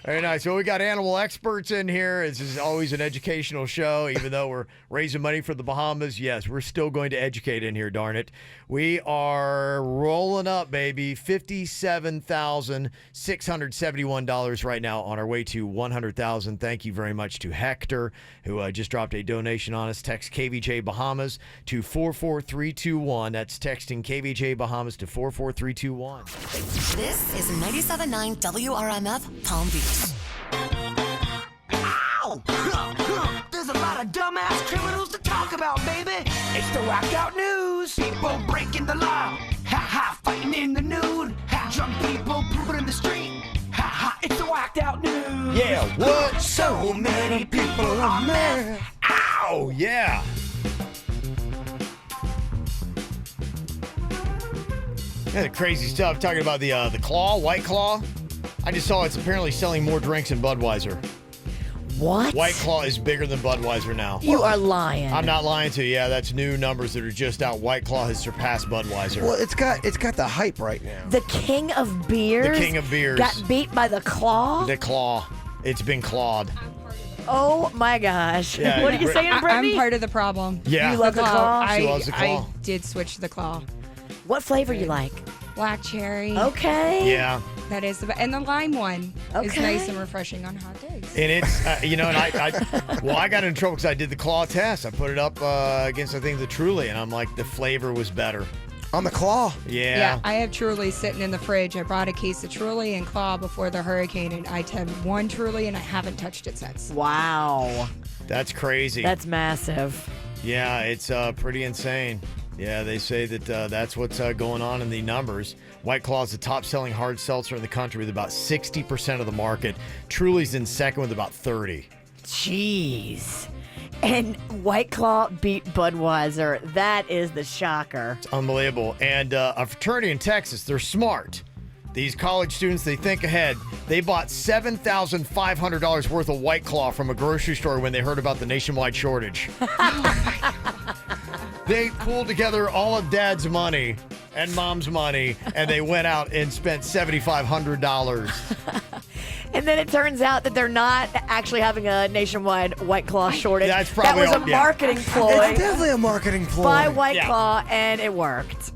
Very nice. So we got animal experts in here. This is always an educational show, even though we're raising money for the Bahamas. Yes, we're still going to educate in here, darn it. We are rolling up, baby. $57,671 right now on our way to $100,000. Thank you very much to Hector, who just dropped a donation on us. Text KVJ Bahamas to 44321. That's texting KVJ Bahamas to 44321. This is 97.9 WRMF Palm Beach. Ow! There's a lot of dumbass criminals to talk about, baby. It's the whacked out news. People breaking the law. Ha ha, fighting in the nude. Ha, drunk people pooping in the street. Ha ha, it's the whacked out news. Yeah, what? So many people are mad. Ow, yeah. Yeah, the crazy stuff. Talking about the Claw, White Claw. I just saw it's apparently selling more drinks than Budweiser. What? White Claw is bigger than Budweiser now. You are lying. I'm not lying to you. Yeah, that's new numbers that are just out. White Claw has surpassed Budweiser. Well, it's got the hype right now. The king of beers. The king of beers. Got beat by the Claw. The Claw. It's been clawed. Oh my gosh. Yeah, What are you Brit- saying, Brittany? I'm part of the problem. Yeah. You love the Claw? She loves the Claw. I did switch to the claw. What flavor you like? Black cherry. Okay. Yeah. That is and the lime one is Okay. nice and refreshing on hot days. And it's, and I got in trouble because I did the Claw test. I put it up against, I think, the Truly, and I'm like, the flavor was better. On the Claw. Yeah. I have Truly sitting in the fridge. I brought a case of Truly and Claw before the hurricane, and I had one Truly, and I haven't touched it since. Wow. That's crazy. That's massive. Yeah, it's pretty insane. Yeah, they say that that's what's going on in the numbers. White Claw is the top-selling hard seltzer in the country with about 60% of the market. Truly's in second with about 30%. Jeez. And White Claw beat Budweiser. That is the shocker. It's unbelievable. And a fraternity in Texas, they're smart. These college students, they think ahead. They bought $7,500 worth of White Claw from a grocery store when they heard about the nationwide shortage. They pulled together all of Dad's money and Mom's money, and they went out and spent $7,500. And then it turns out that they're not actually having a nationwide White Claw shortage. That's probably that was a marketing ploy. It's definitely a marketing ploy. By White Claw, and it worked.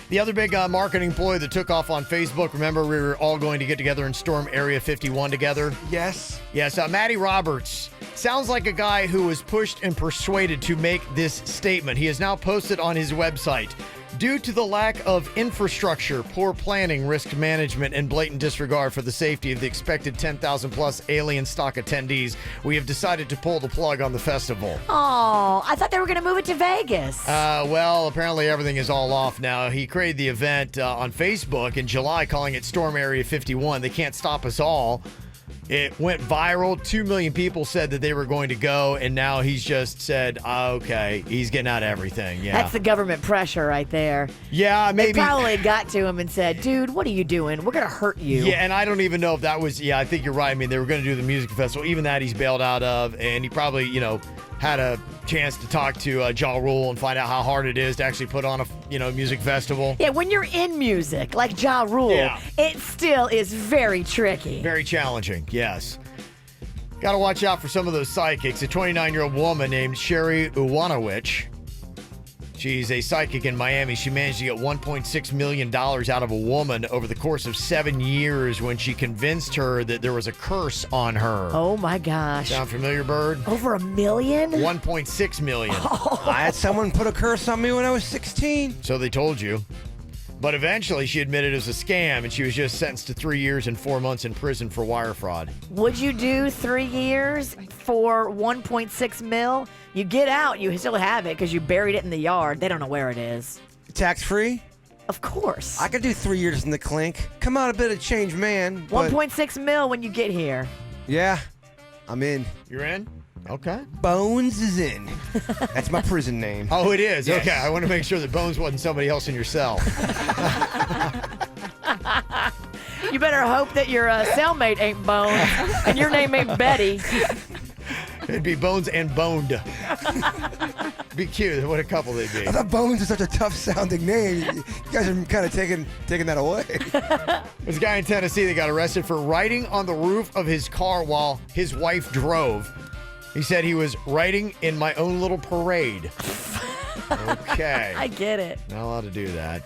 The other big marketing ploy that took off on Facebook, remember we were all going to get together and storm Area 51 together? Yes. Yes, Matty Roberts sounds like a guy who was pushed and persuaded to make this statement. He has now posted on his website, due to the lack of infrastructure, poor planning, risk management, and blatant disregard for the safety of the expected 10,000 plus alien stock attendees, we have decided to pull the plug on the festival. Oh, I thought they were going to move it to Vegas. Well, apparently everything is all off now. He created the event on Facebook in July, calling it Storm Area 51. They can't stop us all. It went viral. 2 million people said that they were going to go, and now he's just said, okay, he's getting out everything. Yeah, That's the government pressure right there. Yeah, maybe. They probably got to him and said, dude, what are you doing? We're going to hurt you. Yeah, and I don't even know if that was, I think you're right. I mean, they were going to do the music festival. Even that he's bailed out of, and he probably, had a chance to talk to Ja Rule and find out how hard it is to actually put on a, music festival. Yeah, when you're in music, like Ja Rule, it still is very tricky. Very challenging, yes. Got to watch out for some of those psychics. A 29-year-old woman named Sherry Uwanowicz. She's a psychic in Miami. She managed to get $1.6 million out of a woman over the course of 7 years when she convinced her that there was a curse on her. Oh, my gosh. Sound familiar, Bird? Over $1 million? $1.6 million. Oh. I had someone put a curse on me when I was 16. So they told you. But eventually she admitted it was a scam, and she was just sentenced to 3 years and 4 months in prison for wire fraud. Would you do 3 years for $1.6 million? You get out, you still have it because you buried it in the yard. They don't know where it is. Tax-free? Of course. I could do 3 years in the clink. Come out a bit of change, man. 1.6 million when you get here. Yeah, I'm in. You're in? Okay. Bones is in. That's my prison name. Oh, it is? Yes. Okay, I want to make sure that Bones wasn't somebody else in your cell. You better hope that your cellmate ain't Bones and your name ain't Betty. It'd be Bones and Boned. Be cute. What a couple they'd be. I thought Bones is such a tough-sounding name. You guys are kind of taking that away. There's a guy in Tennessee that got arrested for writing on the roof of his car while his wife drove. He said he was writing in my own little parade. Okay. I get it. Not allowed to do that.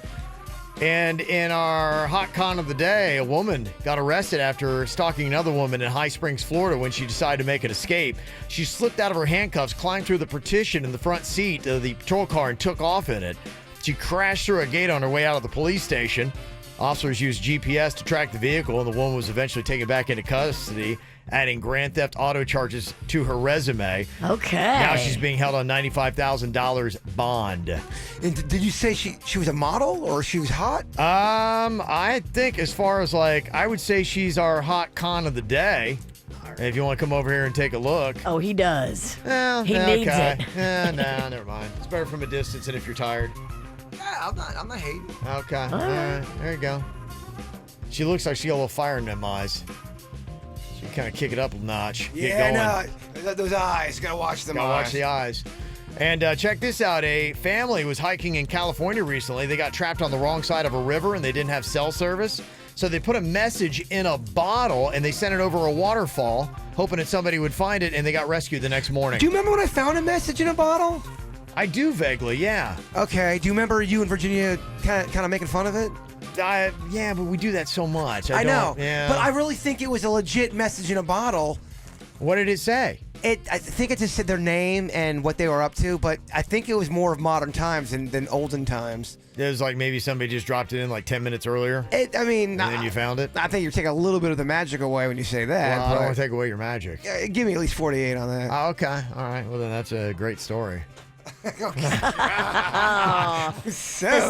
And in our hot con of the day, a woman got arrested after stalking another woman in High Springs, Florida when she decided to make an escape. She slipped out of her handcuffs, climbed through the partition in the front seat of the patrol car, and took off in it. She crashed through a gate on her way out of the police station. Officers used GPS to track the vehicle, and the woman was eventually taken back into custody, adding grand theft auto charges to her resume. Okay. Now she's being held on $95,000 bond. And did you say she was a model or she was hot? I think as far as I would say she's our hot con of the day. If you want to come over here and take a look. Oh, he does. He needs it. No, never mind. It's better from a distance than if you're tired. Yeah, I'm not hating. Okay. All right. There you go. She looks like she got a little fire in them eyes. She can kind of kick it up a notch. Yeah, no, those eyes. Gotta watch them. Gotta watch the eyes. And check this out. A family was hiking in California recently. They got trapped on the wrong side of a river and they didn't have cell service. So they put a message in a bottle and they sent it over a waterfall, hoping that somebody would find it, and they got rescued the next morning. Do you remember when I found a message in a bottle? I do vaguely, yeah. Okay. Do you remember you and Virginia kind of making fun of it? Yeah, but we do that so much. I know. Yeah. But I really think it was a legit message in a bottle. What did it say? I think it just said their name and what they were up to, but I think it was more of modern times than olden times. It was like maybe somebody just dropped it in like 10 minutes earlier. And then you found it? I think you're taking a little bit of the magic away when you say that. Well, I don't want to take away your magic. Give me at least 48 on that. Oh, okay. All right. Well, then that's a great story. The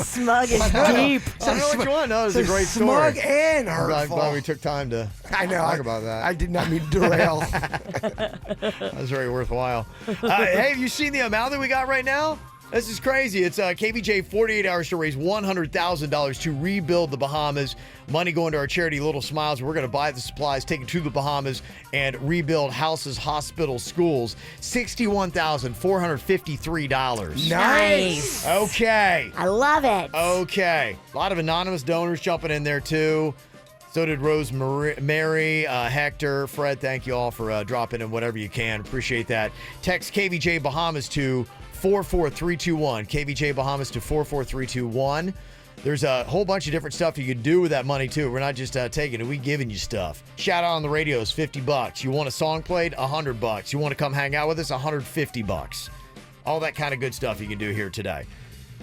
smug is deep. I don't know which one. No, it's a great story. Smug and hurtful. I'm glad we took time to talk about that. I did not mean to derail. That was very worthwhile. Hey, have you seen the amount that we got right now? This is crazy. It's KVJ 48 hours to raise $100,000 to rebuild the Bahamas. Money going to our charity Little Smiles. We're going to buy the supplies, take it to the Bahamas, and rebuild houses, hospitals, schools. $61,453. Nice. Okay. I love it. Okay. A lot of anonymous donors jumping in there, too. So did Rosemary, Hector, Fred. Thank you all for dropping in whatever you can. Appreciate that. Text KVJ Bahamas to 44321. KVJ Bahamas to 44321. There's a whole bunch of different stuff you can do with that money, too. We're not just taking it. We're giving you stuff. Shout out on the radio is $50. You want a song played? $100. You want to come hang out with us? $150. All that kind of good stuff you can do here today.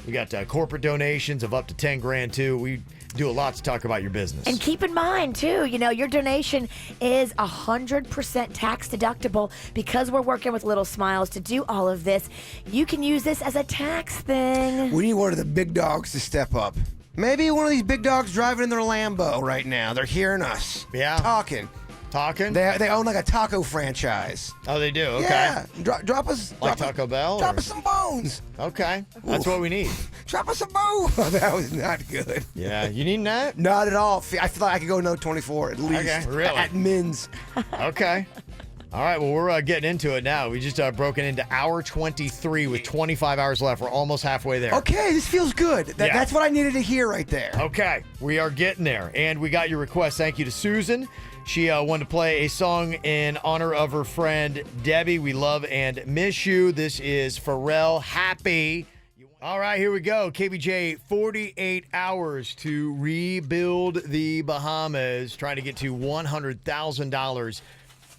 We got corporate donations of up to 10 grand, too. We do a lot to talk about your business. And keep in mind, too, your donation is 100% tax deductible because we're working with Little Smiles to do all of this. You can use this as a tax thing. We need one of the big dogs to step up. Maybe one of these big dogs driving in their Lambo right now. They're hearing us. Yeah. Talking. They own like a taco franchise. Oh, they do? Okay. Yeah. Drop us. Like Taco Bell? Drop us some bones. Okay. That's what we need. Drop us some bones. Oh, that was not good. Yeah. You need that? Not at all. I feel like I could go another 24 at least. Okay. Really? At Mins. Okay. All right. Well, we're getting into it now. We just broken into hour 23 with 25 hours left. We're almost halfway there. Okay. This feels good. That's what I needed to hear right there. Okay. We are getting there. And we got your request. Thank you to Susan. She wanted to play a song in honor of her friend, Debbie. We love and miss you. This is Pharrell, Happy. All right, here we go. KVJ, 48 hours to rebuild the Bahamas, trying to get to $100,000.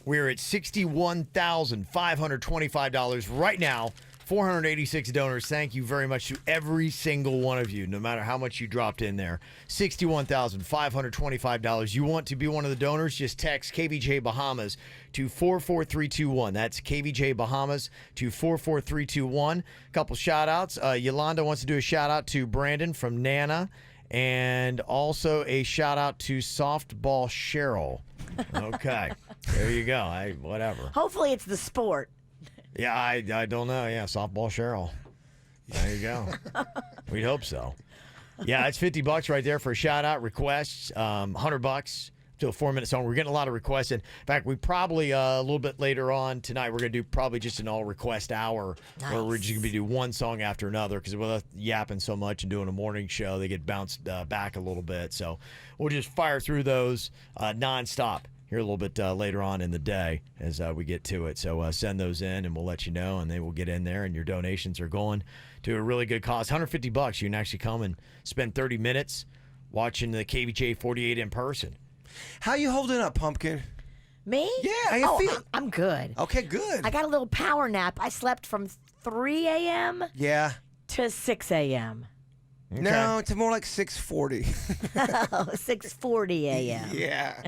We're at $61,525 right now. 486 donors. Thank you very much to every single one of you, no matter how much you dropped in there. $61,525. You want to be one of the donors? Just text KVJ Bahamas to 44321. That's KVJ Bahamas to 44321. Couple shout outs. Yolanda wants to do a shout out to Brandon from Nana, and also a shout out to Softball Cheryl. Okay. There you go. Whatever. Hopefully it's the sport. Yeah, I don't know. Yeah, Softball Cheryl. There you go. We'd hope so. Yeah, it's $50 right there for a shout out requests. $100 to a 4-minute song. We're getting a lot of requests. In fact, we probably a little bit later on tonight, we're going to do probably just an all request hour where we're just going to do one song after another because with us yapping so much and doing a morning show, they get bounced back a little bit. So we'll just fire through those nonstop here a little bit later on in the day as we get to it. So send those in and we'll let you know, and they will get in there, and your donations are going to a really good cause. $150. You can actually come and spend 30 minutes watching the KVJ 48 in person. How you holding up, Pumpkin? Me? Yeah, how you feel? I'm good. Okay, good. I got a little power nap. I slept from 3 a.m. to 6 a.m. Okay. No, it's more like 6:40. 6:40 a.m. Yeah.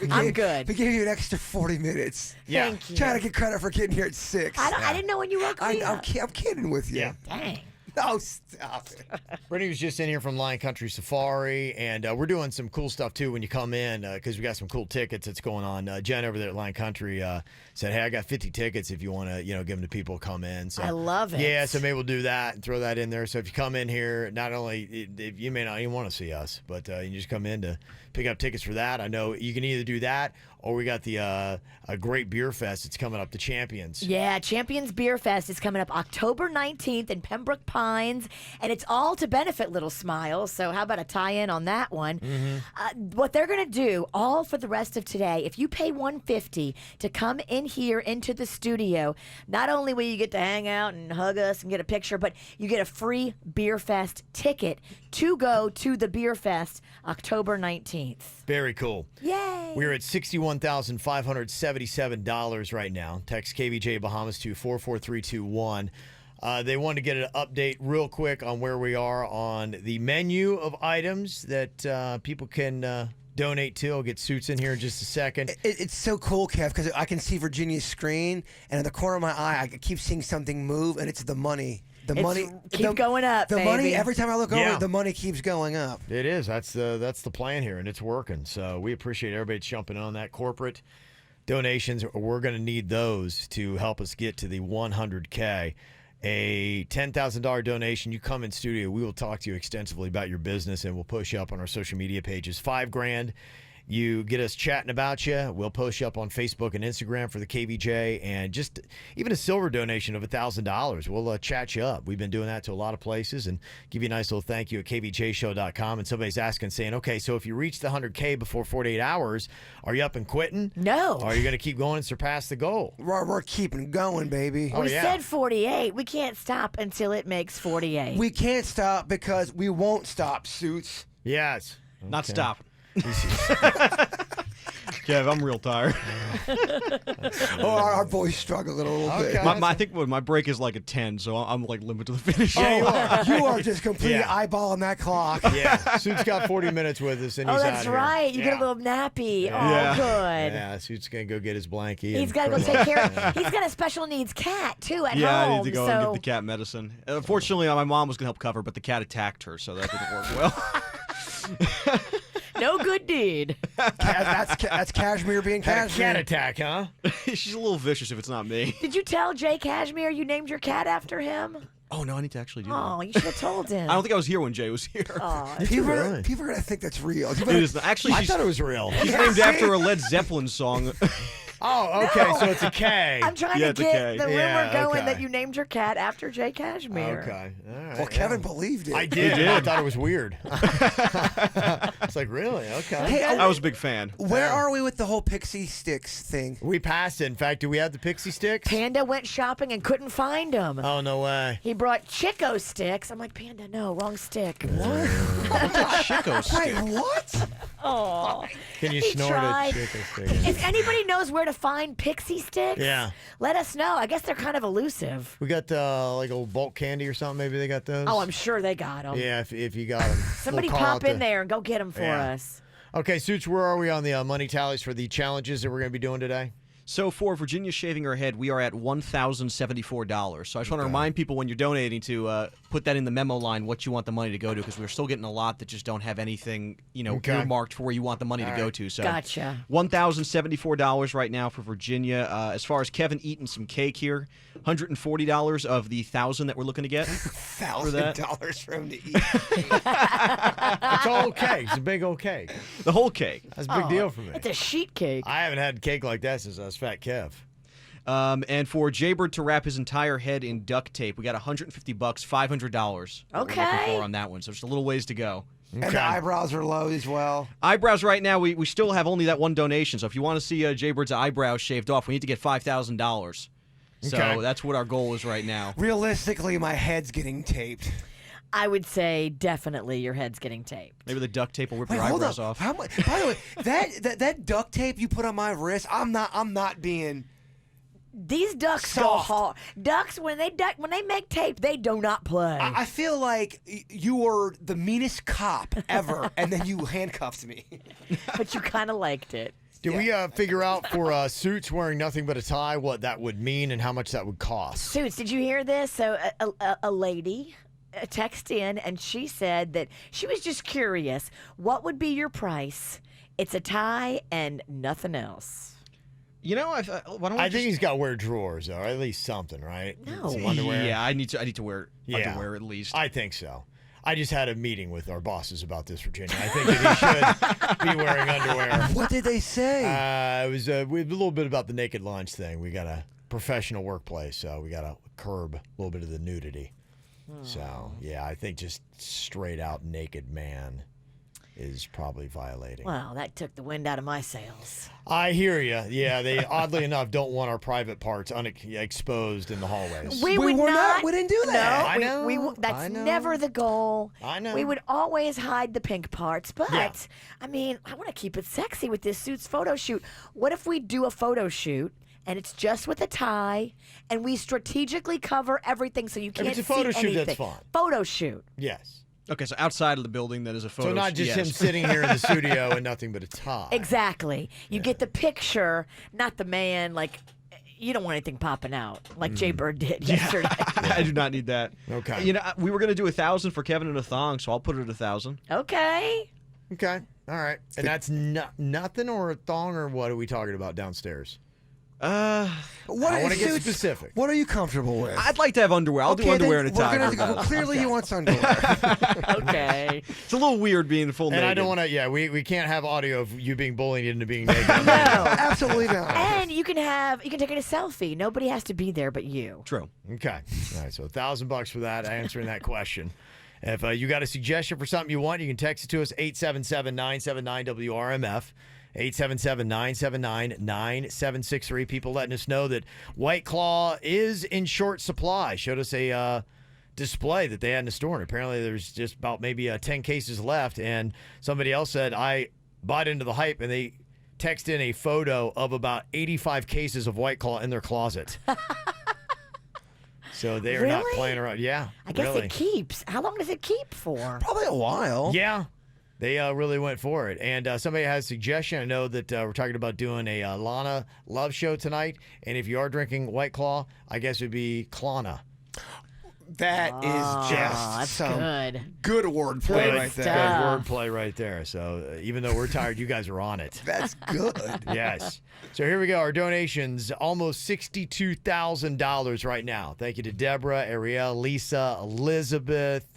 I'm good. We gave you an extra 40 minutes. Yeah. Thank you. Trying to get credit for getting here at 6. I didn't know when you woke me I'm up. kidding with you. Yeah. Dang. No, stop it. Brittany was just in here from Lion Country Safari, and we're doing some cool stuff too when you come in because we got some cool tickets that's going on. Jen over there at Lion Country said, "Hey, I got 50 tickets if you want to, give them to people who come in." So I love it. Yeah, so maybe we'll do that and throw that in there. So if you come in here, not only if you may not even want to see us, but you just come in to pick up tickets for that. I know you can either do that or we got the a great beer fest. It's coming up, the Champions. Yeah, Champions Beer Fest is coming up October 19th in Pembroke Pines, and it's all to benefit Little Smiles. So how about a tie-in on that one? Mm-hmm. What they're going to do all for the rest of today, if you pay $150 to come in here into the studio, not only will you get to hang out and hug us and get a picture, but you get a free Beer Fest ticket to go to the Beer Fest October 19th. Very cool. Yay! We're at $61,525. $31,577 right now. Text KVJ Bahamas to 44321. They wanted to get an update real quick on where we are on the menu of items that people can donate to. I'll get Suits in here in just a second. It's so cool, Kev, because I can see Virginia's screen, and in the corner of my eye, I keep seeing something move, and it's the money. Keep going up, The baby. money, every time I look over, the money keeps going up. It is. That's the plan here, and it's working. So we appreciate everybody jumping on that. Corporate donations, we're going to need those to help us get to the 100K. A $10,000 donation, you come in studio, we will talk to you extensively about your business, and we'll post you up on our social media pages. $5,000, you get us chatting about you. We'll post you up on Facebook and Instagram for the KVJ, and just even a silver donation of $1,000, we'll chat you up. We've been doing that to a lot of places and give you a nice little thank you at kvjshow.com. And somebody's asking, saying, okay, so if you reach the 100K before 48 hours, are you up and quitting? No. Or are you going to keep going and surpass the goal? We're keeping going, baby. We said 48. We can't stop until it makes 48. We can't stop because we won't stop, Suits. Yes. Not stop. Kev, I'm real tired. Our boys struggle a little bit. I think my break is like a 10, so I'm like limited to the finish. You are just completely eyeballing that clock. Yeah, Suit's got 40 minutes with us, and he's that's out right. here. You get a little nappy. Yeah. Oh, good. Yeah, Suit's going to go get his blankie. He's got to go take care of. He's got a special needs cat too at home. Yeah, I need to go and get the cat medicine. Unfortunately, my mom was going to help cover, but the cat attacked her, so that didn't work well. No good deed. That's Cashmere being Cashmere. Cat attack, huh? She's a little vicious if it's not me. Did you tell Jay Cashmere you named your cat after him? Oh, no, I need to actually do that. Oh, you should have told him. I don't think I was here when Jay was here. Oh, People are going to think that's real. It is not. Actually, I thought it was real. She's named after a Led Zeppelin song. Oh, okay, so it's a K. I'm trying to get the rumor going okay. that you named your cat after Jay Cashmere. Okay, all right. Well, Kevin believed it. I did. He did. I thought it was weird. It's like, really? Okay. Hey, I was a big fan. Where are we with the whole pixie sticks thing? We passed it. In fact, do we have the pixie sticks? Panda went shopping and couldn't find them. Oh, no way. He brought Chico sticks. I'm like, Panda, no, wrong stick. What? Chico stick. Wait, what? Oh. Can you He snort tried. a Chico stick? If anybody knows where to find pixie sticks, let us know. I guess they're kind of elusive. We got like a bulk candy or something. Maybe they got those. Oh, I'm sure they got them. Yeah, if you got them. Somebody pop in there and go get them for us. Okay, Suits, where are we on the money tallies for the challenges that we're going to be doing today? So for Virginia shaving her head, we are at $1,074. So I just want to remind people when you're donating to put that in the memo line what you want the money to go to, because we're still getting a lot that just don't have anything, earmarked for where you want the money to go to. So Gotcha. $1,074 right now for Virginia. As far as Kevin eating some cake here, $140 of the $1,000 that we're looking to get. $1,000 for him to eat. It's all old cake. It's a big old cake. The whole cake. That's a big deal for me. It's a sheet cake. I haven't had cake like that since I was Fat Kev. And for Jaybird to wrap his entire head in duct tape, we got $150, $500. We're looking for on that one. So just a little ways to go. And the eyebrows are low as well. Eyebrows right now, we still have only that one donation. So if you want to see Jaybird's eyebrows shaved off, we need to get $5,000. So that's what our goal is right now. Realistically, my head's getting taped. I would say definitely your head's getting taped. Maybe the duct tape will rip Wait, your hold eyebrows up. off. How much? By the way, that duct tape you put on my wrist, I'm not being. These ducks go Soft. hard. Ducks when they make tape, they do not play. I feel like you were the meanest cop ever, and then you handcuffed me. But you kind of liked it. Did we figure out for Suits wearing nothing but a tie what that would mean and how much that would cost? Suits, did you hear this? So a lady texted in, and she said that she was just curious. What would be your price? It's a tie and nothing else. You know, why don't I think he's got to wear drawers, though, or at least something, right? No. Some underwear. Yeah, I need to wear underwear at least. I think so. I just had a meeting with our bosses about this, Virginia. I think that he should be wearing underwear. What did they say? It was a little bit about the naked lunch thing. We got a professional workplace, so we got to curb a little bit of the nudity. So, yeah, I think just straight out naked man. is probably violating. Well, that took the wind out of my sails. I hear you. Yeah, they oddly enough don't want our private parts exposed in the hallways. We didn't do that. I know. That's never the goal. I know. We would always hide the pink parts, but Yeah. I mean, I want to keep it sexy with this Suits photo shoot. What if we do a photo shoot and it's just with a tie and we strategically cover everything so you can't it's a photo see shoot, anything? that's fine. Photo shoot. Yes. Okay, so outside of the building, that is a photo. So not just him sitting here in the studio and nothing but a tie. Exactly. You get the picture, not the man. Like, you don't want anything popping out like Jay Bird did yesterday. I do not need that. Okay. You know, we were going to do 1,000 for Kevin and a thong, so I'll put it at 1,000. Okay. Okay. All right. And that's nothing or a thong or what are we talking about downstairs? I want to get specific. What are you comfortable with? I'd like to have underwear. I'll do underwear and a tie. Clearly, he wants underwear. Okay. It's a little weird being full naked. And I don't want to. Yeah, we can't have audio of you being bullied into being naked. No, absolutely not. And you can take it a selfie. Nobody has to be there but you. True. Okay. All right. So $1,000 for that answering that question. If you got a suggestion for something you want, you can text it to us 877-979-WRMF. 877-979-9763. People letting us know that White Claw is in short supply. Showed us a display that they had in the store, and apparently there's just about maybe 10 cases left. And somebody else said, I bought into the hype, and they text in a photo of about 85 cases of White Claw in their closet. So they are not playing around. Yeah, I guess it keeps. How long does it keep for? Probably a while. Yeah. They really went for it. And somebody has a suggestion. I know that we're talking about doing a Lana Love show tonight. And if you are drinking White Claw, I guess it would be Clana. That is just that's some good wordplay right there. Good wordplay right there. So even though we're tired, you guys are on it. That's good. Yes. So here we go. Our donations, almost $62,000 right now. Thank you to Deborah, Ariel, Lisa, Elizabeth,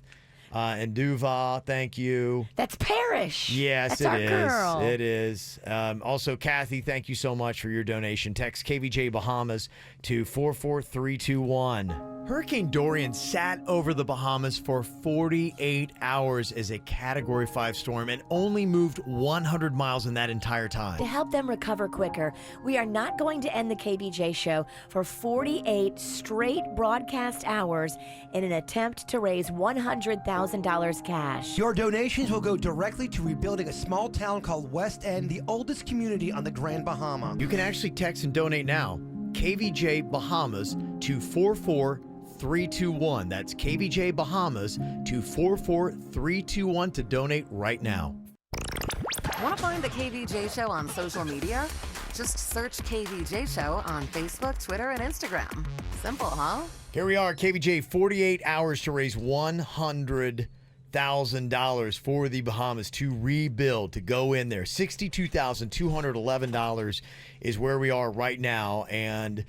and Duval, thank you. That's Parrish. Yes, That's our it is. girl. It is. Also, Kathy, thank you so much for your donation. Text KVJ Bahamas to 44321. Hurricane Dorian sat over the Bahamas for 48 hours as a Category 5 storm and only moved 100 miles in that entire time. To help them recover quicker, we are not going to end the KVJ show for 48 straight broadcast hours in an attempt to raise $100,000 cash. Your donations will go directly to rebuilding a small town called West End, the oldest community on the Grand Bahama. You can actually text and donate now. KVJ Bahamas to 44321. That's KVJ Bahamas to 44321 to donate right now. Want to find the KVJ Show on social media? Just search KVJ Show on Facebook, Twitter, and Instagram. Simple, huh? Here we are, KVJ, 48 hours to raise $100,000 for the Bahamas to rebuild, to go in there. $62,211 is where we are right now, and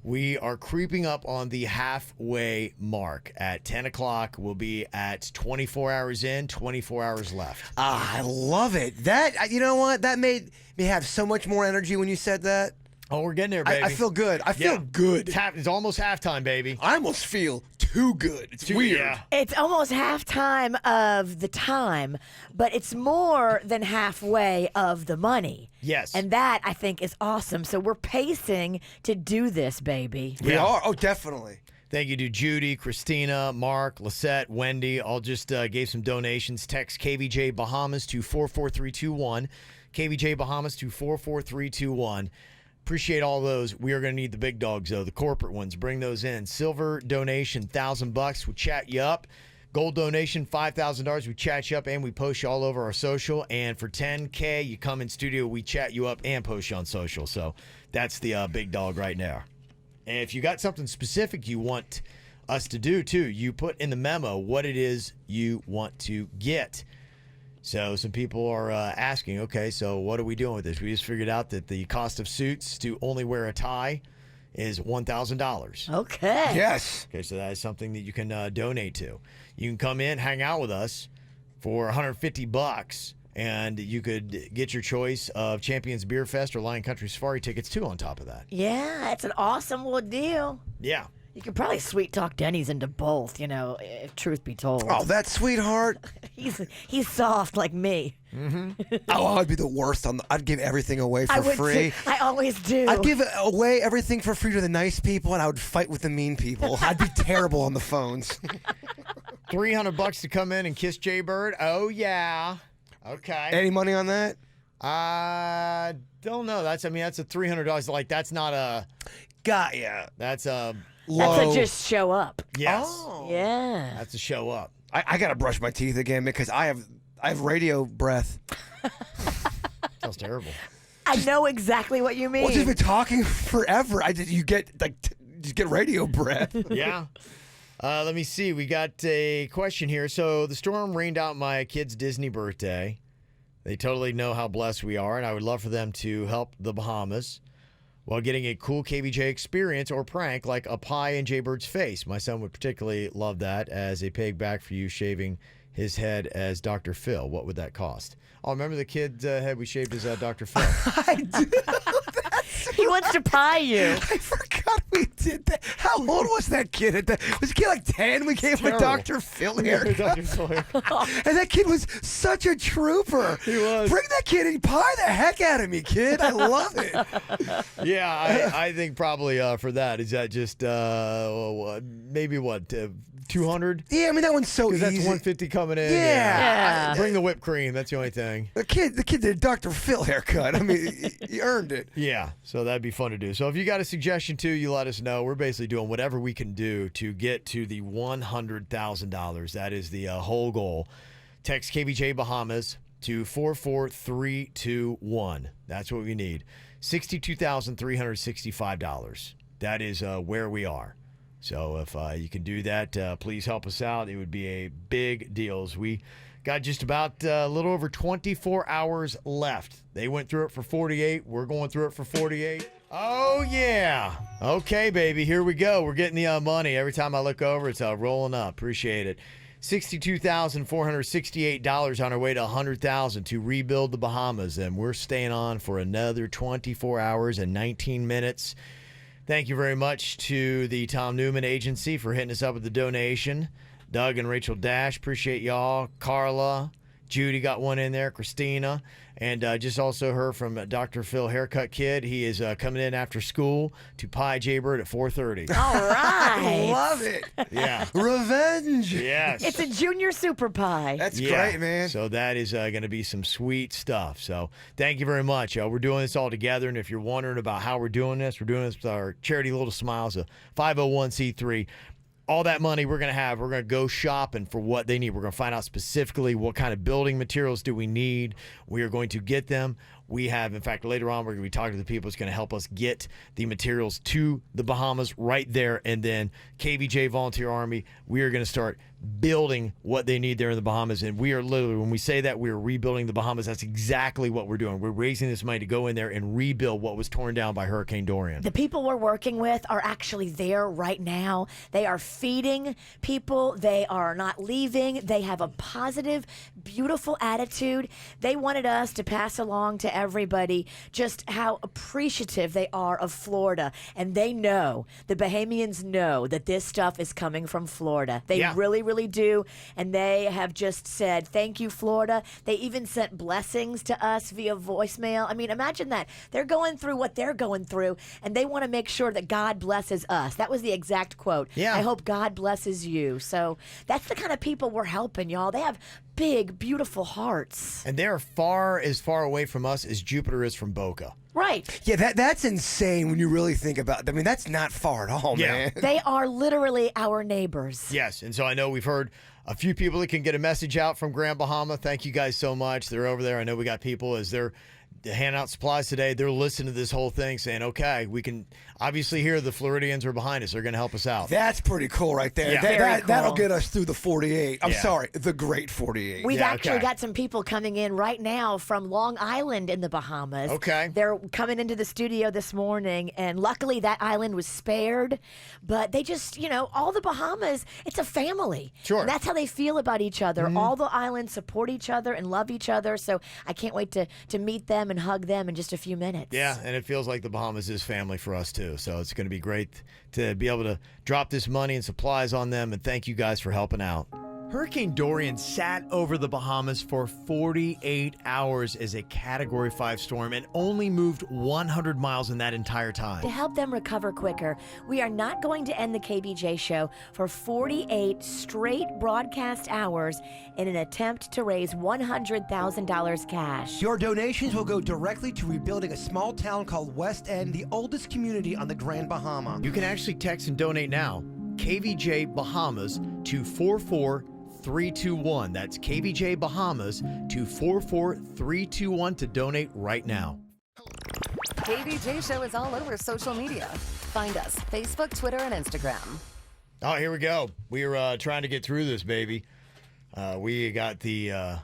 we are creeping up on the halfway mark. At 10 o'clock, we'll be at 24 hours in, 24 hours left. I love it. That, you know what? That made me have so much more energy when you said that. Oh, we're getting there, baby. I feel good. I feel good. It's almost halftime, baby. I almost feel too good. It's weird. Yeah. It's almost halftime of the time, but it's more than halfway of the money. Yes. And that, I think, is awesome. So we're pacing to do this, baby. We are. Oh, definitely. Thank you to Judy, Christina, Mark, Lisette, Wendy. All just gave some donations. Text KVJ Bahamas to 44321. KVJ Bahamas to 44321. Appreciate all those. We are going to need the big dogs, though, the corporate ones. Bring those in. Silver donation, $1,000. We chat you up. Gold donation, $5,000. We chat you up and we post you all over our social. And for $10K, you come in studio, we chat you up and post you on social. So that's the big dog right now. And if you got something specific you want us to do, too, you put in the memo what it is you want to get. So some people are asking, okay, so what are we doing with this? We just figured out that the cost of suits to only wear a tie is $1,000. Okay. Yes. Okay, so that is something that you can donate to. You can come in, hang out with us for $150, and you could get your choice of Champions Beer Fest or Lion Country Safari tickets, too, on top of that. Yeah, it's an awesome little deal. Yeah. You could probably sweet talk Denny's into both, if truth be told. Oh, that sweetheart. He's soft like me. Oh, I'd be the worst I'd give everything away for free. I always do. I'd give away everything for free to the nice people, and I would fight with the mean people. I'd be terrible on the phones. $300 to come in and kiss Jay Bird. Oh yeah. Okay. Any money on that? Don't know. That's a $300. Like that's not a. Got ya. That's a. That's a just show up. Yes. Oh. Yeah. That's a show up. I gotta brush my teeth again because I have radio breath. Sounds terrible. I know exactly what you mean. Well, just been talking forever. You get just get radio breath. Yeah. Let me see. We got a question here. So the storm rained out my kid's Disney birthday. They totally know how blessed we are, and I would love for them to help the Bahamas while getting a cool KVJ experience or prank like a pie in Jaybird's face. My son would particularly love that as a payback for you shaving his head as Dr. Phil. What would that cost? Oh, remember the kid's head we shaved as Dr. Phil? I do. He wants to pie you. I forgot we did that. How old was that kid? Was the kid like 10? We gave him a Dr. Phil haircut. Dr. Phil haircut. And that kid was such a trooper. He was. Bring that kid and pie the heck out of me, kid. I love it. Yeah, I think probably for that, is that just maybe 200? Yeah, I mean, that one's so easy. That's 150 coming in. Yeah. Bring the whipped cream. That's the only thing. The kid did a Dr. Phil haircut. I mean, he earned it. Yeah, so that'd be fun to do. So if you got a suggestion too, you let us know. We're basically doing whatever we can do to get to the $100,000. That is the whole goal. Text KVJ Bahamas to 44321. That's what we need. $62,365. That is where we are. So if you can do that, please help us out. It would be a big deal. As we got just about a little over 24 hours left. They went through it for 48. We're going through it for 48. Oh, yeah. Okay, baby. Here we go. We're getting the money. Every time I look over, it's rolling up. Appreciate it. $62,468 on our way to $100,000 to rebuild the Bahamas. And we're staying on for another 24 hours and 19 minutes. Thank you very much to the Tom Newman Agency for hitting us up with the donation. Doug and Rachel Dash, appreciate y'all. Carla, Judy got one in there. Christina, and just also heard from Dr. Phil Haircut Kid. He is coming in after school to pie Jaybird at 4:30. All right. Love it. Yeah. Revenge. Yes. It's a junior super pie. That's great, man. So that is going to be some sweet stuff. So thank you very much. We're doing this all together, and if you're wondering about how we're doing this with our charity Little Smiles, a 501c3. All that money we're going to go shopping for what they need. We're going to find out specifically what kind of building materials do we need. We are going to get them. We have, in fact, later on, we're going to be talking to the people that's going to help us get the materials to the Bahamas right there. And then KVJ Volunteer Army, we are going to start building what they need there in the Bahamas. And we are literally, when we say that we're rebuilding the Bahamas, that's exactly what we're doing. We're raising this money to go in there and rebuild what was torn down by Hurricane Dorian. The people we're working with are actually there right now. They are feeding people. They are not leaving. They have a positive, beautiful attitude. They wanted us to pass along to everybody just how appreciative they are of Florida. And they know, the Bahamians know that this stuff is coming from Florida. They really do. And they have just said, thank you, Florida. They even sent blessings to us via voicemail. I mean, imagine that. They're going through what they're going through, and they want to make sure that God blesses us. That was the exact quote. Yeah. I hope God blesses you. So that's the kind of people we're helping, y'all. They have big, beautiful hearts. And they're as far away from us as Jupiter is from Boca. Right. Yeah, that's insane when you really think about it. I mean, that's not far at all, man. They are literally our neighbors. Yes, and so I know we've heard a few people that can get a message out from Grand Bahama. Thank you guys so much. They're over there. I know we got people as they're handing out supplies today. They're listening to this whole thing saying, okay, we can obviously hear the Floridians are behind us. They're going to help us out. That's pretty cool right there. Yeah. That'll get us through the 48. I'm sorry, the Great 48. We've actually got some people coming in right now from Long Island in the Bahamas. Okay. They're coming into the studio this morning, and luckily that island was spared. But they just, all the Bahamas, it's a family. Sure. And that's how they feel about each other. All the islands support each other and love each other. So I can't wait to meet them them and hug them in just a few minutes. Yeah, and it feels like the Bahamas is family for us, too. So it's going to be great to be able to drop this money and supplies on them, and thank you guys for helping out. Hurricane Dorian sat over the Bahamas for 48 hours as a Category 5 storm and only moved 100 miles in that entire time. To help them recover quicker, we are not going to end the KVJ show for 48 straight broadcast hours in an attempt to raise $100,000 cash. Your donations will go directly to rebuilding a small town called West End, the oldest community on the Grand Bahama. You can actually text and donate now. KVJ Bahamas to 44321. That's KVJ Bahamas to 44321 to donate right now. KVJ Show is all over social media. Find us Facebook, Twitter, and Instagram. Oh, here we go. We're trying to get through this, baby. We got the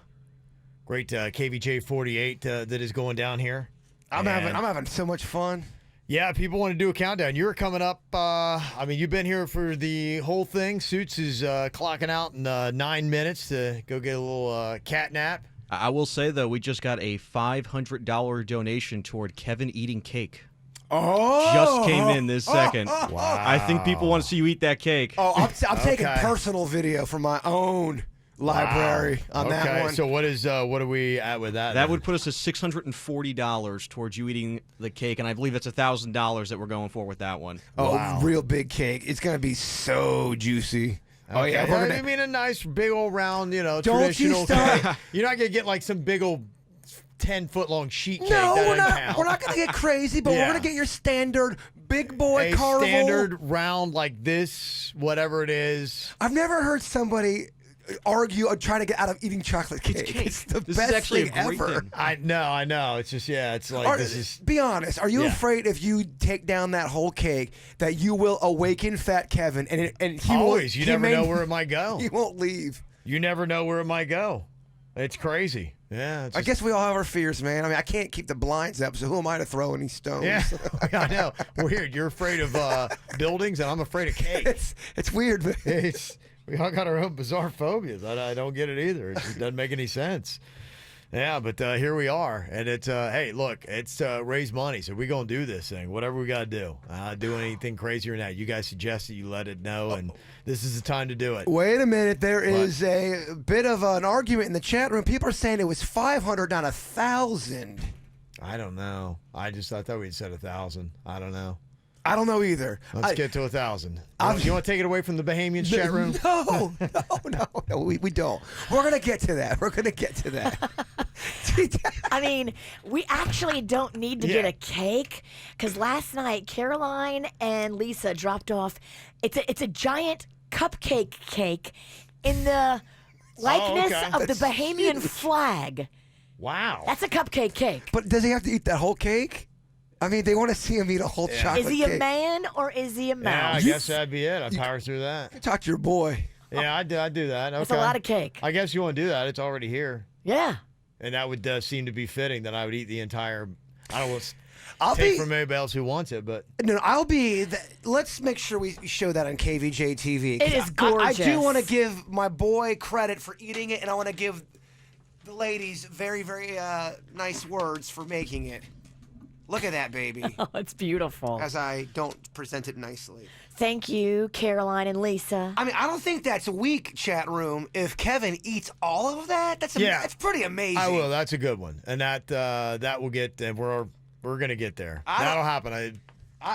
great KVJ 48 that is going down here. I'm having so much fun. Yeah, people want to do a countdown. You're coming up. You've been here for the whole thing. Suits is clocking out in 9 minutes to go get a little cat nap. I will say, though, we just got a $500 donation toward Kevin eating cake. Oh! Just came in this second. Wow. I think people want to see you eat that cake. Oh, I'm taking personal video from my own library on that one. So what are we at with that? That would put us at $640 towards you eating the cake, and I believe that's $1,000 that we're going for with that one. Oh, wow. Real big cake. It's gonna be so juicy. Okay. Oh yeah, I mean a nice big old round, Don't traditional you start. cake. You're not gonna get like some big old 10-foot-long sheet cake. No, that we're doesn't not. count. We're not gonna get crazy, but we're gonna get your standard big boy carnival. Standard round like this, whatever it is. I've never heard somebody argue or try to get out of eating chocolate cake. It's the This best is actually thing a great ever. thing. I know. It's just it's like this is. Be honest. Are you afraid if you take down that whole cake that you will awaken Fat Kevin and he Always. will? You never know where it might go. He won't leave. You never know where it might go. It's crazy. Yeah. I guess we all have our fears, man. I mean, I can't keep the blinds up, so who am I to throw any stones? Yeah, I know. Weird. You're afraid of buildings, and I'm afraid of cake. It's weird, but we all got our own bizarre phobias. I don't get it either. It just doesn't make any sense. Yeah, but here we are, and it's hey, look, it's raise money, so we're gonna do this thing, whatever we gotta do. Do anything crazier than that. You guys suggested, you let it know, and this is the time to do it. Wait a minute, there is a bit of an argument in the chat room. People are saying it was 500, not 1,000. I don't know. I thought we'd said 1,000. I don't know. I don't know either. Let's get to 1,000. You want to take it away from the Bahamians chat room? No, we don't. We're going to get to that. I mean, we actually don't need to get a cake because last night Caroline and Lisa dropped off. It's a giant cupcake cake in the likeness of the Bahamian flag. Wow. That's a cupcake cake. But does he have to eat that whole cake? I mean, they want to see him eat a whole chocolate cake. Is he a man or is he a mouse? Yeah, I guess that'd be it. I'd power through that. Talk to your boy. Yeah, I'd do that. Okay. That's a lot of cake. I guess you want to do that. It's already here. Yeah. And that would seem to be fitting that I would eat the entire. I don't want I'll take be from anybody else who wants it, but no, I'll be. Let's make sure we show that on KVJ TV. It is gorgeous. I do want to give my boy credit for eating it, and I want to give the ladies very, very nice words for making it. Look at that, baby. Oh, it's beautiful. As I don't present it nicely. Thank you, Caroline and Lisa. I mean, I don't think that's weak, chat room. If Kevin eats all of that, that's pretty amazing. I will. That's a good one, and that will get. We're gonna get there. That'll happen.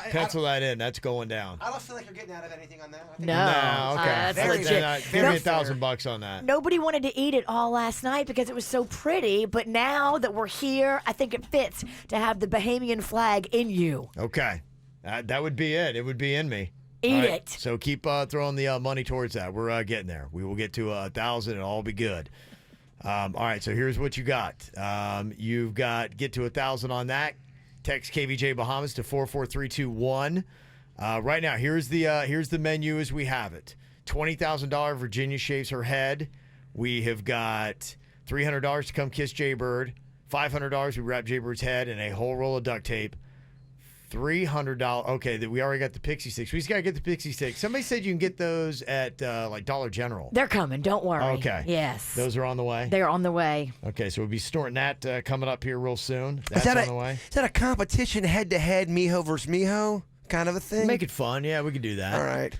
Pencil that in. That's going down. I don't feel like you're getting out of anything on that. No, okay. that's legit. Give me $1,000 on that. Nobody wanted to eat it all last night because it was so pretty, but now that we're here, I think it fits to have the Bahamian flag in you. Okay, that would be it. It would be in me. Eat it. So keep throwing the money towards that. We're getting there. We will get to 1,000. It'll all be good. All right. So here's what you got. You've got get to 1,000 on that. Text KVJ Bahamas to 44321. Right now, here's the menu as we have it. $20,000. Virginia shaves her head. We have got $300 to come kiss Jaybird. $500 we wrap Jaybird's head in a whole roll of duct tape. $300. Okay, we already got the Pixie Sticks. We just got to get the Pixie Sticks. Somebody said you can get those at like Dollar General. They're coming. Don't worry. Okay. Yes. Those are on the way? They're on the way. Okay, so we'll be snorting that coming up here real soon. Is That's on the way. Is that a competition head-to-head, Miho versus Miho kind of a thing? Make it fun. Yeah, we could do that. All right.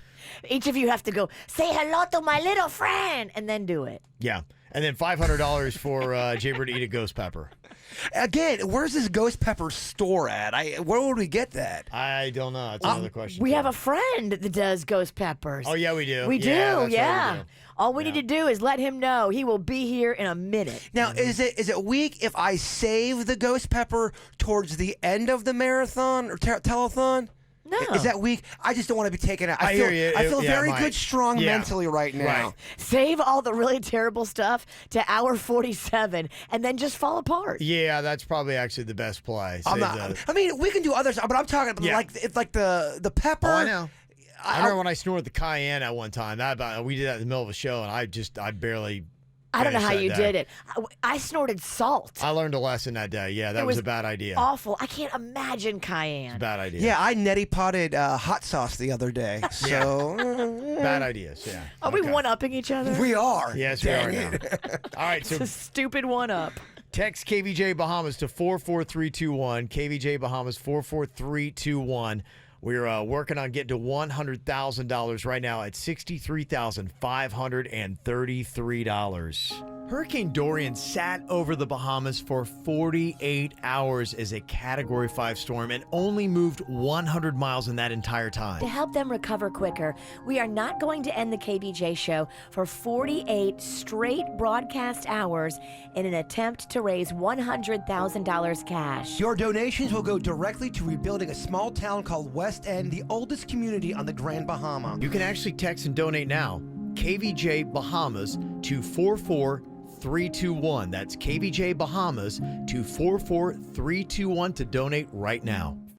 Each of you have to go, say hello to my little friend, and then do it. Yeah. And then $500 for Jaybird to eat a ghost pepper. Again, where's this ghost pepper store at? Where would we get that? I don't know. That's another question. We have a friend that does ghost peppers. Oh, yeah, we do. We do, that's right, we do. All we need to do is let him know. He will be here in a minute. Now, is it weak if I save the ghost pepper towards the end of the marathon or telethon? No. Is that weak? I just don't want to be taken out. I hear you. I feel very Mike. good, strong Yeah. mentally right now. Right. Save all the really terrible stuff to hour 47 and then just fall apart. Yeah, that's probably actually the best play. I mean, we can do other stuff, but I'm talking about like the pepper. Oh, I know. I remember when I snorted the cayenne at one time. We did that in the middle of a show, and I barely. I don't know how finished you that day. did it. I snorted salt. I learned a lesson that day. Yeah, that was a bad idea. Awful. I can't imagine cayenne. It's a bad idea. Yeah, I neti potted hot sauce the other day. So bad ideas. Yeah. Are we one-upping each other? We are. Yes, we are now. All right, so It's a stupid one-up. text KVJ Bahamas to 44321. KVJ Bahamas 44321. We're working on getting to $100,000 right now at $63,533. Hurricane Dorian sat over the Bahamas for 48 hours as a Category 5 storm and only moved 100 miles in that entire time. To help them recover quicker, we are not going to end the KVJ show for 48 straight broadcast hours in an attempt to raise $100,000 cash. Your donations will go directly to rebuilding a small town called West End, the oldest community on the Grand Bahama. You can actually text and donate now. KVJ Bahamas to 44321. That's KVJ Bahamas to 44321 to donate right now.